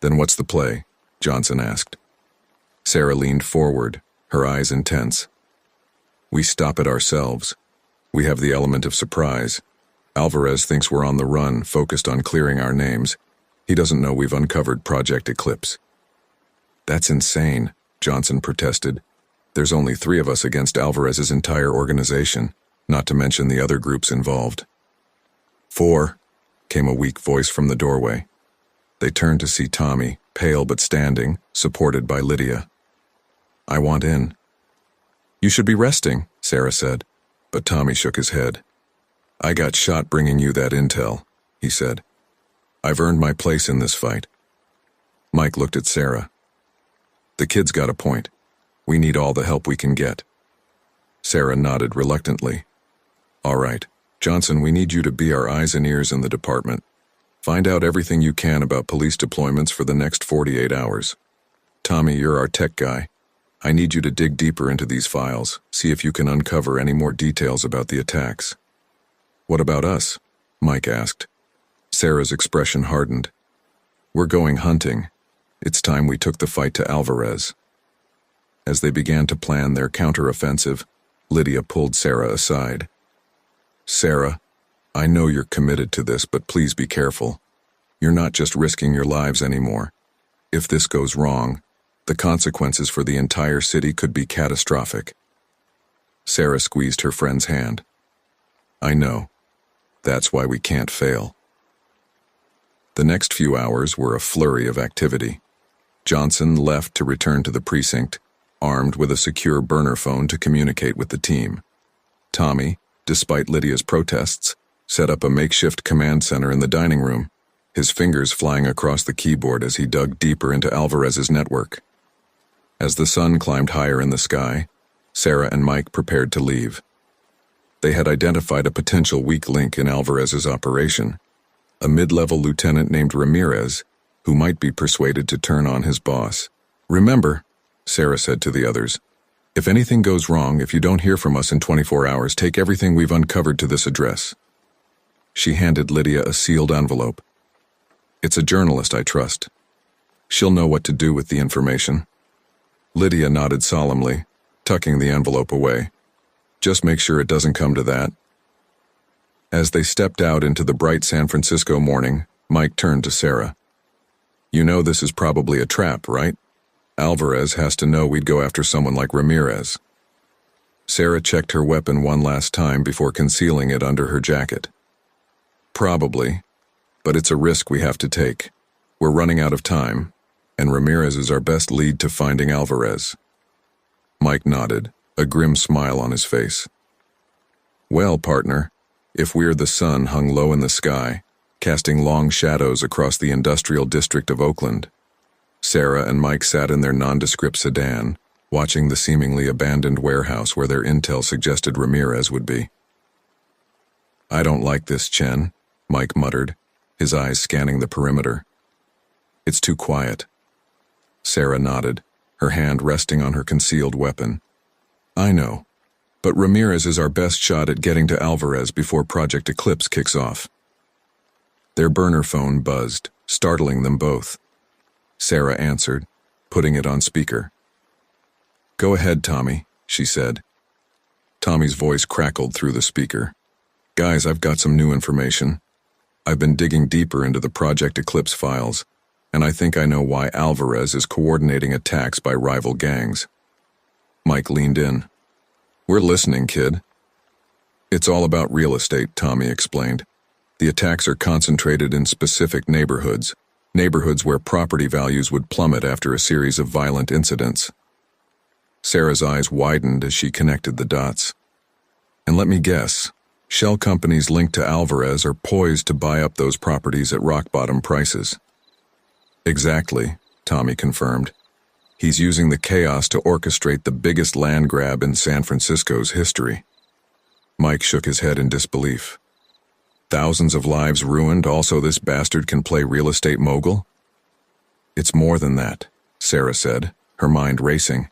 Then what's the play? Johnson asked. Sarah leaned forward, her eyes intense. We stop it ourselves. We have the element of surprise. Alvarez thinks we're on the run, focused on clearing our names. He doesn't know we've uncovered Project Eclipse. That's insane, Johnson protested. There's only 3 of us against Alvarez's entire organization, not to mention the other groups involved. 4, came a weak voice from the doorway. They turned to see Tommy, pale but standing, supported by Lydia. I want in. You should be resting, Sarah said, but Tommy shook his head. I got shot bringing you that intel, he said. I've earned my place in this fight. Mike looked at Sarah. The kid's got a point. We need all the help we can get. Sarah nodded reluctantly. All right, Johnson, we need you to be our eyes and ears in the department. Find out everything you can about police deployments for the next 48 hours. Tommy, you're our tech guy. I need you to dig deeper into these files, see if you can uncover any more details about the attacks. What about us? Mike asked. Sarah's expression hardened. We're going hunting. It's time we took the fight to Alvarez. As they began to plan their counteroffensive, Lydia pulled Sarah aside. Sarah, I know you're committed to this, but please be careful. You're not just risking your lives anymore. If this goes wrong, the consequences for the entire city could be catastrophic. Sarah squeezed her friend's hand. I know. That's why we can't fail. The next few hours were a flurry of activity. Johnson left to return to the precinct, armed with a secure burner phone to communicate with the team. Tommy, despite Lydia's protests, set up a makeshift command center in the dining room, his fingers flying across the keyboard as he dug deeper into Alvarez's network. As the sun climbed higher in the sky, Sarah and Mike prepared to leave. They had identified a potential weak link in Alvarez's operation, a mid-level lieutenant named Ramirez, who might be persuaded to turn on his boss. Remember, Sarah said to the others, if anything goes wrong, if you don't hear from us in 24 hours, take everything we've uncovered to this address. She handed Lydia a sealed envelope. It's a journalist I trust. She'll know what to do with the information. Lydia nodded solemnly, tucking the envelope away. Just make sure it doesn't come to that. As they stepped out into the bright San Francisco morning, Mike turned to Sarah. You know this is probably a trap, right? Alvarez has to know we'd go after someone like Ramirez. Sarah checked her weapon one last time before concealing it under her jacket. Probably, but it's a risk we have to take. We're running out of time, and Ramirez is our best lead to finding Alvarez. Mike nodded, a grim smile on his face. Well, partner, if we're the sun hung low in the sky, casting long shadows across the industrial district of Oakland. Sarah and Mike sat in their nondescript sedan, watching the seemingly abandoned warehouse where their intel suggested Ramirez would be. I don't like this, Chen, Mike muttered, his eyes scanning the perimeter. It's too quiet. Sarah nodded, her hand resting on her concealed weapon. I know, but Ramirez is our best shot at getting to Alvarez before Project Eclipse kicks off. Their burner phone buzzed, startling them both. Sarah answered, putting it on speaker. Go ahead, Tommy, she said. Tommy's voice crackled through the speaker. Guys, I've got some new information. I've been digging deeper into the Project Eclipse files, and I think I know why Alvarez is coordinating attacks by rival gangs. Mike leaned in. We're listening, kid. It's all about real estate, Tommy explained. The attacks are concentrated in specific neighborhoods where property values would plummet after a series of violent incidents. Sarah's eyes widened as she connected the dots. And let me guess, shell companies linked to Alvarez are poised to buy up those properties at rock-bottom prices. Exactly, Tommy confirmed. He's using the chaos to orchestrate the biggest land grab in San Francisco's history. Mike shook his head in disbelief. Thousands of lives ruined, also this bastard can play real estate mogul? It's more than that, Sarah said, her mind racing.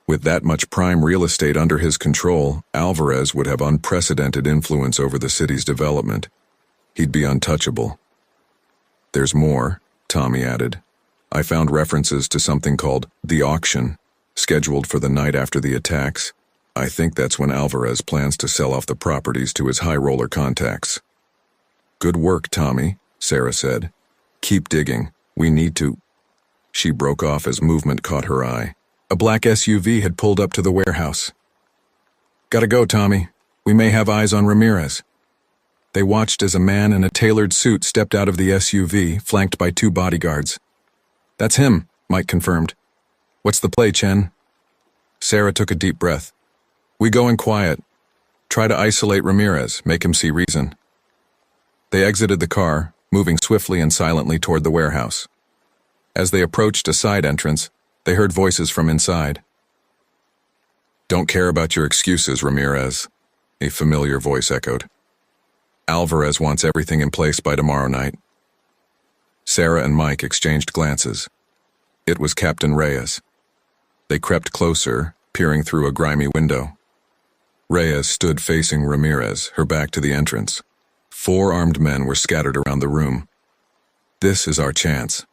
With that much prime real estate under his control, Alvarez would have unprecedented influence over the city's development. He'd be untouchable. There's more, Tommy added. I found references to something called The Auction, scheduled for the night after the attacks. I think that's when Alvarez plans to sell off the properties to his high-roller contacts. Good work, Tommy, Sarah said. Keep digging. We need to... She broke off as movement caught her eye. A black SUV had pulled up to the warehouse. Gotta go, Tommy. We may have eyes on Ramirez. They watched as a man in a tailored suit stepped out of the SUV, flanked by 2 bodyguards. That's him, Mike confirmed. What's the play, Chen? Sarah took a deep breath. We go in quiet. Try to isolate Ramirez, make him see reason. They exited the car, moving swiftly and silently toward the warehouse. As they approached a side entrance, they heard voices from inside. Don't care about your excuses, Ramirez, a familiar voice echoed. Alvarez wants everything in place by tomorrow night. Sarah and Mike exchanged glances. It was Captain Reyes. They crept closer, peering through a grimy window. Reyes stood facing Ramirez, her back to the entrance. 4 armed men were scattered around the room. This is our chance,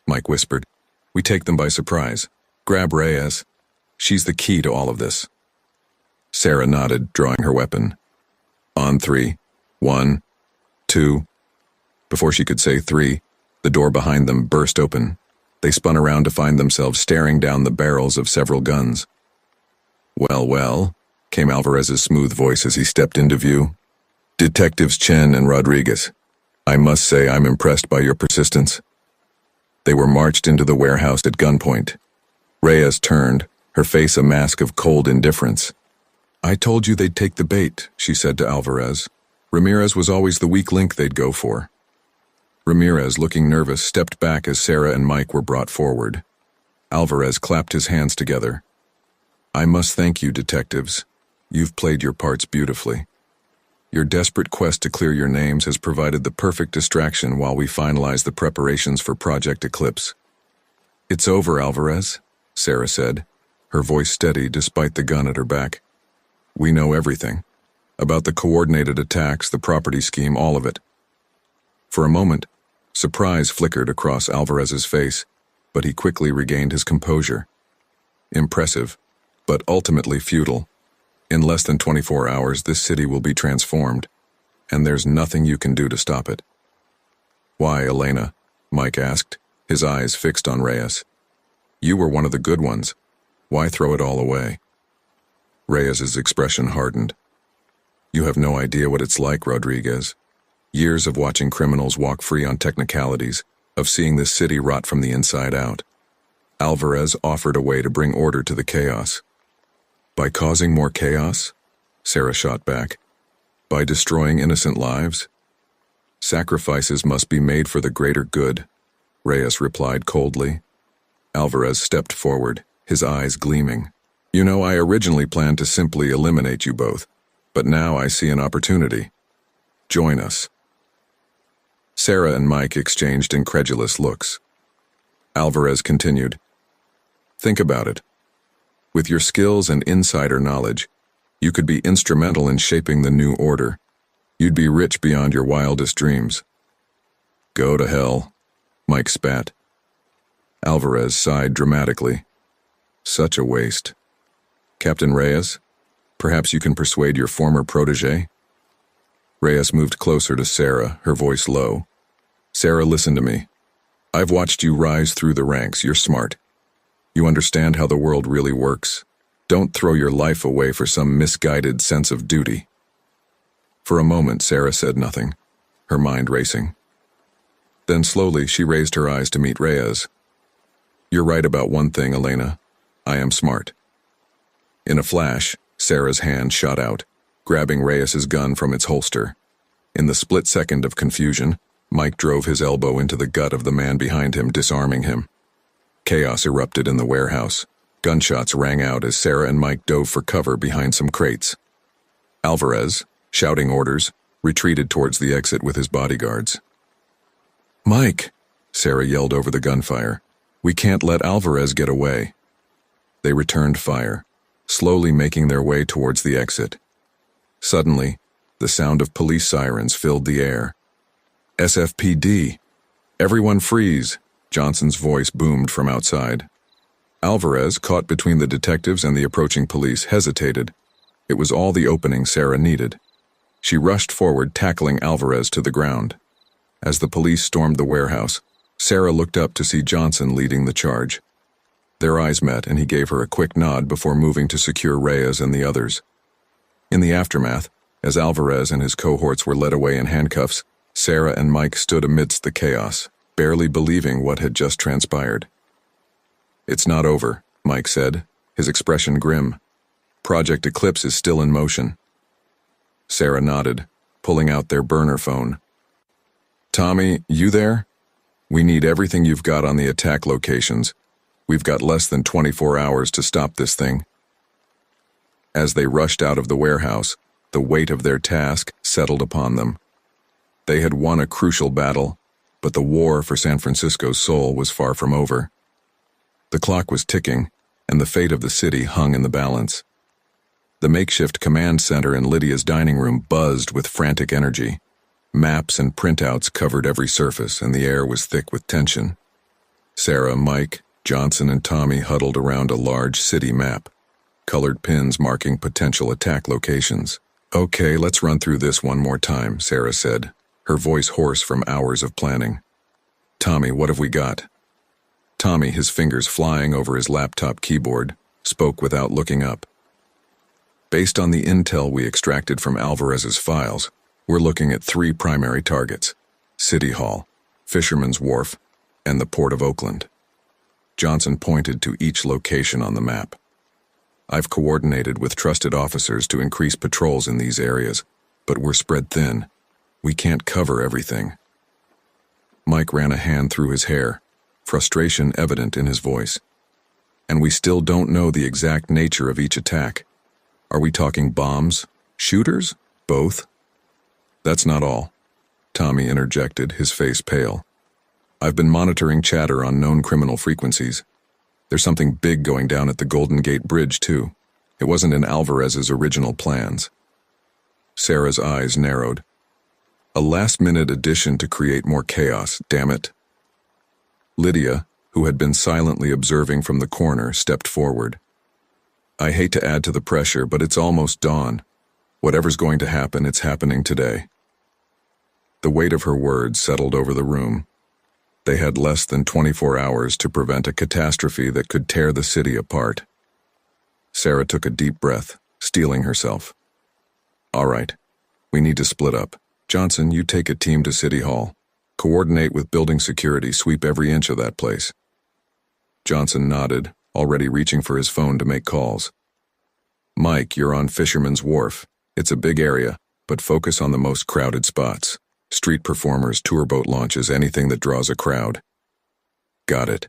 Mike whispered. We take them by surprise. Grab Reyes. She's the key to all of this. Sarah nodded, drawing her weapon. On 3. 1, 2. Before she could say 3, the door behind them burst open. They spun around to find themselves staring down the barrels of several guns. Well, well, came Alvarez's smooth voice as he stepped into view. Detectives Chen and Rodriguez, I must say I'm impressed by your persistence. They were marched into the warehouse at gunpoint. Reyes turned, her face a mask of cold indifference. I told you they'd take the bait, she said to Alvarez. Ramirez was always the weak link they'd go for. Ramirez, looking nervous, stepped back as Sarah and Mike were brought forward. Alvarez clapped his hands together. I must thank you, detectives. You've played your parts beautifully. Your desperate quest to clear your names has provided the perfect distraction while we finalize the preparations for Project Eclipse. It's over, Alvarez, Sarah said, her voice steady despite the gun at her back. We know everything. About the coordinated attacks, the property scheme, all of it. For a moment, surprise flickered across Alvarez's face, but he quickly regained his composure. Impressive, but ultimately futile. In less than 24 hours, this city will be transformed, and there's nothing you can do to stop it. Why, Elena? Mike asked, his eyes fixed on Reyes. You were one of the good ones. Why throw it all away? Reyes's expression hardened. You have no idea what it's like, Rodriguez. Years of watching criminals walk free on technicalities, of seeing this city rot from the inside out. Alvarez offered a way to bring order to the chaos. By causing more chaos? Sarah shot back. By destroying innocent lives? Sacrifices must be made for the greater good, Reyes replied coldly. Alvarez stepped forward, his eyes gleaming. You know, I originally planned to simply eliminate you both, but now I see an opportunity. Join us. Sarah and Mike exchanged incredulous looks. Alvarez continued. Think about it. With your skills and insider knowledge, you could be instrumental in shaping the new order. You'd be rich beyond your wildest dreams. Go to hell, Mike spat. Alvarez sighed dramatically. Such a waste. Captain Reyes, perhaps you can persuade your former protege? Reyes moved closer to Sarah, her voice low. Sarah, listen to me. I've watched you rise through the ranks. You're smart. You understand how the world really works. Don't throw your life away for some misguided sense of duty." For a moment, Sarah said nothing, her mind racing. Then slowly, she raised her eyes to meet Reyes. "You're right about one thing, Elena. I am smart." In a flash, Sarah's hand shot out, grabbing Reyes's gun from its holster. In the split second of confusion, Mike drove his elbow into the gut of the man behind him, disarming him. Chaos erupted in the warehouse. Gunshots rang out as Sarah and Mike dove for cover behind some crates. Alvarez, shouting orders, retreated towards the exit with his bodyguards. "Mike!" Sarah yelled over the gunfire. "We can't let Alvarez get away." They returned fire, slowly making their way towards the exit. Suddenly, the sound of police sirens filled the air. "SFPD! Everyone freeze!" Johnson's voice boomed from outside. Alvarez, caught between the detectives and the approaching police, hesitated. It was all the opening Sarah needed. She rushed forward, tackling Alvarez to the ground. As the police stormed the warehouse, Sarah looked up to see Johnson leading the charge. Their eyes met, and he gave her a quick nod before moving to secure Reyes and the others. In the aftermath, as Alvarez and his cohorts were led away in handcuffs, Sarah and Mike stood amidst the chaos, barely believing what had just transpired. "It's not over," Mike said, his expression grim. "Project Eclipse is still in motion." Sarah nodded, pulling out their burner phone. "Tommy, you there? We need everything you've got on the attack locations. We've got less than 24 hours to stop this thing." As they rushed out of the warehouse, the weight of their task settled upon them. They had won a crucial battle, but the war for San Francisco's soul was far from over. The clock was ticking, and the fate of the city hung in the balance. The makeshift command center in Lydia's dining room buzzed with frantic energy. Maps and printouts covered every surface, and the air was thick with tension. Sarah, Mike, Johnson, and Tommy huddled around a large city map, colored pins marking potential attack locations. "Okay, let's run through this one more time," Sarah said, her voice hoarse from hours of planning. "Tommy, what have we got?" Tommy, his fingers flying over his laptop keyboard, spoke without looking up. "Based on the intel we extracted from Alvarez's files, we're looking at 3 primary targets: City Hall, Fisherman's Wharf, and the Port of Oakland." Johnson pointed to each location on the map. "I've coordinated with trusted officers to increase patrols in these areas, but we're spread thin. We can't cover everything." Mike ran a hand through his hair, frustration evident in his voice. "And we still don't know the exact nature of each attack. Are we talking bombs? Shooters? Both?" "That's not all," Tommy interjected, his face pale. "I've been monitoring chatter on known criminal frequencies. There's something big going down at the Golden Gate Bridge, too. It wasn't in Alvarez's original plans." Sarah's eyes narrowed. "A last-minute addition to create more chaos, damn it." Lydia, who had been silently observing from the corner, stepped forward. "I hate to add to the pressure, but it's almost dawn. Whatever's going to happen, it's happening today." The weight of her words settled over the room. They had less than 24 hours to prevent a catastrophe that could tear the city apart. Sarah took a deep breath, steeling herself. "All right, we need to split up. Johnson, you take a team to City Hall. Coordinate with building security, sweep every inch of that place." Johnson nodded, already reaching for his phone to make calls. "Mike, you're on Fisherman's Wharf. It's a big area, but focus on the most crowded spots. Street performers, tour boat launches, anything that draws a crowd." "Got it,"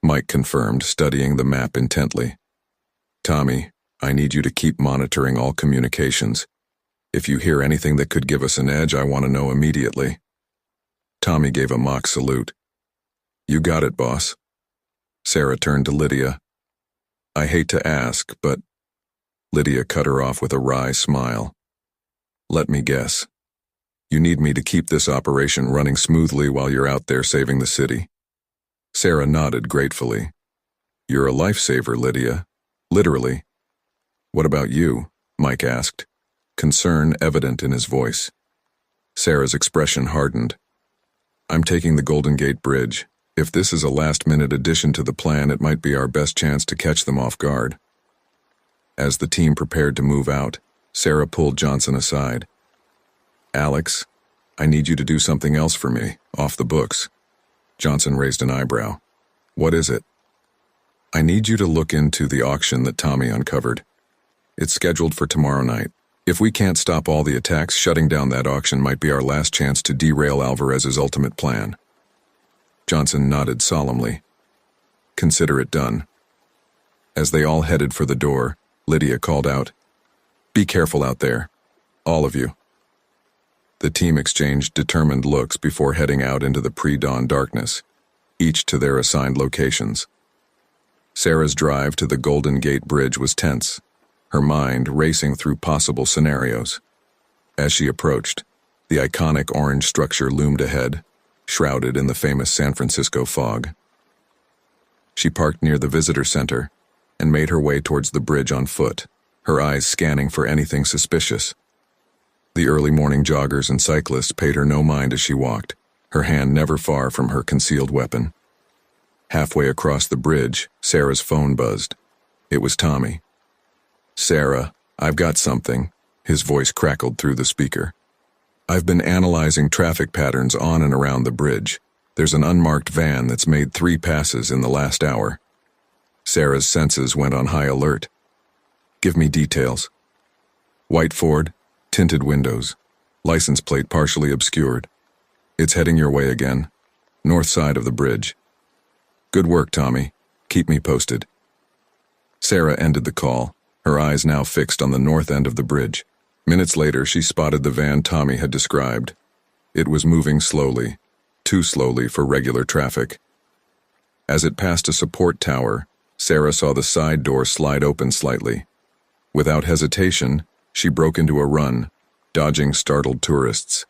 Mike confirmed, studying the map intently. "Tommy, I need you to keep monitoring all communications. If you hear anything that could give us an edge, I want to know immediately." Tommy gave a mock salute. "You got it, boss." Sarah turned to Lydia. "I hate to ask, but—" Lydia cut her off with a wry smile. "Let me guess. You need me to keep this operation running smoothly while you're out there saving the city." Sarah nodded gratefully. "You're a lifesaver, Lydia. Literally." "What about you?" Mike asked, concern evident in his voice. Sarah's expression hardened. "I'm taking the Golden Gate Bridge. If this is a last-minute addition to the plan, it might be our best chance to catch them off guard. As the team prepared to move out, Sarah pulled Johnson aside. Alex, I need you to do something else for me, off the books. Johnson raised an eyebrow. What is it? I need you to look into the auction that Tommy uncovered. It's scheduled for tomorrow night. If we can't stop all the attacks, shutting down that auction might be our last chance to derail Alvarez's ultimate plan. Johnson nodded solemnly. Consider it done. As they all headed for the door, Lydia called out, Be careful out there, all of you. The team exchanged determined looks before heading out into the pre-dawn darkness, each to their assigned locations. Sarah's drive to the Golden Gate Bridge was tense, her mind racing through possible scenarios. As she approached, the iconic orange structure loomed ahead, shrouded in the famous San Francisco fog. She parked near the visitor center and made her way towards the bridge on foot, her eyes scanning for anything suspicious. The early morning joggers and cyclists paid her no mind as she walked, her hand never far from her concealed weapon. Halfway across the bridge, Sarah's phone buzzed. It was Tommy. Sarah, I've got something, his voice crackled through the speaker. I've been analyzing traffic patterns on and around the bridge. There's an unmarked van that's made 3 passes in the last hour. Sarah's senses went on high alert. Give me details. White Ford, tinted windows, license plate partially obscured. It's heading your way again, north side of the bridge. Good work, Tommy. Keep me posted. Sarah ended the call, her eyes now fixed on the north end of the bridge. Minutes later, she spotted the van Tommy had described. It was moving slowly, too slowly for regular traffic. As it passed a support tower, Sarah saw the side door slide open slightly. Without hesitation, she broke into a run, dodging startled tourists.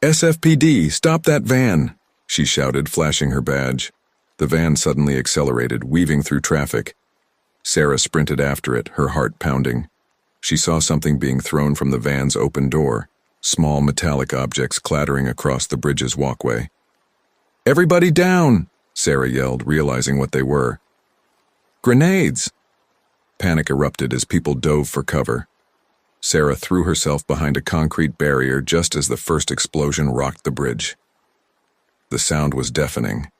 SFPD, stop that van, she shouted, flashing her badge. The van suddenly accelerated, weaving through traffic. Sarah sprinted after it, her heart pounding. She saw something being thrown from the van's open door, small metallic objects clattering across the bridge's walkway. Everybody down, Sarah yelled, realizing what they were. Grenades! Panic erupted as people dove for cover. Sarah threw herself behind a concrete barrier just as the first explosion rocked the bridge. The sound was deafening,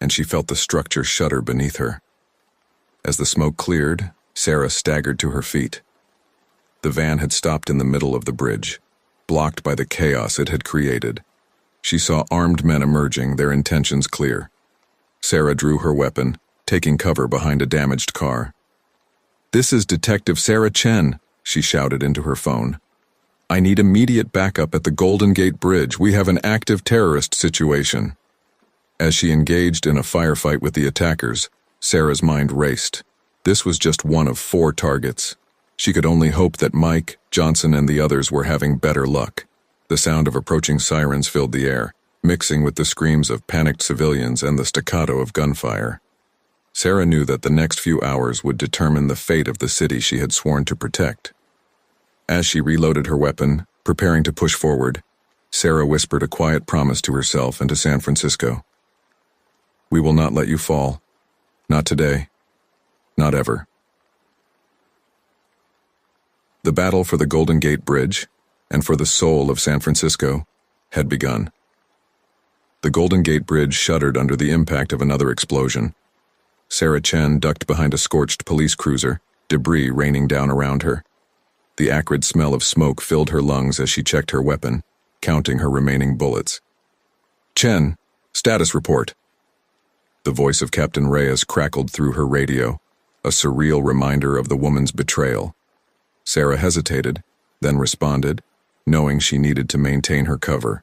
and she felt the structure shudder beneath her. As the smoke cleared, Sarah staggered to her feet. The van had stopped in the middle of the bridge, blocked by the chaos it had created. She saw armed men emerging, their intentions clear. Sarah drew her weapon, taking cover behind a damaged car. This is Detective Sarah Chen, she shouted into her phone. I need immediate backup at the Golden Gate Bridge. We have an active terrorist situation. As she engaged in a firefight with the attackers, Sarah's mind raced. This was just one of 4 targets. She could only hope that Mike, Johnson, and the others were having better luck. The sound of approaching sirens filled the air, mixing with the screams of panicked civilians and the staccato of gunfire. Sarah knew that the next few hours would determine the fate of the city she had sworn to protect. As she reloaded her weapon, preparing to push forward, Sarah whispered a quiet promise to herself and to San Francisco. We will not let you fall. Not today. Not ever. The battle for the Golden Gate Bridge, and for the soul of San Francisco, had begun. The Golden Gate Bridge shuddered under the impact of another explosion. Sarah Chen ducked behind a scorched police cruiser, debris raining down around her. The acrid smell of smoke filled her lungs as she checked her weapon, counting her remaining bullets. Chen, status report. The voice of Captain Reyes crackled through her radio, a surreal reminder of the woman's betrayal. Sarah hesitated, then responded, knowing she needed to maintain her cover.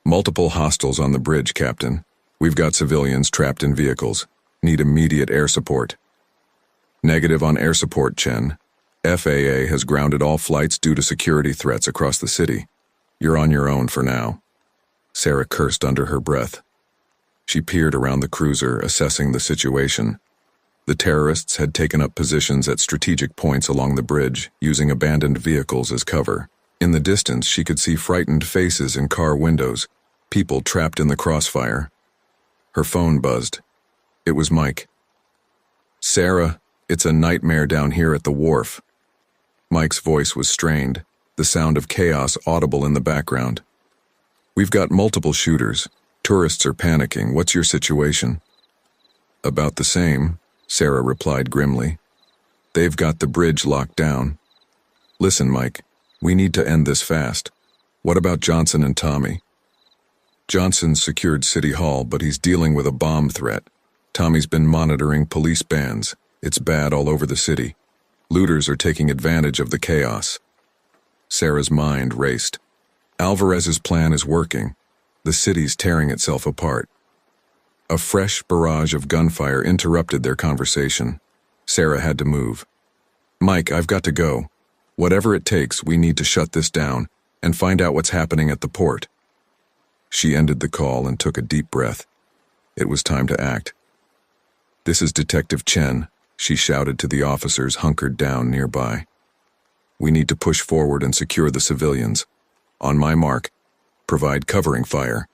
Multiple hostiles on the bridge, Captain. We've got civilians trapped in vehicles. Need immediate air support. Negative on air support, Chen. FAA has grounded all flights due to security threats across the city. You're on your own for now. Sarah cursed under her breath. She peered around the cruiser, assessing the situation. The terrorists had taken up positions at strategic points along the bridge, using abandoned vehicles as cover. In the distance, she could see frightened faces in car windows, people trapped in the crossfire. Her phone buzzed. It was Mike. "Sarah, it's a nightmare down here at the wharf." Mike's voice was strained, the sound of chaos audible in the background. "We've got multiple shooters. Tourists are panicking. What's your situation?" "About the same," Sarah replied grimly. "They've got the bridge locked down. Listen, Mike, we need to end this fast. What about Johnson and Tommy?" "Johnson's secured City Hall, but he's dealing with a bomb threat. Tommy's been monitoring police bands. It's bad all over the city. Looters are taking advantage of the chaos." Sarah's mind raced. Alvarez's plan is working. The city's tearing itself apart. A fresh barrage of gunfire interrupted their conversation. Sarah had to move. "Mike, I've got to go. Whatever it takes, we need to shut this down and find out what's happening at the port." She ended the call and took a deep breath. It was time to act. "This is Detective Chen," she shouted to the officers hunkered down nearby. "We need to push forward and secure the civilians. On my mark, provide covering fire."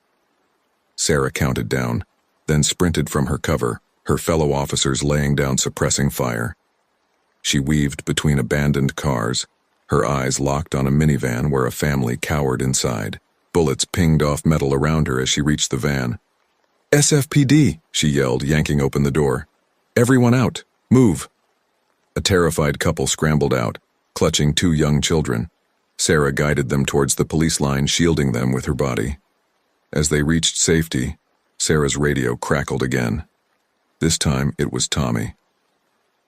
Sarah counted down, then sprinted from her cover, her fellow officers laying down suppressing fire. She weaved between abandoned cars, her eyes locked on a minivan where a family cowered inside. Bullets pinged off metal around her as she reached the van. "SFPD!" she yelled, yanking open the door. "Everyone out! Move!" A terrified couple scrambled out, clutching two young children. Sarah guided them towards the police line, shielding them with her body. As they reached safety, Sarah's radio crackled again. This time it was Tommy.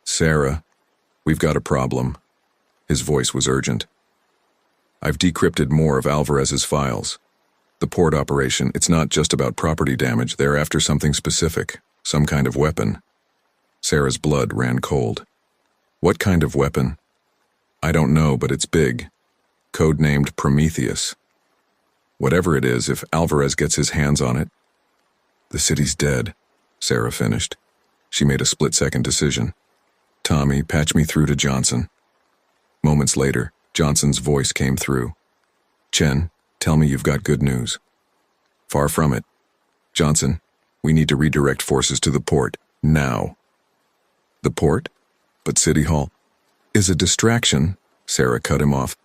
"Sarah, we've got a problem." His voice was urgent. "I've decrypted more of Alvarez's files. The port operation, it's not just about property damage. They're after something specific, some kind of weapon." Sarah's blood ran cold. "What kind of weapon?" "I don't know, but it's big. Codenamed Prometheus. Whatever it is, if Alvarez gets his hands on it..." "The city's dead," Sarah finished. She made a split-second decision. "Tommy, patch me through to Johnson." Moments later, Johnson's voice came through. "Chen, tell me you've got good news." "Far from it. Johnson, we need to redirect forces to the port, now." "The port? But City Hall is a distraction," Sarah cut him off.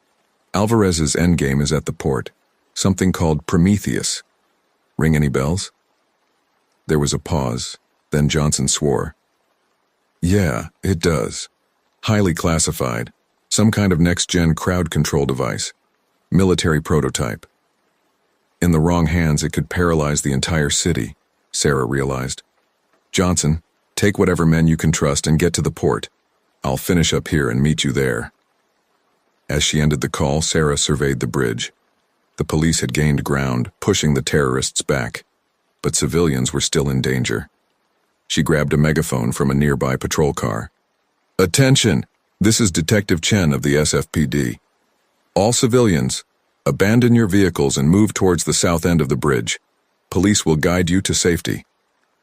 "Alvarez's endgame is at the port, something called Prometheus. Ring any bells?" There was a pause, then Johnson swore. "Yeah, it does. Highly classified. Some kind of next-gen crowd control device. Military prototype. In the wrong hands, it could paralyze the entire city," Sarah realized. "Johnson, take whatever men you can trust and get to the port. I'll finish up here and meet you there." As she ended the call, Sarah surveyed the bridge. The police had gained ground, pushing the terrorists back, but civilians were still in danger. She grabbed a megaphone from a nearby patrol car. "Attention! This is Detective Chen of the SFPD. All civilians, abandon your vehicles and move towards the south end of the bridge. Police will guide you to safety.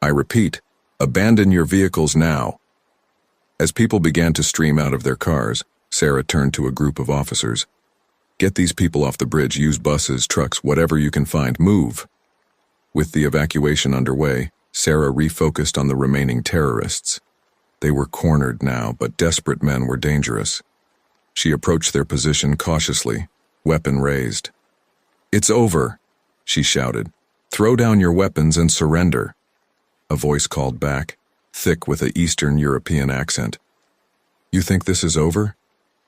I repeat, abandon your vehicles now." As people began to stream out of their cars, Sarah turned to a group of officers. "Get these people off the bridge, use buses, trucks, whatever you can find, move." With the evacuation underway, Sarah refocused on the remaining terrorists. They were cornered now, but desperate men were dangerous. She approached their position cautiously, weapon raised. "It's over," she shouted. "Throw down your weapons and surrender." A voice called back, thick with an Eastern European accent. "You think this is over?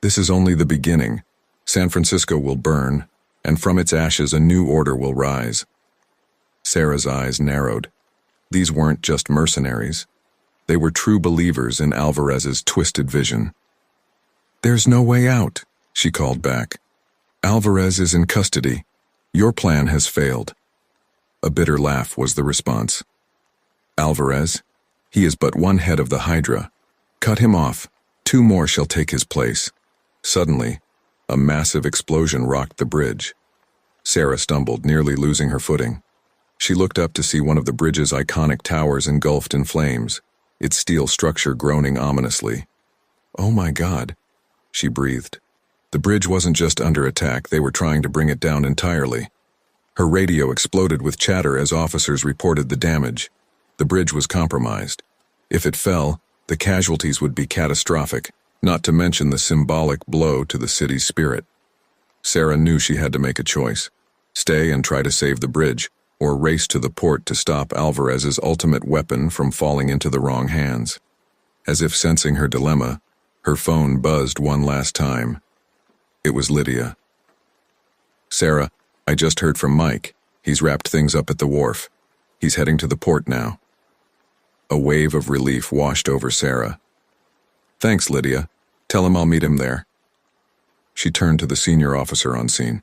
This is only the beginning. San Francisco will burn, and from its ashes a new order will rise." Sarah's eyes narrowed. These weren't just mercenaries. They were true believers in Alvarez's twisted vision. "There's no way out," she called back. "Alvarez is in custody. Your plan has failed." A bitter laugh was the response. "Alvarez? He is but one head of the Hydra. Cut him off. 2 more shall take his place." Suddenly, a massive explosion rocked the bridge. Sarah stumbled, nearly losing her footing. She looked up to see one of the bridge's iconic towers engulfed in flames, its steel structure groaning ominously. "Oh my God," she breathed. The bridge wasn't just under attack, they were trying to bring it down entirely. Her radio exploded with chatter as officers reported the damage. The bridge was compromised. If it fell, the casualties would be catastrophic, not to mention the symbolic blow to the city's spirit. Sarah knew she had to make a choice: stay and try to save the bridge, or race to the port to stop Alvarez's ultimate weapon from falling into the wrong hands. As if sensing her dilemma, her phone buzzed one last time. It was Lydia. "Sarah, I just heard from Mike. He's wrapped things up at the wharf. He's heading to the port now." A wave of relief washed over Sarah. "Thanks, Lydia. Tell him I'll meet him there." She turned to the senior officer on scene.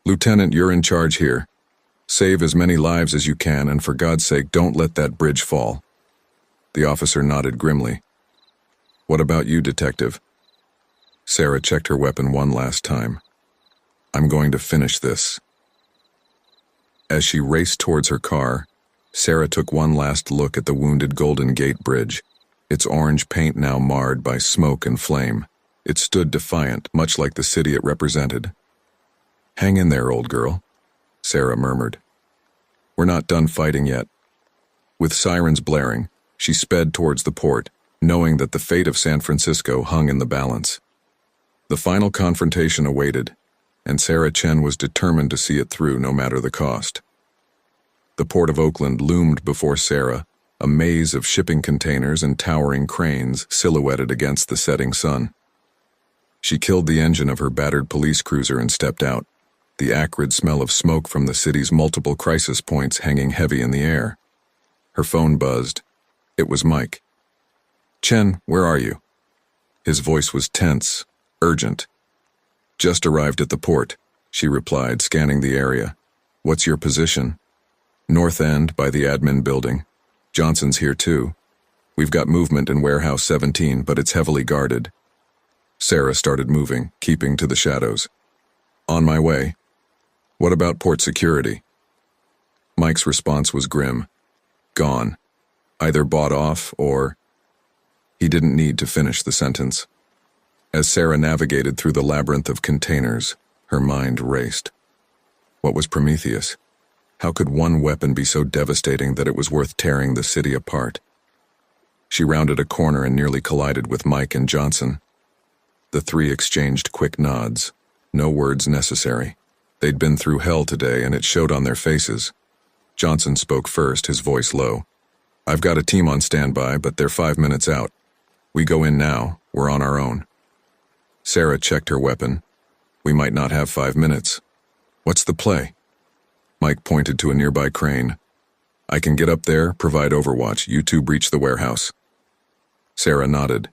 "Lieutenant, you're in charge here. Save as many lives as you can, and for God's sake, don't let that bridge fall." The officer nodded grimly. "What about you, Detective?" Sarah checked her weapon one last time. "I'm going to finish this." As she raced towards her car, Sarah took one last look at the wounded Golden Gate Bridge, its orange paint now marred by smoke and flame. It stood defiant, much like the city it represented. "Hang in there, old girl," Sarah murmured. "We're not done fighting yet." With sirens blaring, she sped towards the port, knowing that the fate of San Francisco hung in the balance. The final confrontation awaited, and Sarah Chen was determined to see it through no matter the cost. The Port of Oakland loomed before Sarah, a maze of shipping containers and towering cranes silhouetted against the setting sun. She killed the engine of her battered police cruiser and stepped out, the acrid smell of smoke from the city's multiple crisis points hanging heavy in the air. Her phone buzzed. It was Mike. "Chen, where are you?" His voice was tense, urgent. "Just arrived at the port," she replied, scanning the area. "What's your position?" "North End, by the admin building. Johnson's here too. We've got movement in Warehouse 17, but it's heavily guarded." Sarah started moving, keeping to the shadows. "On my way." "What about port security?" Mike's response was grim. "Gone. Either bought off or—" He didn't need to finish the sentence. As Sarah navigated through the labyrinth of containers, her mind raced. What was Prometheus? How could one weapon be so devastating that it was worth tearing the city apart? She rounded a corner and nearly collided with Mike and Johnson. The three exchanged quick nods. No words necessary. They'd been through hell today, and it showed on their faces. Johnson spoke first, his voice low. "I've got a team on standby, but they're 5 minutes out. We go in now, we're on our own." Sarah checked her weapon. "We might not have 5 minutes. What's the play?" Mike pointed to a nearby crane. "I can get up there, provide overwatch. You two breach the warehouse." Sarah nodded.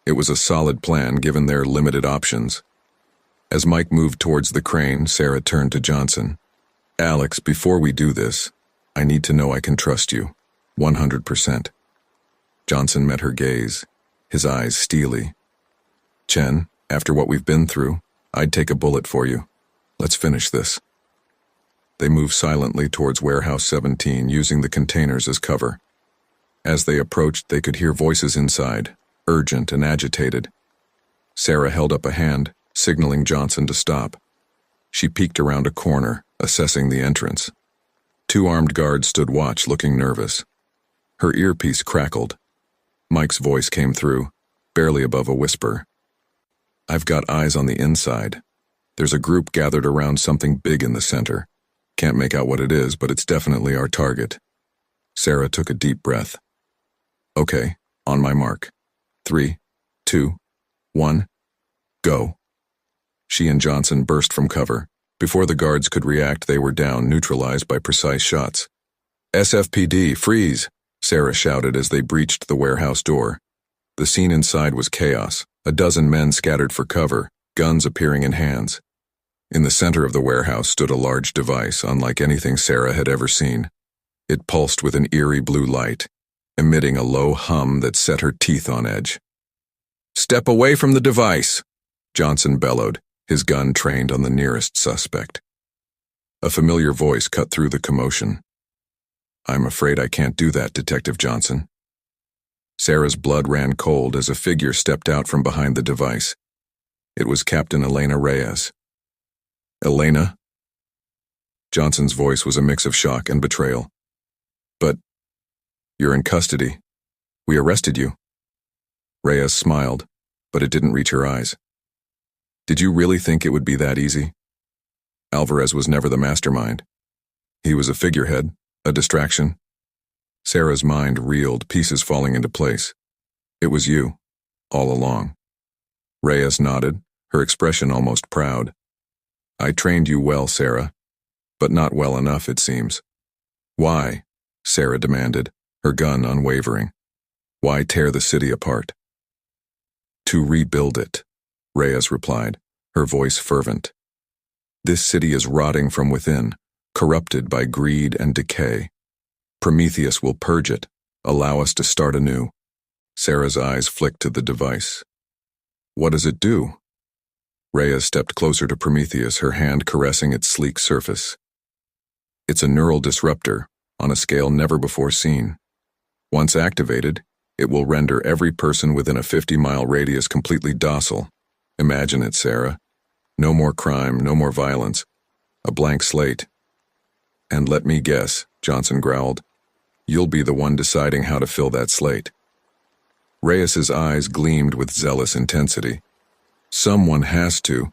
It was a solid plan given their limited options. As Mike moved towards the crane, Sarah turned to Johnson. "Alex, before we do this, I need to know I can trust you. 100%. Johnson met her gaze, his eyes steely. "Chen, after what we've been through, I'd take a bullet for you. Let's finish this." They moved silently towards Warehouse 17, using the containers as cover. As they approached, they could hear voices inside, urgent and agitated. Sarah held up a hand, signaling Johnson to stop. She peeked around a corner, assessing the entrance. 2 armed guards stood watch, looking nervous. Her earpiece crackled. Mike's voice came through, barely above a whisper. "I've got eyes on the inside. There's a group gathered around something big in the center. Can't make out what it is, but it's definitely our target." Sarah took a deep breath. "Okay, on my mark. 3, 2, 1, go." She and Johnson burst from cover. Before the guards could react, they were down, neutralized by precise shots. "SFPD, freeze!" Sarah shouted as they breached the warehouse door. The scene inside was chaos. A dozen men scattered for cover, guns appearing in hands. In the center of the warehouse stood a large device, unlike anything Sarah had ever seen. It pulsed with an eerie blue light, emitting a low hum that set her teeth on edge. "Step away from the device!" Johnson bellowed, his gun trained on the nearest suspect. A familiar voice cut through the commotion. "I'm afraid I can't do that, Detective Johnson." Sarah's blood ran cold as a figure stepped out from behind the device. It was Captain Elena Reyes. "Elena?" Johnson's voice was a mix of shock and betrayal. "But You're in custody. We arrested you. Reyes smiled, but it didn't reach her eyes. Did you really think it would be that easy? Alvarez was never the mastermind. He was a figurehead, a distraction. Sarah's mind reeled, pieces falling into place. It was you, all along. Reyes nodded, her expression almost proud. I trained you well, Sarah, but not well enough, it seems. Why? Sarah demanded, her gun unwavering. Why tear the city apart? To rebuild it, Reyes replied, her voice fervent. This city is rotting from within, corrupted by greed and decay. Prometheus will purge it, allow us to start anew. Sarah's eyes flicked to the device. What does it do? Reyes stepped closer to Prometheus, her hand caressing its sleek surface. It's a neural disruptor, on a scale never before seen. Once activated, it will render every person within a 50-mile radius completely docile. Imagine it, Sarah. No more crime, no more violence. A blank slate. And let me guess, Johnson growled. You'll be the one deciding how to fill that slate. Reyes's eyes gleamed with zealous intensity. Someone has to.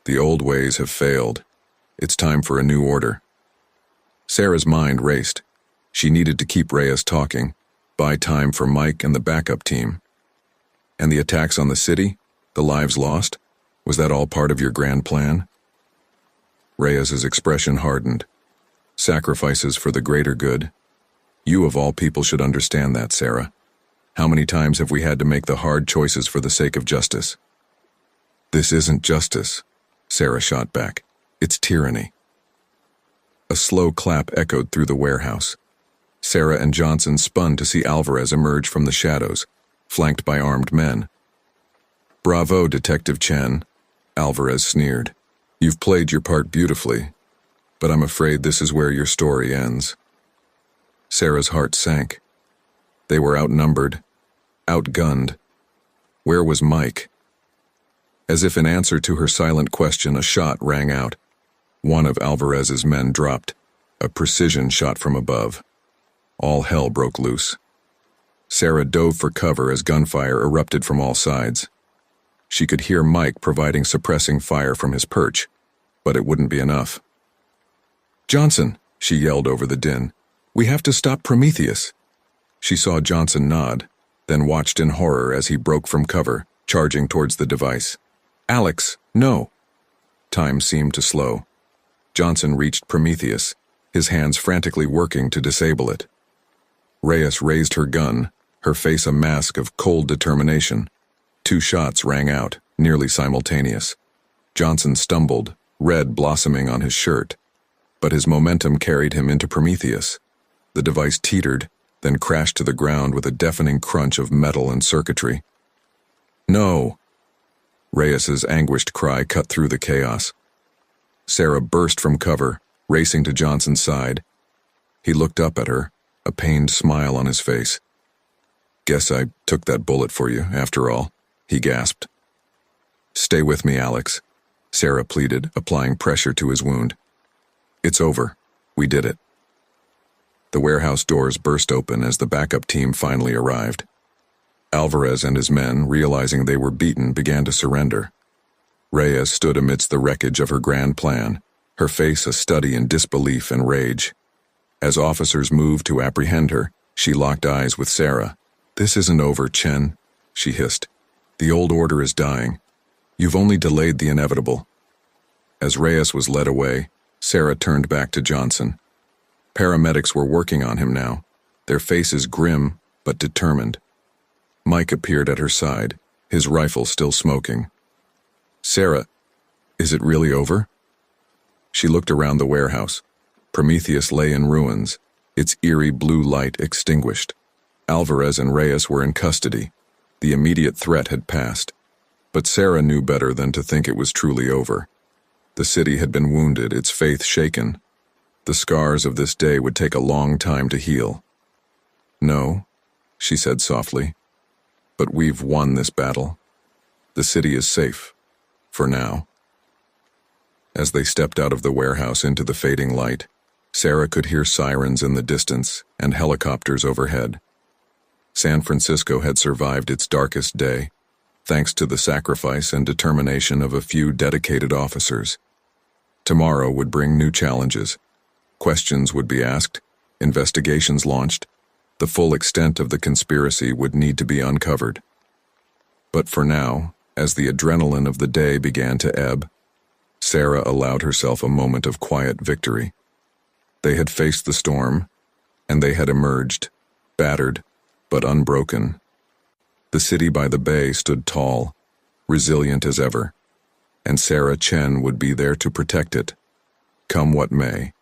The old ways have failed. It's time for a new order. Sarah's mind raced. She needed to keep Reyes talking, buy time for Mike and the backup team. And the attacks on the city? The lives lost? Was that all part of your grand plan? Reyes's expression hardened. Sacrifices for the greater good. You of all people should understand that, Sarah. How many times have we had to make the hard choices for the sake of justice? This isn't justice, Sarah shot back. It's tyranny. A slow clap echoed through the warehouse. Sarah and Johnson spun to see Alvarez emerge from the shadows, flanked by armed men. Bravo, Detective Chen, Alvarez sneered. You've played your part beautifully, but I'm afraid this is where your story ends. Sarah's heart sank. They were outnumbered, outgunned. Where was Mike? As if in answer to her silent question, a shot rang out. One of Alvarez's men dropped, a precision shot from above. All hell broke loose. Sarah dove for cover as gunfire erupted from all sides. She could hear Mike providing suppressing fire from his perch, but it wouldn't be enough. Johnson, she yelled over the din. We have to stop Prometheus. She saw Johnson nod, then watched in horror as he broke from cover, charging towards the device. Alex, no. Time seemed to slow. Johnson reached Prometheus, his hands frantically working to disable it. Reyes raised her gun, her face a mask of cold determination. 2 shots rang out, nearly simultaneous. Johnson stumbled, red blossoming on his shirt, but his momentum carried him into Prometheus. The device teetered, then crashed to the ground with a deafening crunch of metal and circuitry. No! Reyes's anguished cry cut through the chaos. Sarah burst from cover, racing to Johnson's side. He looked up at her, a pained smile on his face. Guess I took that bullet for you, after all, he gasped. Stay with me, Alex, Sarah pleaded, applying pressure to his wound. It's over. We did it. The warehouse doors burst open as the backup team finally arrived. Alvarez and his men, realizing they were beaten, began to surrender. Reyes stood amidst the wreckage of her grand plan, her face a study in disbelief and rage. As officers moved to apprehend her, she locked eyes with Sarah. This isn't over, Chen, she hissed. The old order is dying. You've only delayed the inevitable. As Reyes was led away, Sarah turned back to Johnson. Paramedics were working on him now, their faces grim but determined. Mike appeared at her side, his rifle still smoking. Sarah, is it really over? She looked around the warehouse. Prometheus lay in ruins, its eerie blue light extinguished. Alvarez and Reyes were in custody. The immediate threat had passed. But Sarah knew better than to think it was truly over. The city had been wounded, its faith shaken. The scars of this day would take a long time to heal. No, she said softly, but we've won this battle. The city is safe. For now. As they stepped out of the warehouse into the fading light, Sarah could hear sirens in the distance and helicopters overhead. San Francisco had survived its darkest day, thanks to the sacrifice and determination of a few dedicated officers. Tomorrow would bring new challenges. Questions would be asked, investigations launched. The full extent of the conspiracy would need to be uncovered. But for now, as the adrenaline of the day began to ebb, Sarah allowed herself a moment of quiet victory. They had faced the storm, and they had emerged, battered, but unbroken. The city by the bay stood tall, resilient as ever, and Sarah Chen would be there to protect it, come what may.